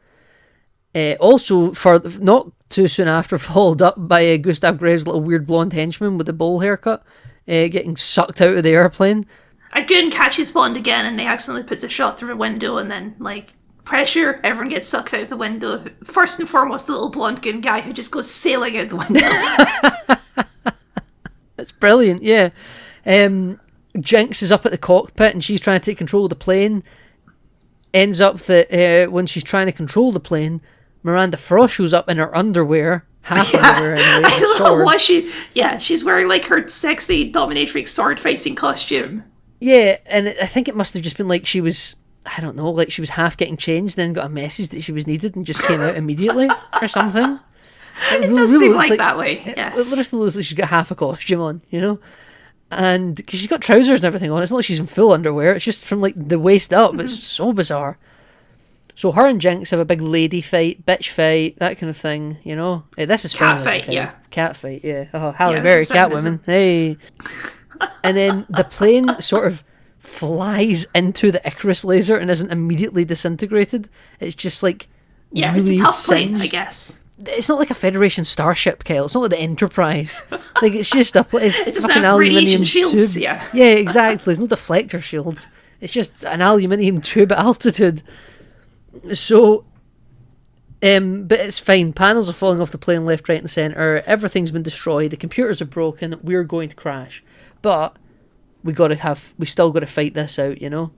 Also, for not too soon after, followed up by Gustav Graves' little weird blonde henchman with the bowl haircut, getting sucked out of the airplane. A goon catches Bond again, and he accidentally puts a shot through a window, and then, like, pressure, everyone gets sucked out of the window. First and foremost, the little blonde goon guy who just goes sailing out the window. That's brilliant, yeah. Jinx is up at the cockpit and she's trying to take control of the plane. Ends up that when she's trying to control the plane, Miranda Frost shows up in her underwear, underwear anyway. I don't know what she's wearing like her sexy dominatrix sword fighting costume. Yeah, and I think it must have just been like she was, I don't know, like she was half getting changed, then got a message that she was needed and just came out immediately or something. It does seem like that way, yes. It literally looks like she's got half a costume on, you know? And because she's got trousers and everything on, it's not like she's in full underwear, it's just from like the waist up. It's so bizarre. So her and Jinx have a big lady fight, bitch fight, that kind of thing, you know. This is cat fight, yeah. Cat fight, yeah. Oh, Halle Berry, Catwoman, hey. And then the plane sort of flies into the Icarus laser and isn't immediately disintegrated. It's just like really it's a tough plane, I guess. It's not like a Federation starship, Kyle. It's not like the Enterprise. Like, it's just a it's fucking aluminium shields, tube. Yeah, exactly. There's no deflector shields. It's just an aluminium tube at altitude. So, but it's fine. Panels are falling off the plane left, right, and centre. Everything's been destroyed. The computers are broken. We're going to crash. But we still got to fight this out, you know.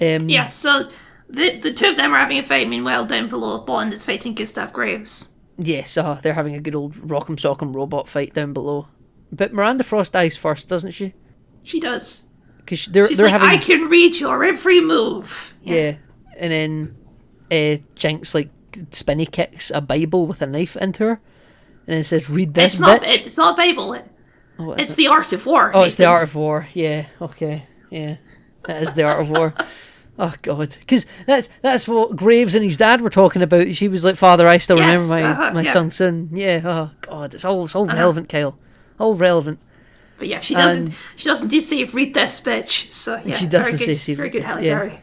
Yeah. So. The two of them are having a fight, meanwhile down below Bond is fighting Gustav Graves. Yes, they're having a good old rock'em sock'em robot fight down below. But Miranda Frost dies first, doesn't she? She does. Because they're like, having... I can read your every move. Yeah. And then Jinx like Spinny kicks a Bible with a knife into her, and it says, "Read this." It's not a Bible. It's it? The Art of War. Oh, it's The Art of War. Yeah. Okay. Yeah, that is The Art of War. Oh God, because that's what Graves and his dad were talking about. She was like, "Father, I still remember my son's son." Yeah. Oh God, it's all relevant, Kyle. All relevant. But yeah, she doesn't say read this, bitch. So yeah, she doesn't say very good, Halle Berry.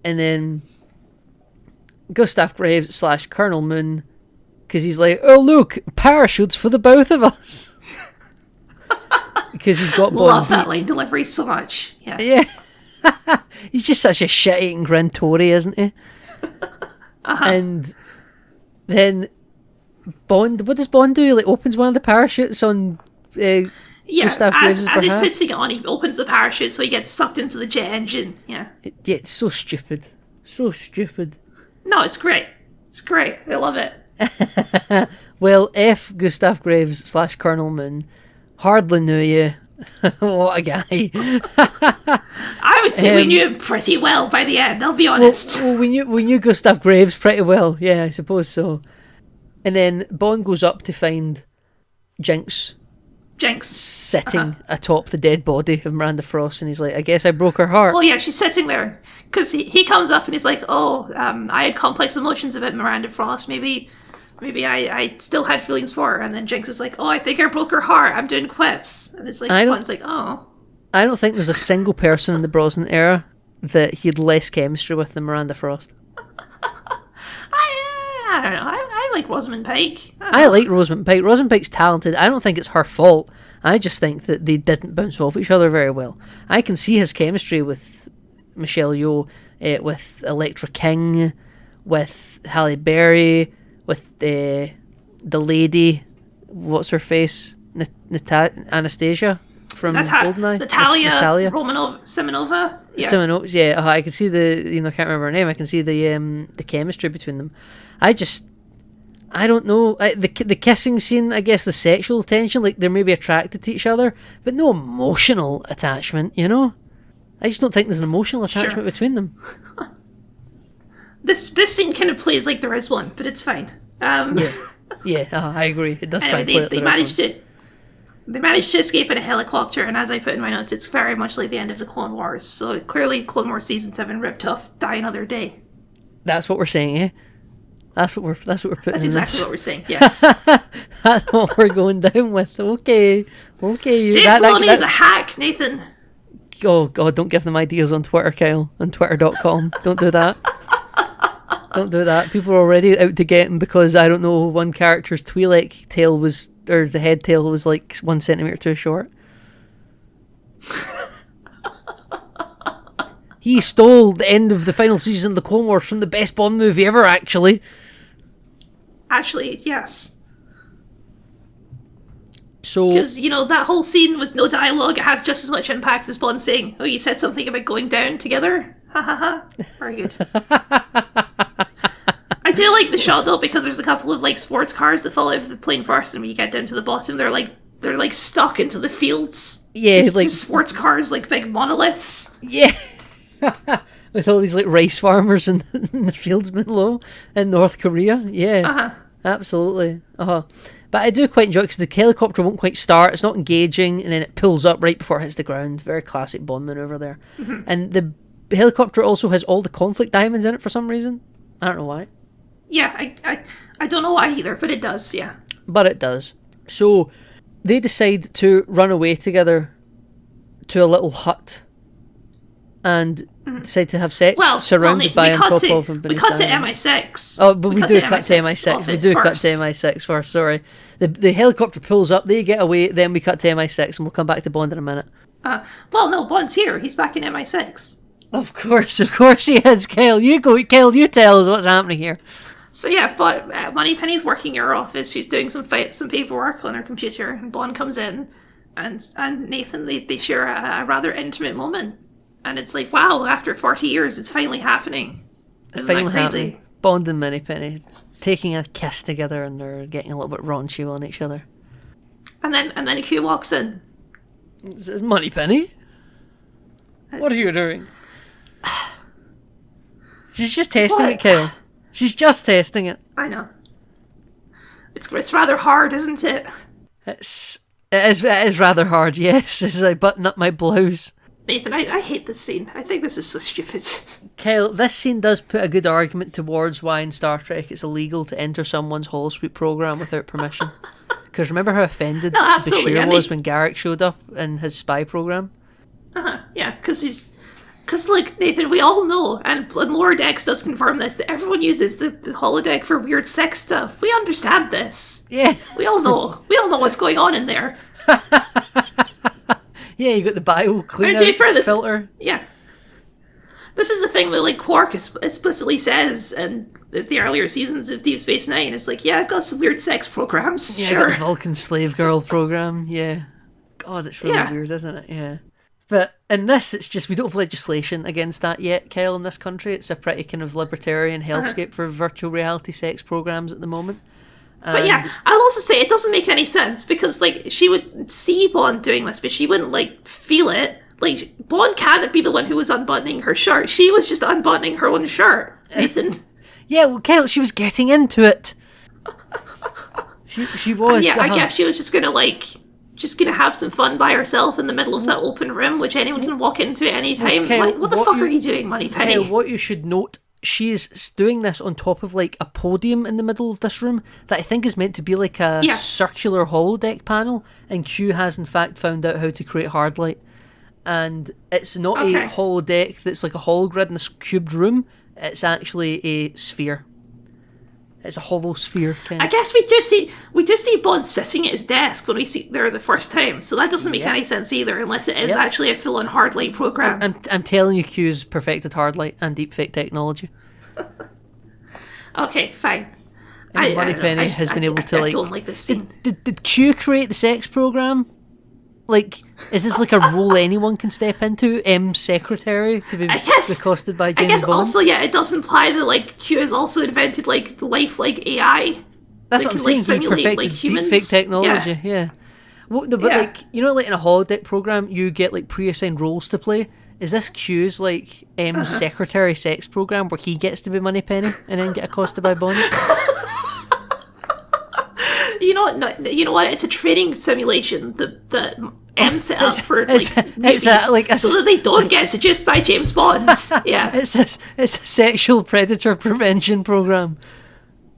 And then Gustav Graves / Colonel Moon, because he's like, "Oh look, parachutes for the both of us." Because he's got Bond. Love that line delivery so much. Yeah. Yeah. He's just such a shit-eating grin Tory, isn't he? And then Bond, what does Bond do? He like opens one of the parachutes on Gustav Graves' as he's putting it on, he opens the parachute so he gets sucked into the jet engine. Yeah. It's so stupid. So stupid. No, it's great. It's great. I love it. Well, F Gustav Graves / Colonel Moon. Hardly knew you. What a guy. I would say we knew him pretty well by the end, I'll be honest. Well, we knew Gustav Graves pretty well. Yeah, I suppose so. And then Bond goes up to find Jinx sitting atop the dead body of Miranda Frost, and he's like, "I guess I broke her heart." Well, yeah, she's sitting there because he comes up and he's like, I had complex emotions about Miranda Frost. Maybe I still had feelings for her. And then Jinx is like, "Oh, I think I broke her heart. I'm doing quips." And it's like, Bond's like, "Oh." I don't think there's a single person in the Brosnan era that he had less chemistry with than Miranda Frost. I don't know. I like Rosamund Pike. I like Rosamund Pike. Rosamund Pike's talented. I don't think it's her fault. I just think that they didn't bounce off each other very well. I can see his chemistry with Michelle Yeoh, with Electra King, with Halle Berry, with the lady, what's her face? Anastasia from GoldenEye. Natalia Simonova. Yeah. Simonova, yeah. I can see I can't remember her name. I can see the chemistry between them. I don't know. The kissing scene, I guess the sexual tension, like they're maybe attracted to each other, but no emotional attachment, you know? I just don't think there's an emotional attachment between them. This scene kind of plays like there is one, but it's fine. Yeah, I agree. It does try and play they managed to escape in a helicopter, and as I put in my notes, it's very much like the end of the Clone Wars. So clearly, Clone Wars seasons have been ripped off. Die another day. That's what we're saying, eh? That's what we're putting. That's exactly what we're saying. Yes. That's what we're going down with. Okay. Dave Filoni is a hack, Nathan. Oh God! Don't give them ideas on Twitter, Kyle. On Twitter.com. Don't do that. Don't do that. People are already out to get him because I don't know, one character's Twi'lek tail was, or the head tail was like 1 centimeter too short. He stole the end of the final season of the Clone Wars from the best Bond movie ever, actually. Actually, yes. So, because, that whole scene with no dialogue, it has just as much impact as Bond saying, "Oh, you said something about going down together?" Ha ha ha. Very good. I do like the shot, though, because there's a couple of, sports cars that fall out of the plane first, and when you get down to the bottom, they're stuck into the fields. Yeah, it's just sports cars, big monoliths. Yeah. With all these rice farmers and the fieldsmen low in North Korea. Yeah, absolutely. But I do quite enjoy it because the helicopter won't quite start. It's not engaging, and then it pulls up right before it hits the ground. Very classic Bond maneuver there. Mm-hmm. And the helicopter also has all the conflict diamonds in it for some reason. I don't know why. Yeah, I don't know why either, but it does, yeah. But it does. So they decide to run away together to a little hut and decide to have sex surrounded by, on top of, and beneath. We cut to MI6. Oh, but we do cut to MI6. We do cut to MI6 first, sorry. The helicopter pulls up, they get away, then we cut to MI6, and we'll come back to Bond in a minute. No, Bond's here. He's back in MI6. Of course he is, Kyle. You tell us what's happening here. So yeah, but Moneypenny's working in her office. She's doing some paperwork on her computer, and Bond comes in, and Nathan, they share a rather intimate moment. And it's like, wow, after 40 years, it's finally happening. Isn't that crazy? Happening. Bond and Moneypenny taking a kiss together, and they're getting a little bit raunchy on each other. And then Q walks in. This is Moneypenny. What are you doing? She's just testing it, Kyle. She's just testing it. I know. It's rather hard, isn't it? It is rather hard, yes, as I button up my blouse. Nathan, I hate this scene. I think this is so stupid. Kyle, this scene does put a good argument towards why in Star Trek it's illegal to enter someone's holosuite program without permission. Because remember how offended Bashir was when Garak showed up in his spy program? Yeah, because look, Nathan, we all know, and Lower Decks does confirm this, that everyone uses the holodeck for weird sex stuff. We understand this. Yeah. We all know. We all know what's going on in there. Yeah, you got the bio clean filter. Yeah. This is the thing that, like, Quark explicitly says in the earlier seasons of Deep Space Nine. It's like, yeah, I've got some weird sex programs. Yeah, sure. I got the Vulcan slave girl program. Yeah. God, it's really weird, isn't it? Yeah. But in this, it's just, we don't have legislation against that yet, Kyle, in this country. It's a pretty kind of libertarian hellscape for virtual reality sex programs at the moment. But yeah, I'll also say it doesn't make any sense because, like, she would see Bond doing this, but she wouldn't, like, feel it. Like, Bond can't be the one who was unbuttoning her shirt. She was just unbuttoning her own shirt, Nathan. Yeah, well, Kyle, she was getting into it. She was. Yeah, I guess she was just gonna have some fun by herself in the middle of that open room, which anyone can walk into at any time. Kyle, what the fuck are you doing, Moneypenny? Kyle, what you should note, she's doing this on top of, like, a podium in the middle of this room that I think is meant to be like a circular holodeck panel, and Q has in fact found out how to create hard light. And it's not a holodeck that's like a hologrid in this cubed room, it's actually a sphere. It's a hollow sphere. I guess we do see Bond sitting at his desk when we see there the first time, so that doesn't make any sense either, unless it is actually a full-on hard light program. I'm telling you, Q's perfected hard light and deepfake technology. Okay, fine. Moneypenny has been able to, like... I don't like this scene. Did Q create the sex program? Like, is this like a role anyone can step into? M's secretary to be accosted by James Bond? I guess also, it does imply that, like, Q has also invented, like, lifelike AI. That's what I'm saying, he perfected deepfake technology, yeah. But, like, you know, like in a holodeck program, you get, like, pre-assigned roles to play. Is this Q's, like, M's secretary sex program where he gets to be Moneypenny and then get accosted by Bond? You know what? It's a training simulation that M set up for so that they don't get seduced by James Bond. Yeah, it's a sexual predator prevention program.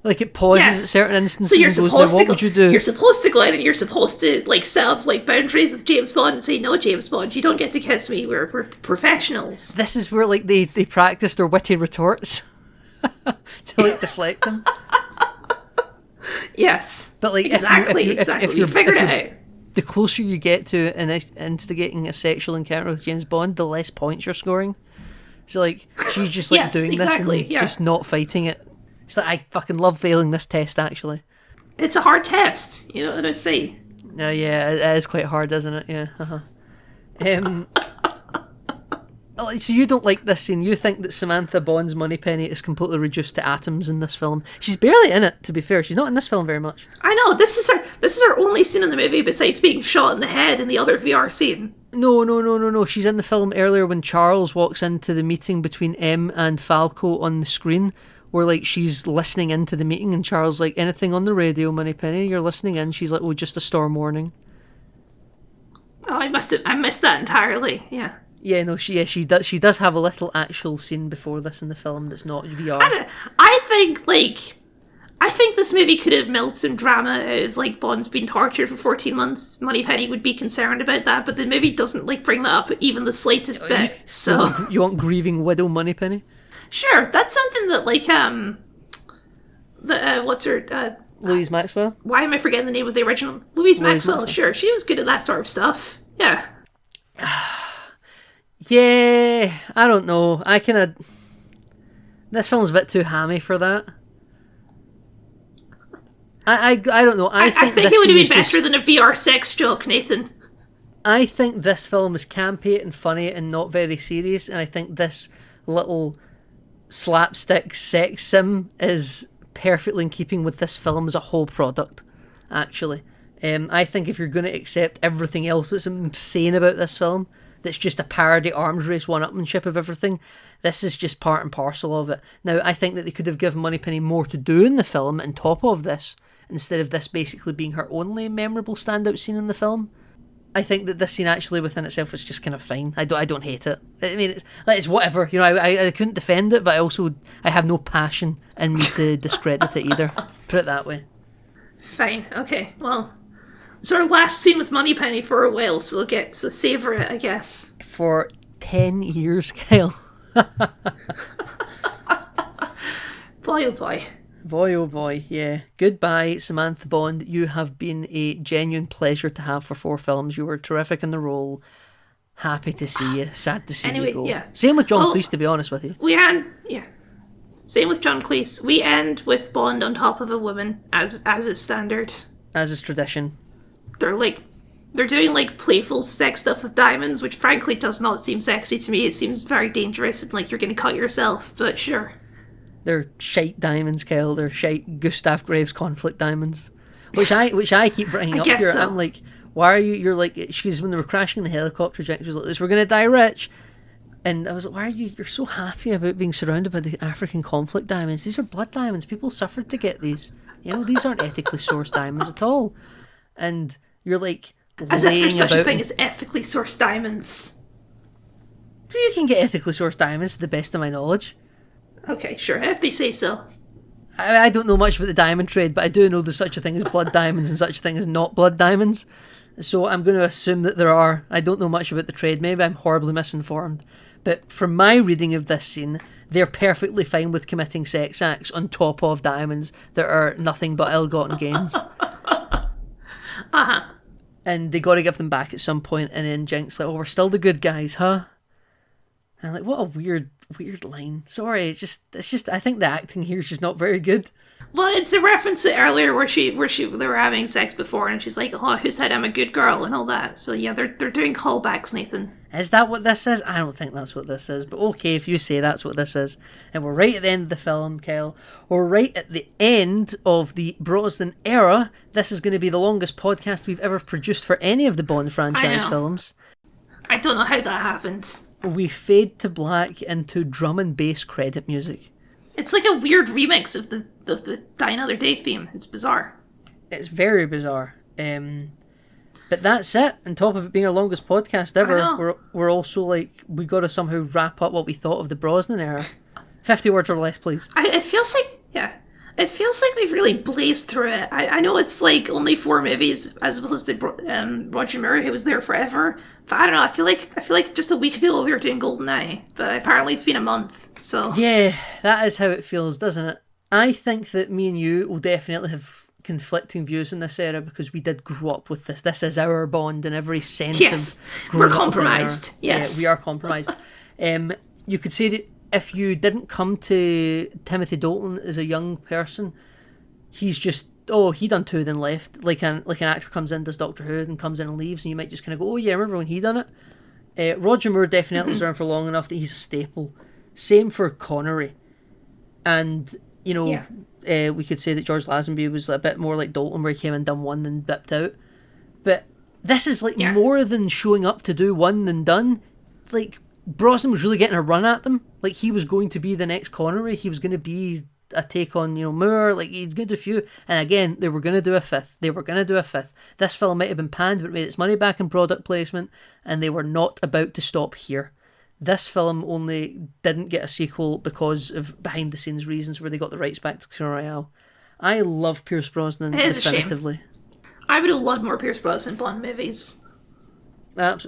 Like, it pauses at certain instances and goes, "Now, what would you do?" You're supposed to go in and you're supposed to, like, set up, like, boundaries with James Bond and say, "No, James Bond, you don't get to kiss me. We're professionals." This is where, like, they practice their witty retorts to, like, deflect them. Yes, but, like, exactly. If you figured it out. The closer you get to instigating a sexual encounter with James Bond, the less points you're scoring. So, like, she's just, like, doing this and just not fighting it. It's like, I fucking love failing this test, actually. It's a hard test, you know what I say? No, yeah, it is quite hard, isn't it? Yeah. So you don't like this scene. You think that Samantha Bond's Moneypenny is completely reduced to atoms in this film. She's barely in it, to be fair. She's not in this film very much. I know. This is her only scene in the movie besides being shot in the head in the other VR scene. No. She's in the film earlier when Charles walks into the meeting between M and Falco on the screen, where, like, she's listening into the meeting and Charles, like, "Anything on the radio, Moneypenny? You're listening in." She's like, "Oh, just a storm warning." Oh, I missed that entirely. Yeah. Yeah, no, she does have a little actual scene before this in the film that's not VR. I think this movie could have milled some drama out of, like, Bond's been tortured for 14 months. Moneypenny would be concerned about that, but the movie doesn't, like, bring that up even the slightest bit. So you want grieving widow Moneypenny? Sure, that's something that, like, what's her Louise Maxwell? Why am I forgetting the name of the original? Louise Maxwell. Sure, she was good at that sort of stuff. Yeah. Yeah, I don't know. This film's a bit too hammy for that. I don't know. I think it would have been better than a VR sex joke, Nathan. I think this film is campy and funny and not very serious, and I think this little slapstick sex sim is perfectly in keeping with this film as a whole product, actually. I think if you're going to accept everything else that's insane about this film, that's just a parody arms race one-upmanship of everything. This is just part and parcel of it. Now, I think that they could have given Moneypenny more to do in the film on top of this, instead of this basically being her only memorable standout scene in the film. I think that this scene actually within itself is just kind of fine. I don't hate it. I mean, it's whatever. You know, I couldn't defend it, but I have no passion in me to discredit it either. Put it that way. Fine. Okay. Well, it's our last scene with Moneypenny for a while, so savour it, I guess. For 10 years, Kyle. Boy, oh boy. Boy, oh boy, yeah. Goodbye, Samantha Bond. You have been a genuine pleasure to have for 4 films. You were terrific in the role. Happy to see you. Sad to see you go. Yeah. Same with John Cleese, to be honest with you. Same with John Cleese. We end with Bond on top of a woman, as is standard. As is tradition. They're doing like playful sex stuff with diamonds, which frankly does not seem sexy to me. It seems very dangerous and like you're going to cut yourself, but sure. They're shite diamonds, Kyle. They're shite Gustav Graves conflict diamonds. Which I keep bringing up here. So. I'm like, why are you... You're like... when they were crashing the helicopter, Jack was like, this, we're going to die rich. And I was like, why are you... You're so happy about being surrounded by the African conflict diamonds. These are blood diamonds. People suffered to get these. You know, these aren't ethically sourced diamonds at all. And you're like... As if there's such a thing as ethically sourced diamonds. You can get ethically sourced diamonds, to the best of my knowledge. Okay, sure, if they say so. I don't know much about the diamond trade, but I do know there's such a thing as blood diamonds and such a thing as not blood diamonds. So I'm going to assume that there are. I don't know much about the trade. Maybe I'm horribly misinformed. But from my reading of this scene, they're perfectly fine with committing sex acts on top of diamonds that are nothing but ill-gotten gains. Uh-huh. And they got to give them back at some point, and then Jink's like, oh, we're still the good guys, huh? And I'm like, what a weird line. Sorry, it's just I think the acting here is just not very good. Well, it's a reference to earlier where they were having sex before, and she's like, "Oh, who said I'm a good girl?" and all that. So yeah, they're doing callbacks, Nathan. Is that what this is? I don't think that's what this is, but okay, if you say that's what this is. And we're right at the end of the film, Kyle. We're right at the end of the Brosnan era. This is going to be the longest podcast we've ever produced for any of the Bond franchise films. I don't know how that happened. We fade to black into drum and bass credit music. It's like a weird remix of the Die Another Day theme. It's bizarre. It's very bizarre. But that's it. On top of it being our longest podcast ever, we're also like, we got to somehow wrap up what we thought of the Brosnan era. 50 words or less, please. It feels like we've really blazed through it. I know it's like only 4 movies as opposed to Roger Moore, who was there forever. But I don't know. I feel like just a week ago we were doing GoldenEye, but apparently it's been a month. So yeah, that is how it feels, doesn't it? I think that me and you will definitely have conflicting views in this era because we did grow up with this. This is our Bond in every sense. Yes, we're compromised. Yes, we are compromised. You could say that if you didn't come to Timothy Dalton as a young person, he's just, he done 2 then left. Like an actor comes in, does Doctor Who, and comes in and leaves, and you might just kind of go, oh yeah, I remember when he done it. Roger Moore definitely was around for long enough that he's a staple. Same for Connery. And, you know, we could say that George Lazenby was a bit more like Dalton, where he came and done 1 and dipped out. But this is like more than showing up to do 1 than done. Like, Brosnan was really getting a run at them. Like, he was going to be the next Connery. He was going to be a take on, Moore. Like, he's going to do a few. And again, they were going to do a 5th. This film might have been panned, but it made its money back in product placement, and they were not about to stop here. This film only didn't get a sequel because of behind-the-scenes reasons where they got the rights back to Casino Royale. I love Pierce Brosnan definitively. A shame. I would have loved more Pierce Brosnan Bond movies.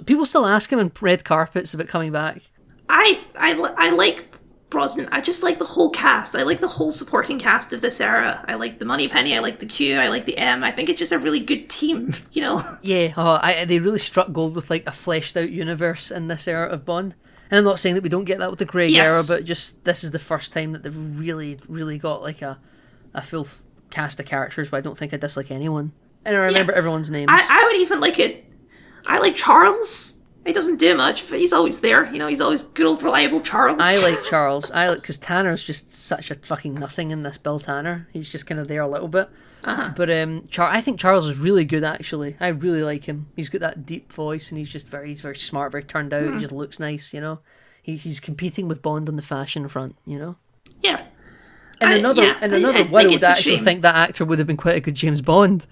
People still ask him on red carpets about coming back. I like Brosnan. I just like the whole cast. I like the whole supporting cast of this era. I like the Moneypenny. I like the Q. I like the M. I think it's just a really good team, Yeah, they really struck gold with like a fleshed out universe in this era of Bond. And I'm not saying that we don't get that with the Craig era, but just this is the first time that they've really, really got like a full cast of characters, but I don't think I dislike anyone. And I remember everyone's names. I would even like it. I like Charles. He doesn't do much, but he's always there. You know, he's always good old reliable Charles. I like Charles. Because Tanner's just such a fucking nothing in this. Bill Tanner. He's just kind of there a little bit. But I think Charles is really good, actually. I really like him. He's got that deep voice, and he's very smart, very turned out. He just looks nice, you know. He's competing with Bond on the fashion front, you know. Yeah. In another world, I actually think that actor would have been quite a good James Bond.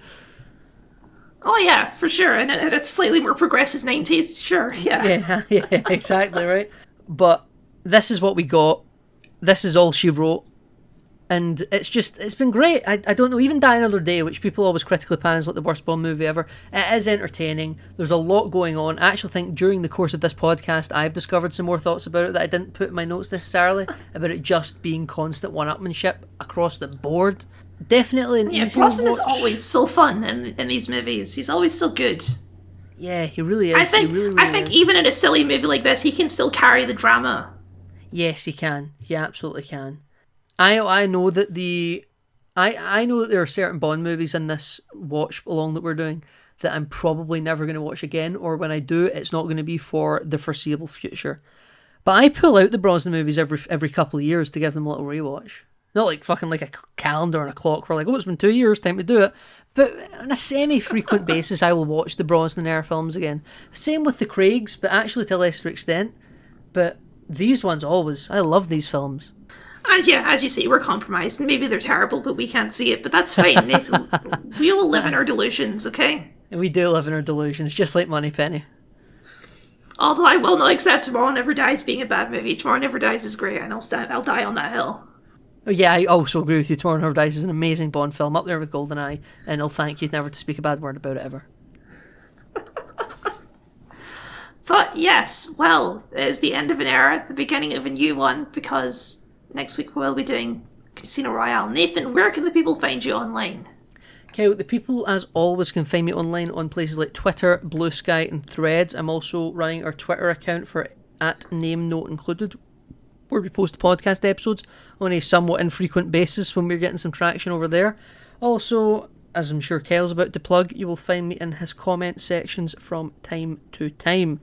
Oh yeah, for sure. And it's slightly more progressive 90s, sure, yeah. Yeah, exactly, right? But this is what we got. This is all she wrote. And it's been great. I don't know, even Die Another Day, which people always critically pan as like the worst Bond movie ever, it is entertaining. There's a lot going on. I actually think during the course of this podcast, I've discovered some more thoughts about it that I didn't put in my notes necessarily, about it just being constant one-upmanship across the board. Definitely an easier watch. Brosnan is always so fun in these movies. He's always so good. Yeah, he really is. I think even in a silly movie like this, he can still carry the drama. Yes, he can. He absolutely can. I know that I know that there are certain Bond movies in this watch along that we're doing that I'm probably never going to watch again, or when I do, it's not going to be for the foreseeable future. But I pull out the Brosnan movies every couple of years to give them a little rewatch. Not like fucking like a calendar and a clock where like, oh, it's been 2 years, time to do it. But on a semi-frequent basis, I will watch the Brosnan era films again. Same with the Craigs, but actually to a lesser extent. But these ones always, I love these films. And yeah, as you say, we're compromised. And maybe they're terrible, but we can't see it. But that's fine. We will live in our delusions, okay? We do live in our delusions, just like Moneypenny. Although I will not accept Tomorrow Never Dies being a bad movie. Tomorrow Never Dies is great, and I'll die on that hill. Oh, yeah, I also agree with you. Tomorrow Never Dies is an amazing Bond film, up there with GoldenEye, and I'll thank you never to speak a bad word about it ever. But yes, well, it is the end of an era, the beginning of a new one, because next week we'll be doing Casino Royale. Nathan, where can the people find you online? Okay, the people, as always, can find me online on places like Twitter, Blue Sky, and Threads. I'm also running our Twitter account for @NameNoteIncluded, where we post podcast episodes on a somewhat infrequent basis when we're getting some traction over there. Also, as I'm sure Kyle's about to plug, you will find me in his comment sections from time to time.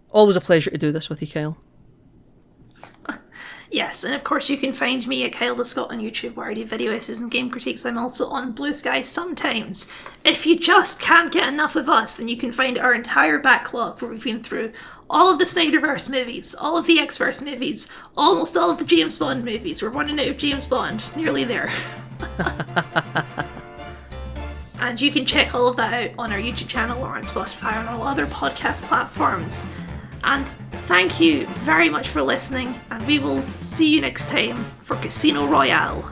Always a pleasure to do this with you, Kyle. Yes, and of course you can find me at Kyle the Scott on YouTube, where I do video essays and game critiques. I'm also on Blue Sky sometimes. If you just can't get enough of us, then you can find our entire backlog, where we've been through all of the Snyderverse movies, all of the X-Verse movies, almost all of the James Bond movies. We're running out of James Bond. Nearly there. And you can check all of that out on our YouTube channel or on Spotify or on all other podcast platforms. And thank you very much for listening, and we will see you next time for Casino Royale.